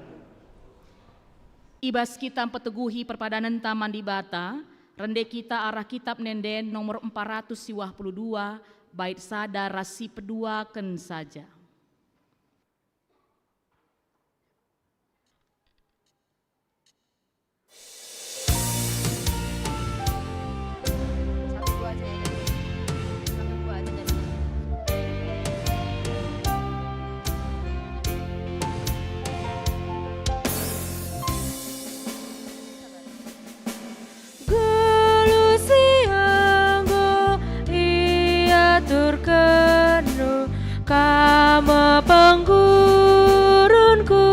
Ibas kita peteguhi perpadanan taman di bata, rende kita arah kitab nenden nomor 452, bait sada rasi pedua ken saja. Satu aja ya. Satu dua aja jadi. Kama penggurunku,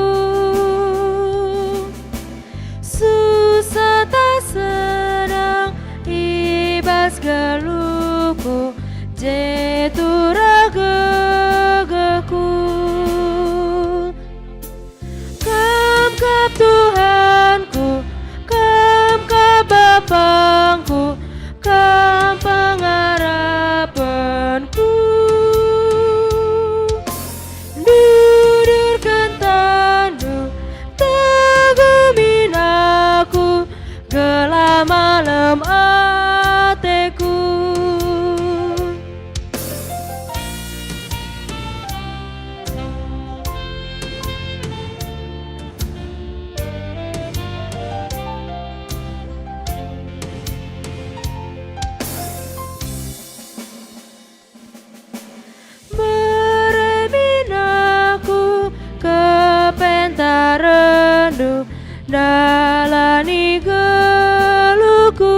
susah tak senang ibas geluku, jetura gegeku. Kam kap Tuhanku, kam kap Bapangku, kam pengharapanku. Malam ateku, mereminaku kepentarendu dalani geluku,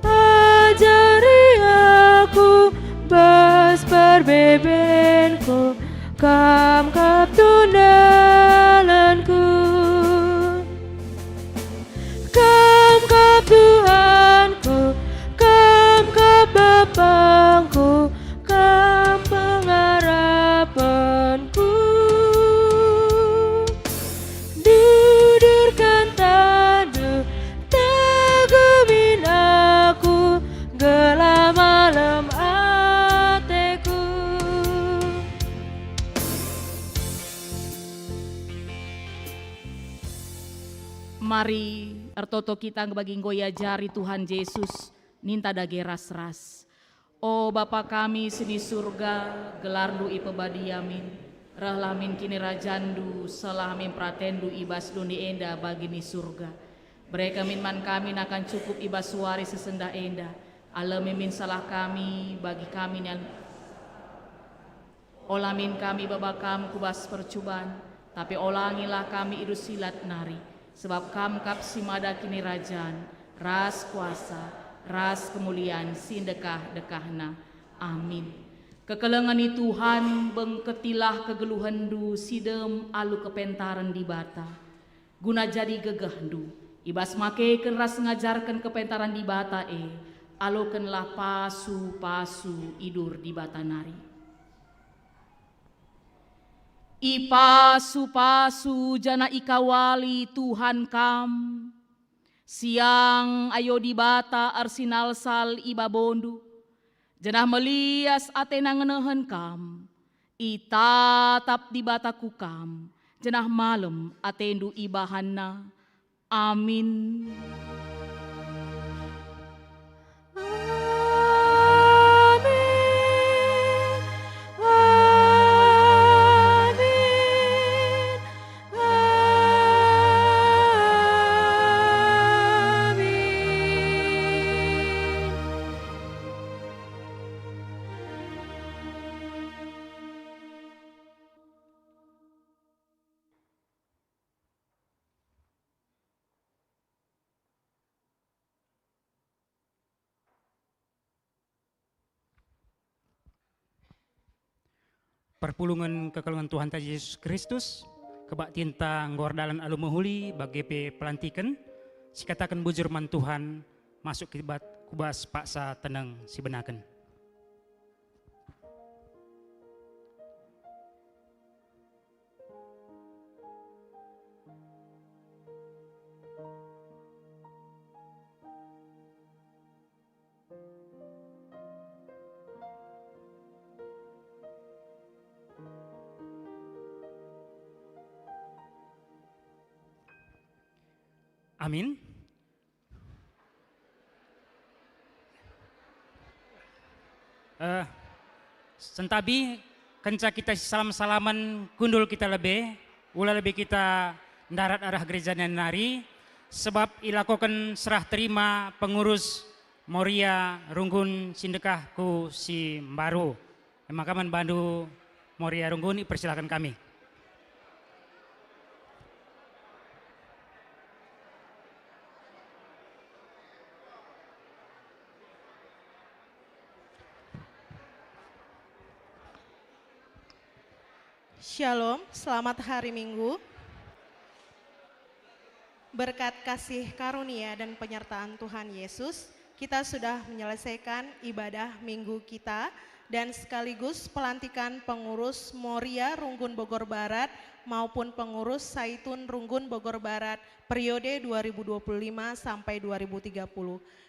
ajari aku bas perbebenku, kam kap tundalanku, kam kap Tuhanku, kam kap Bapangku, kam pengharapanku. Malam ateku. Mari ertoto kita bagi ngoya jari Tuhan Yesus ninta dage ras-ras. O Bapa kami sini surga, gelardu ipebadi yamin, rahlamin kini rajandu, salamin pratendu ibas dunia enda bagi ni surga. Mereka minman kami akan cukup ibas suari sesenda enda. Allah mimin salah kami bagi kami yang olamin kami babakam kubas percubaan, tapi olangilah kami idu silat nari, sebab kam kap simada kini rajan, ras kuasa, ras kemuliaan sindekah dekahna. Amin. Kekelengani Tuhan bengketilah kegeluhandu sidem alu kepentaran di bata, guna jadi gegahdu, ibas make keras ngajarkan kepentaran di bata alokenlah pasu-pasu idur di bata nari. Ipasu-pasu jana ikawali Tuhan kam, siang ayo di bata arsinal sal ibabondu, jenah melias atena ngenehen kam, itatap di bata kukam, jenah malam atendu ibahana. Amin. perpulungan kekalungan Tuhan Yesus Kristus, kebak tinta ngordalan alu mahuli bagi pelantikan, sikatakan bujur man Tuhan masuk kibat kubas paksa tenang si benakan. Amin. Sentabi kenca kita salam-salaman kundul kita lebih, ula lebih kita darat arah gereja nari, sebab ilakokan serah terima pengurus Moria Runggun Sindekah ku si Baru. Makaman Bandu Moria Runggun, persilakan kami. Shalom, selamat hari Minggu. Berkat kasih karunia dan penyertaan Tuhan Yesus, kita sudah menyelesaikan ibadah minggu kita dan sekaligus pelantikan pengurus Moria Runggun Bogor Barat maupun pengurus Saitun Runggun Bogor Barat periode 2025 sampai 2030.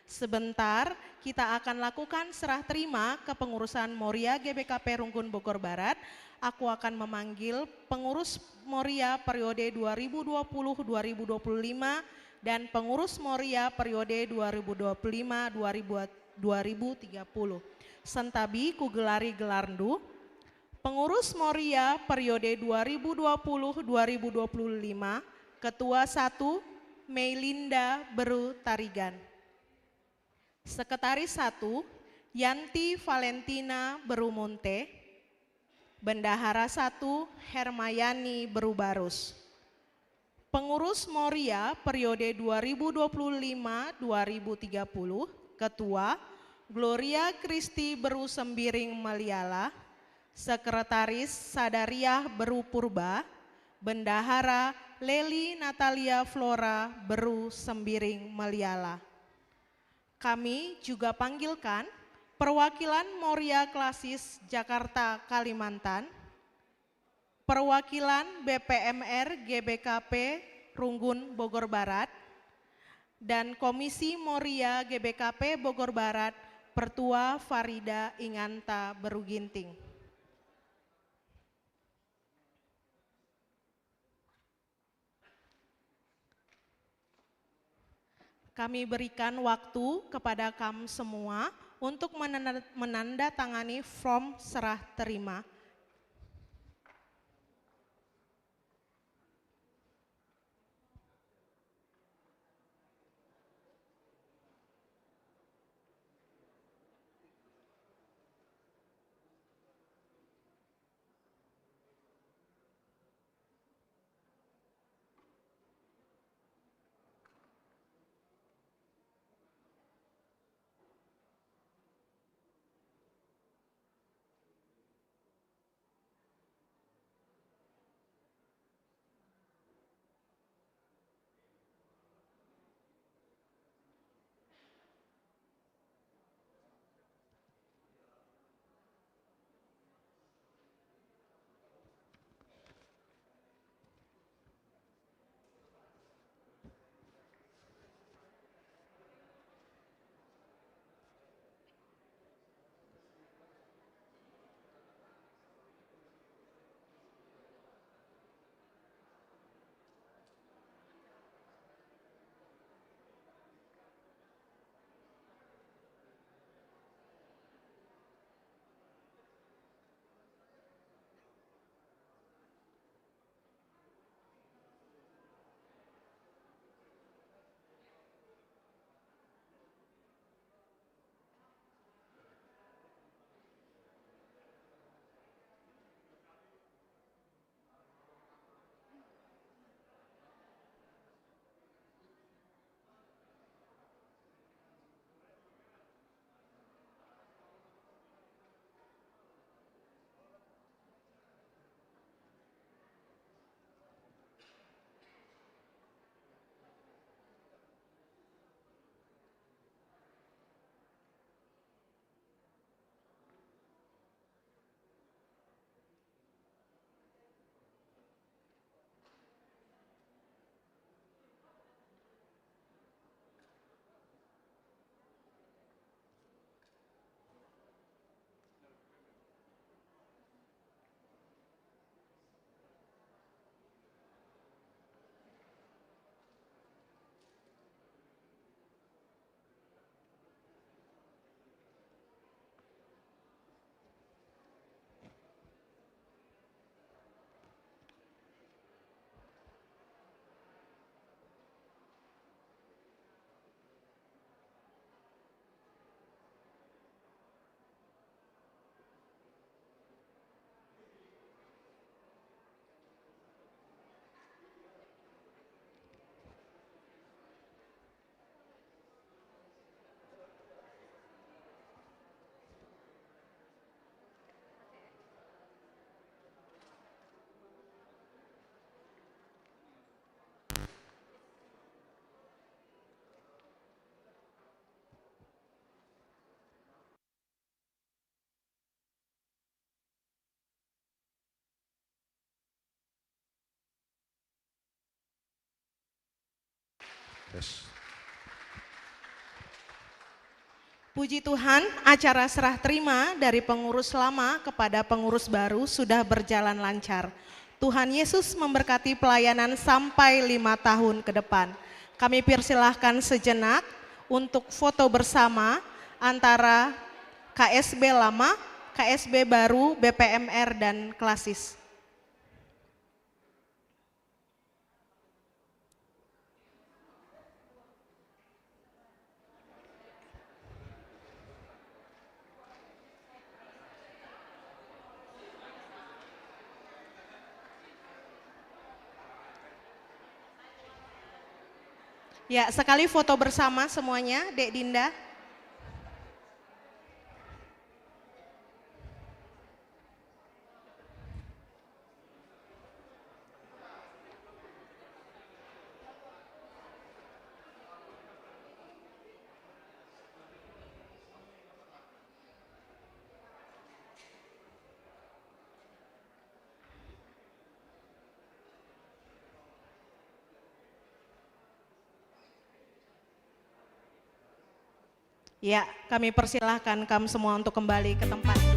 Sebentar kita akan lakukan serah terima kepengurusan Moria GBKP Runggun Bogor Barat. Aku akan memanggil pengurus Moria periode 2020-2025 dan pengurus Moria periode 2025-2030. Sentabi ku gelari gelarndu, pengurus Moria periode 2020-2025, Ketua 1 Meilinda Beru Tarigan. Sekretaris 1 Yanti Valentina Beru Monte. Bendahara 1 Hermayani Berubarus. Pengurus Moria periode 2025-2030, Ketua Gloria Kristi Beru Sembiring Meliala, Sekretaris Sadariah Beru Purba, Bendahara Leli Natalia Flora Beru Sembiring Meliala. Kami juga panggilkan perwakilan Moria Klasis Jakarta Kalimantan, perwakilan BPMR GBKP Runggun Bogor Barat, dan Komisi Moria GBKP Bogor Barat Pertua Farida Inganta Beru Ginting. Kami berikan waktu kepada kamu semua untuk menandatangani form serah terima. Yes. Puji Tuhan, acara serah terima dari pengurus lama kepada pengurus baru sudah berjalan lancar. Tuhan Yesus memberkati pelayanan sampai 5 tahun ke depan. Kami persilahkan sejenak untuk foto bersama antara KSB lama, KSB baru, BPMR, dan Klasis. Ya, sekali foto bersama semuanya, Dek Dinda. Ya, kami persilahkan kamu semua untuk kembali ke tempat.